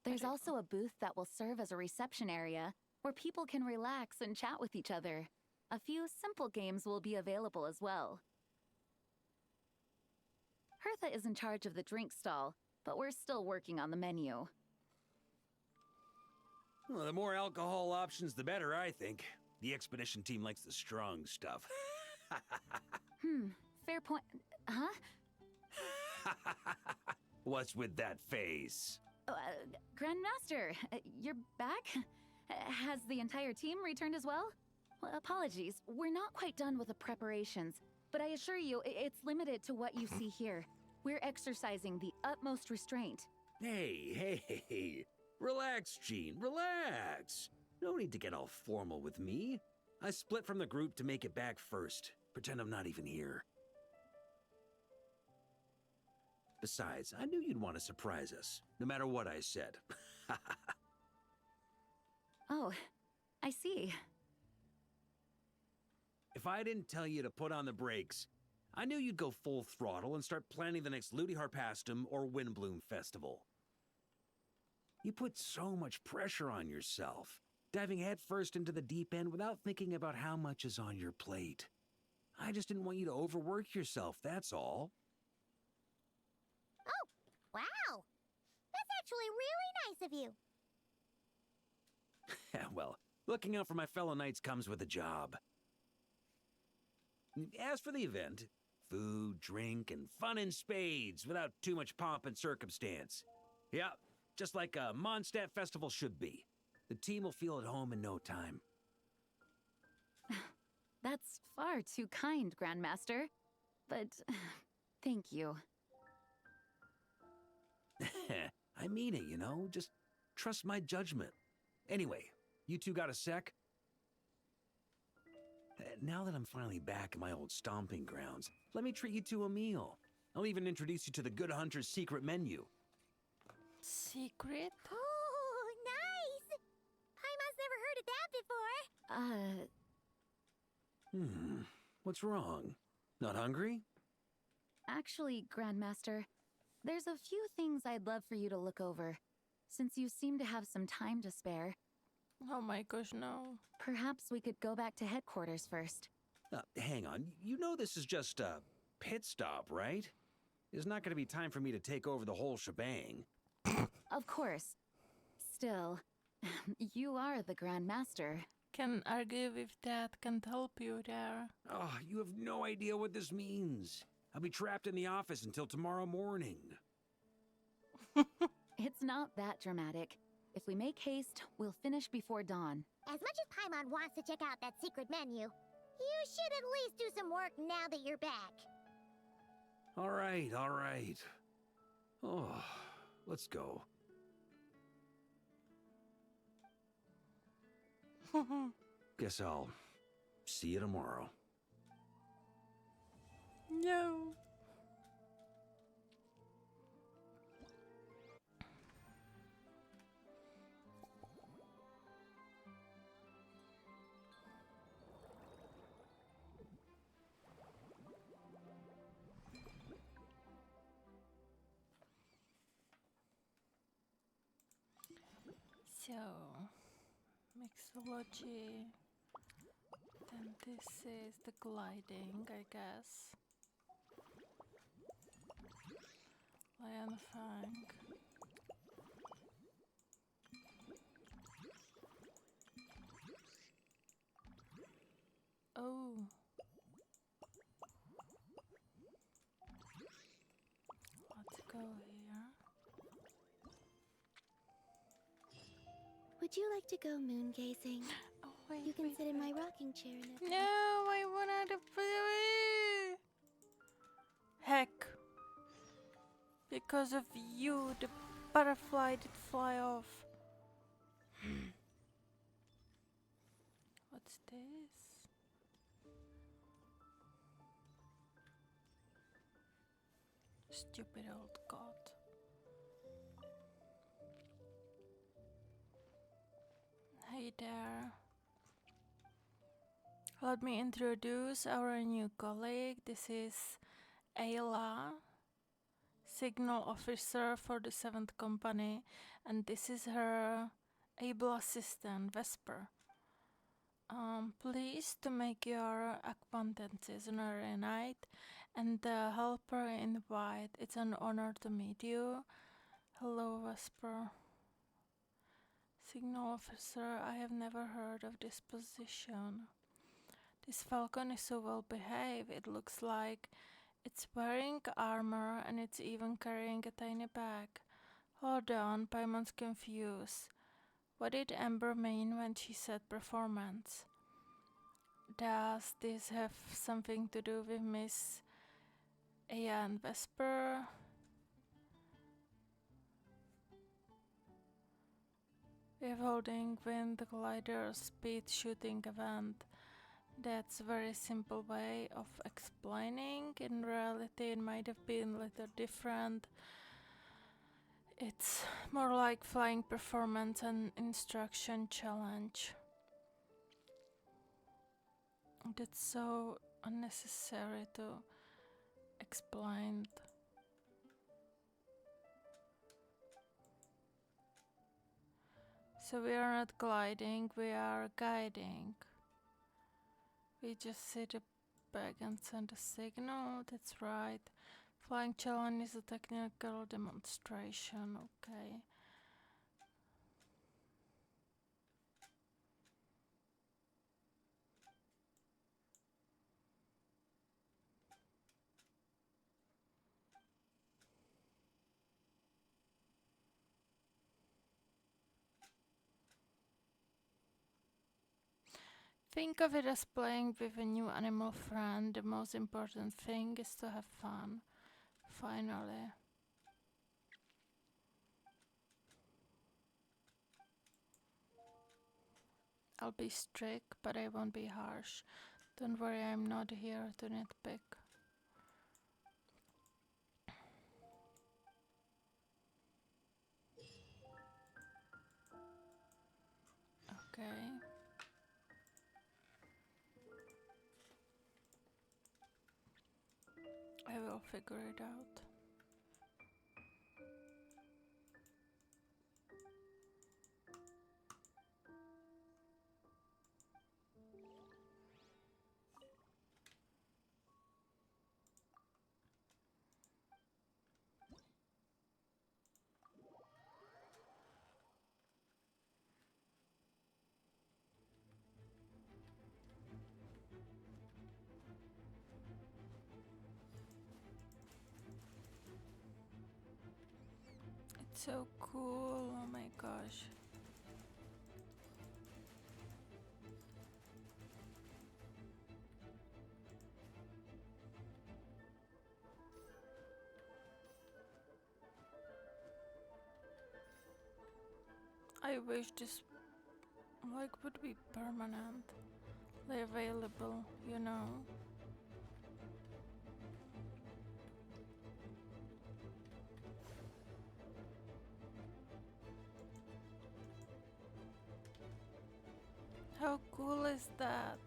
There's also a booth that will serve as a reception area where people can relax and chat with each other. A few simple games will be available as well. Hertha is in charge of the drink stall, but we're still working on the menu. Well, the more alcohol options, the better, I think. The expedition team likes the strong stuff. Fair point. Huh? What's with that face? Grandmaster, you're back? Has the entire team returned as well? Apologies, we're not quite done with the preparations, but I assure you, it's limited to what you see here. We're exercising the utmost restraint. Hey. Relax, Jean, relax. No need to get all formal with me. I split from the group to make it back first. Pretend I'm not even here. Besides, I knew you'd want to surprise us, no matter what I said. Oh, I see. If I didn't tell you to put on the brakes, I knew you'd go full throttle and start planning the next Ludi Harpastum or Windbloom Festival. You put so much pressure on yourself, diving headfirst into the deep end without thinking about how much is on your plate. I just didn't want you to overwork yourself, that's all. Oh, wow! That's actually really nice of you. Well, looking out for my fellow knights comes with a job. As for the event, food, drink, and fun in spades without too much pomp and circumstance. Yeah, just like a Mondstadt festival should be. The team will feel at home in no time. That's far too kind, Grandmaster. But thank you. I mean it, you know? Just trust my judgment. Anyway, you two got a sec? Now that I'm finally back in my old stomping grounds, let me treat you to a meal. I'll even introduce you to the Good Hunter's secret menu. Secret? Oh, nice! Paimon's never heard of that before. What's wrong? Not hungry? Actually, Grandmaster, there's a few things I'd love for you to look over, since you seem to have some time to spare. Oh my gosh, no. Perhaps we could go back to headquarters first. Hang on. You know this is just a pit stop, right? There's not going to be time for me to take over the whole shebang. Of course. Still, you are the Grandmaster. Can argue if that can't help you there. Oh, you have no idea what this means. I'll be trapped in the office until tomorrow morning. It's not that dramatic. If we make haste, we'll finish before dawn. As much as Paimon wants to check out that secret menu, you should at least do some work now that you're back. All right. Oh, let's go. Guess I'll See you tomorrow. No. So, mixology. Then this is the gliding, I guess. Lion Fang. Oh. Let's go here. Would you like to go moon gazing? Oh, wait, you can sit in my rocking chair and No, I wanted to play. Heck. Because of you, the butterfly did fly off. What's this? Stupid old god. Hey there. Let me introduce our new colleague. This is Ayla, signal officer for the 7th company, and this is her able assistant, Vesper. Pleased to make your acquaintances on a night and the helper in white. It's an honor to meet you. Hello, Vesper. Signal officer, I have never heard of this position. This falcon is so well behaved. It looks like it's wearing armor and it's even carrying a tiny bag. Hold on, Paimon's confused. What did Amber mean when she said performance? Does this have something to do with Miss Aya and Vesper? We're holding Wind Glider speed shooting event. That's a very simple way of explaining. In reality, it might have been a little different. It's more like flying performance and instruction challenge. That's so unnecessary to explain. So we are not gliding, we are guiding. We just sit back and send a signal, that's right. Flying challenge is a technical demonstration, okay. Think of it as playing with a new animal friend. The most important thing is to have fun. Finally. I'll be strict, but I won't be harsh. Don't worry, I'm not here to nitpick. Okay. I will figure it out. It's so cool, oh my gosh. I wish this would be permanent. available, you know. How cool is that?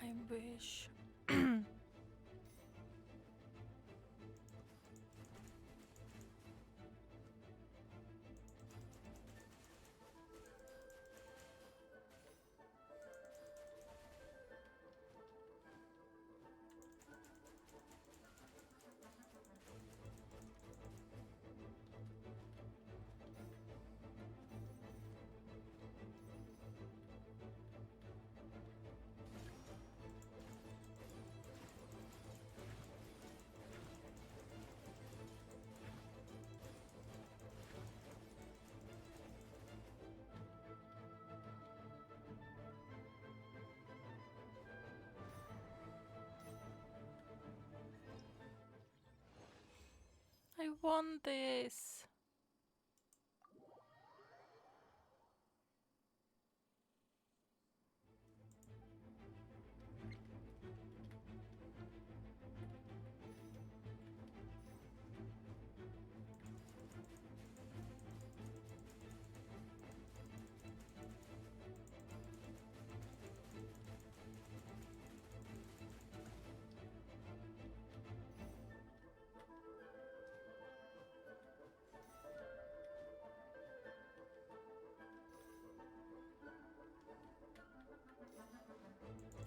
I wish. I want this.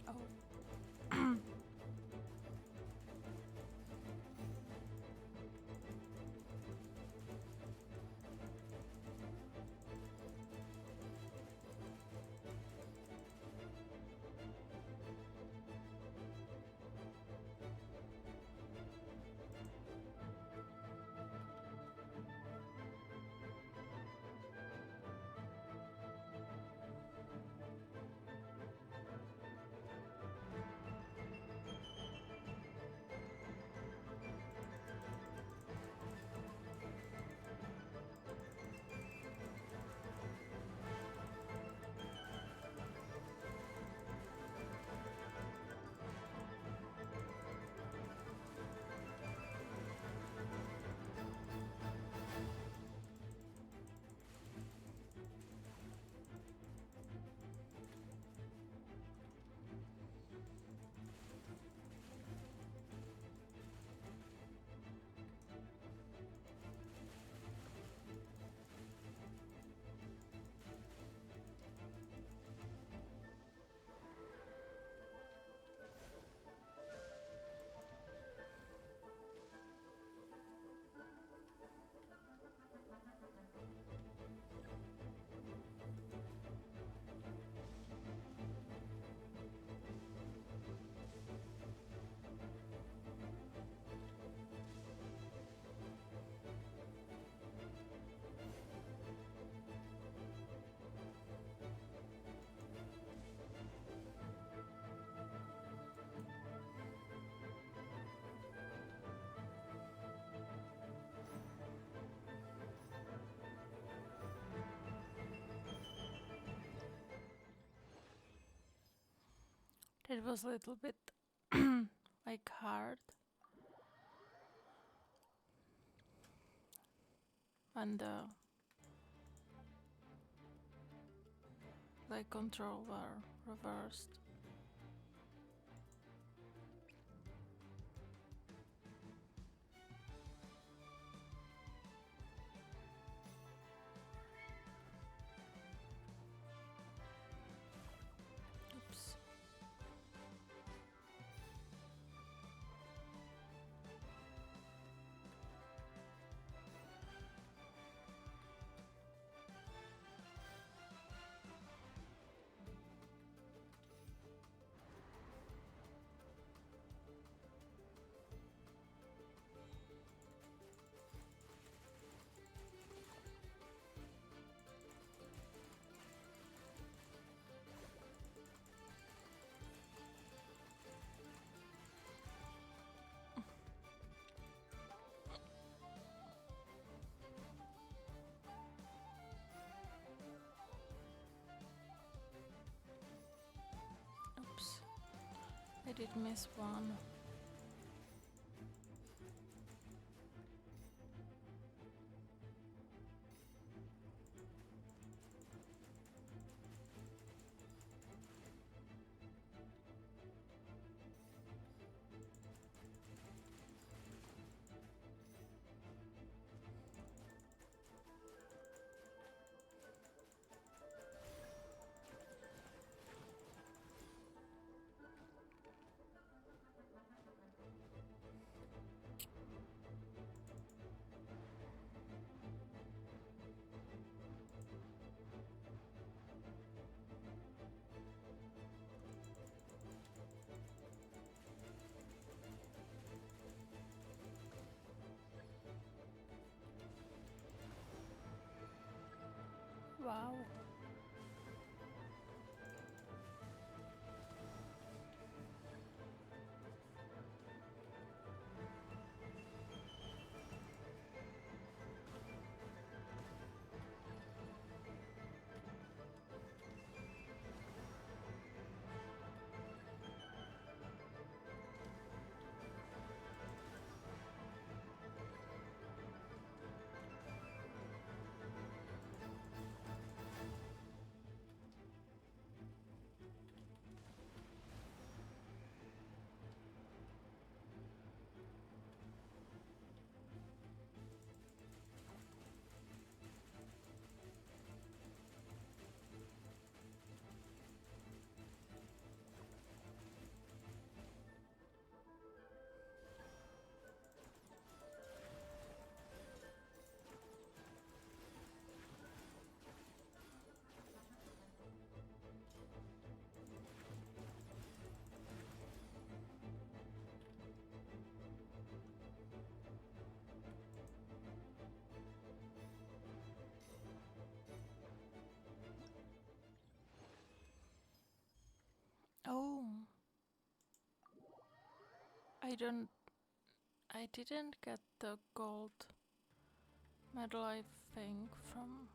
Oh. It was a little bit like hard. And like control were reversed. did miss one. Wow. Oh, I don't. I didn't get the gold medal, I think, from.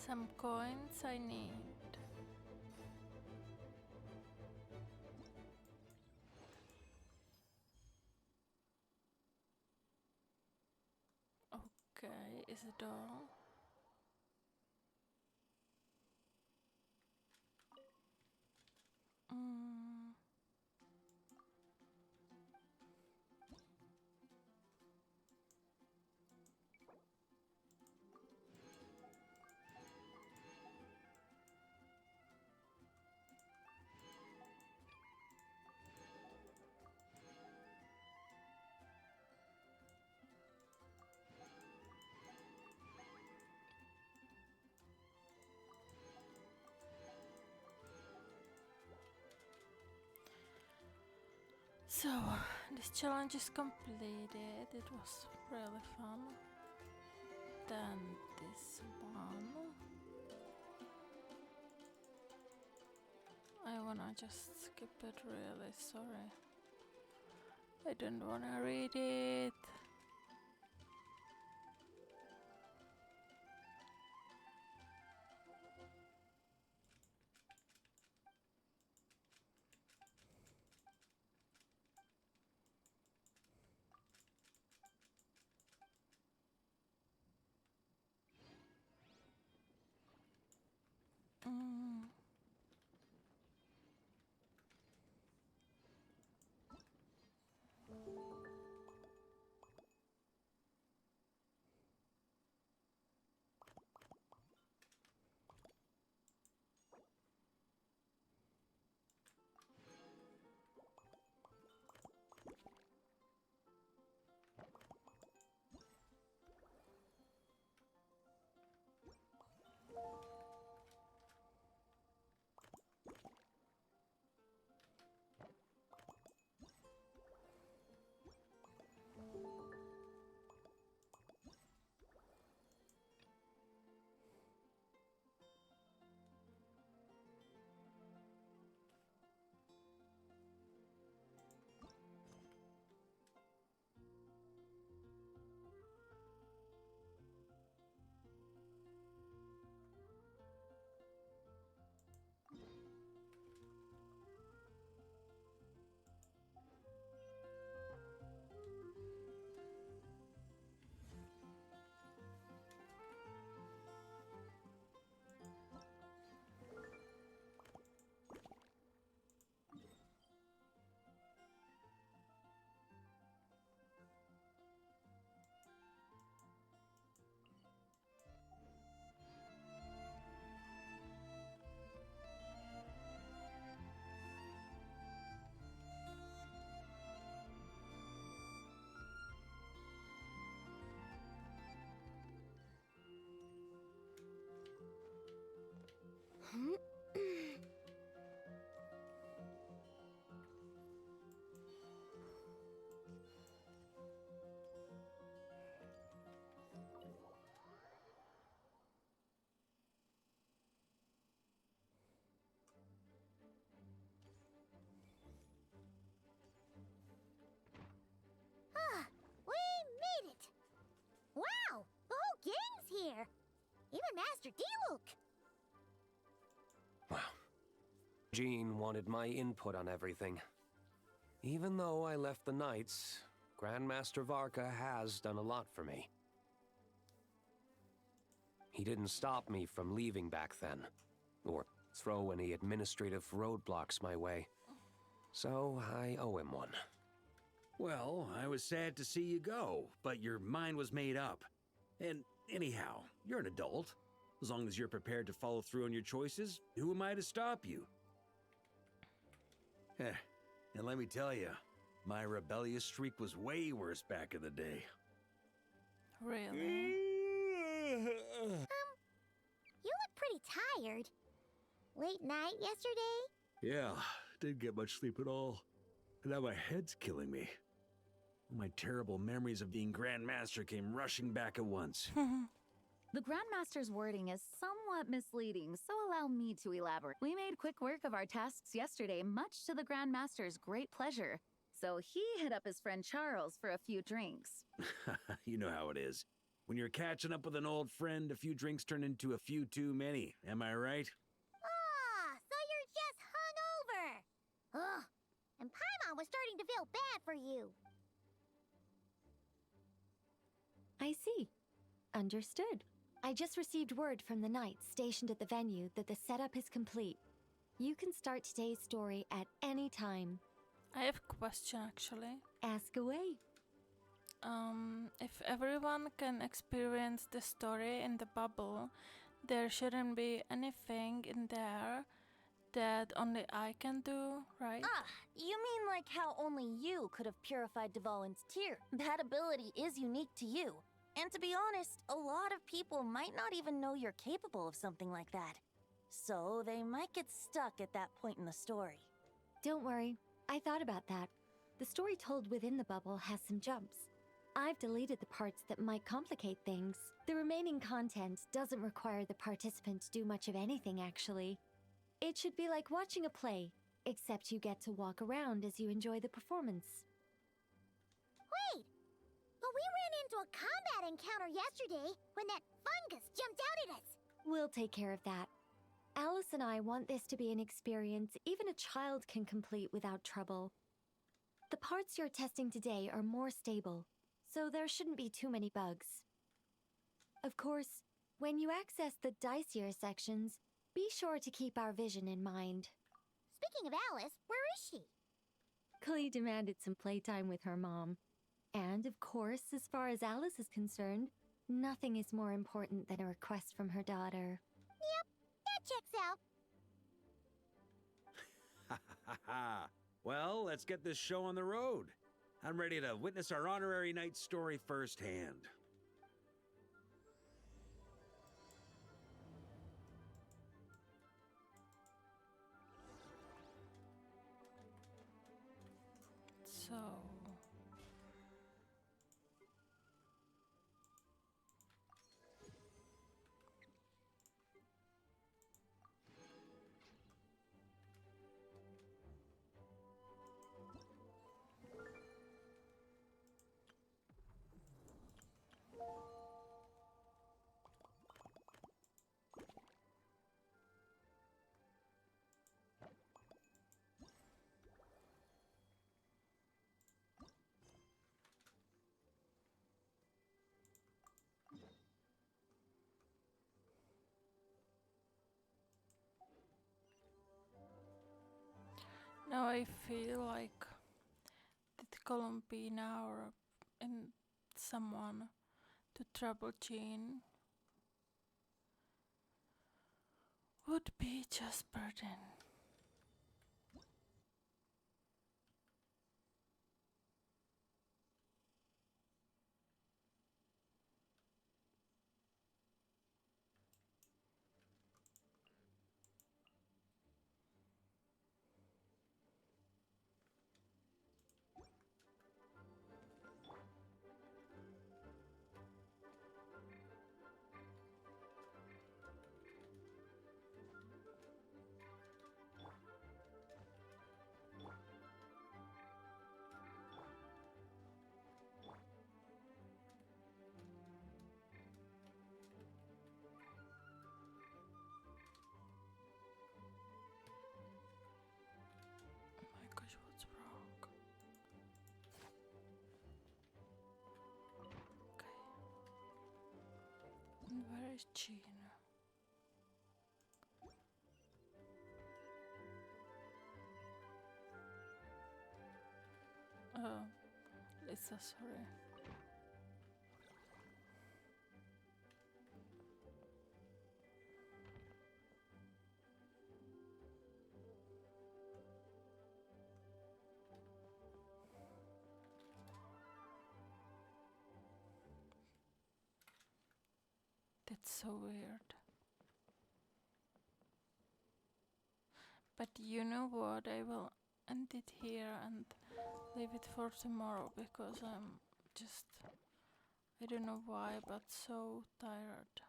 some coins I need. Okay, is it all? Mm. So, this challenge is completed. It was really fun. Then this one. I wanna just skip it, really, sorry. I don't wanna read it. Mm. We made it! Wow! The whole gang's here! Even Master D-Luke! Jean wanted my input on everything. Even though I left the Knights, Grandmaster Varka has done a lot for me. He didn't stop me from leaving back then, or throw any administrative roadblocks my way. So I owe him one. Well, I was sad to see you go, but your mind was made up. And anyhow, you're an adult. As long as you're prepared to follow through on your choices, who am I to stop you? And let me tell you, my rebellious streak was way worse back in the day. Really? You look pretty tired. Late night yesterday? Yeah, didn't get much sleep at all. And now my head's killing me. My terrible memories of being Grandmaster came rushing back at once. The Grandmaster's wording is somewhat misleading, so allow me to elaborate. We made quick work of our tasks yesterday, much to the Grandmaster's great pleasure. So he hit up his friend Charles for a few drinks. You know how it is. When you're catching up with an old friend, a few drinks turn into a few too many. Am I right? Ah, so you're just hungover. Ugh, and Paimon was starting to feel bad for you. I see. Understood. I just received word from the knights stationed at the venue that the setup is complete. You can start today's story at any time. I have a question actually. Ask away. If everyone can experience the story in the bubble, there shouldn't be anything in there that only I can do, right? Ah, you mean like how only you could have purified Dvalin's tear? That ability is unique to you. And to be honest, a lot of people might not even know you're capable of something like that. So they might get stuck at that point in the story. Don't worry, I thought about that. The story told within the bubble has some jumps. I've deleted the parts that might complicate things. The remaining content doesn't require the participant to do much of anything, actually. It should be like watching a play, except you get to walk around as you enjoy the performance. Wait! But we ran into a combat encounter yesterday when that fungus jumped out at us. We'll take care of that. Alice and I want this to be an experience even a child can complete without trouble. The parts you're testing today are more stable, so there shouldn't be too many bugs. Of course, when you access the dicier sections, be sure to keep our vision in mind. Speaking of Alice, where is she? Klee demanded some playtime with her mom. And of course, as far as Alice is concerned, nothing is more important than a request from her daughter. Yep, that checks out. Ha ha ha! Well, let's get this show on the road. I'm ready to witness our honorary knight's story firsthand. So... Now I feel like that Columbina or in someone to trouble Jean would be just burden. My gosh, what's wrong? Okay. And where is Jean? Oh, Lisa, sorry. That's so weird. But you know what? I will end it here and leave it for tomorrow because I'm just, I don't know why, but so tired.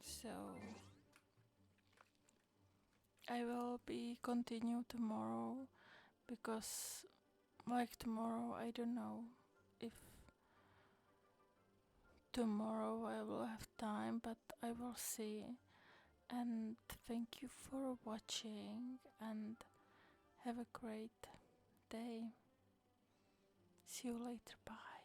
So I will be continue tomorrow, because like tomorrow I don't know if tomorrow I will have time, but I will see. And thank you for watching and have a great day. See you later. Bye.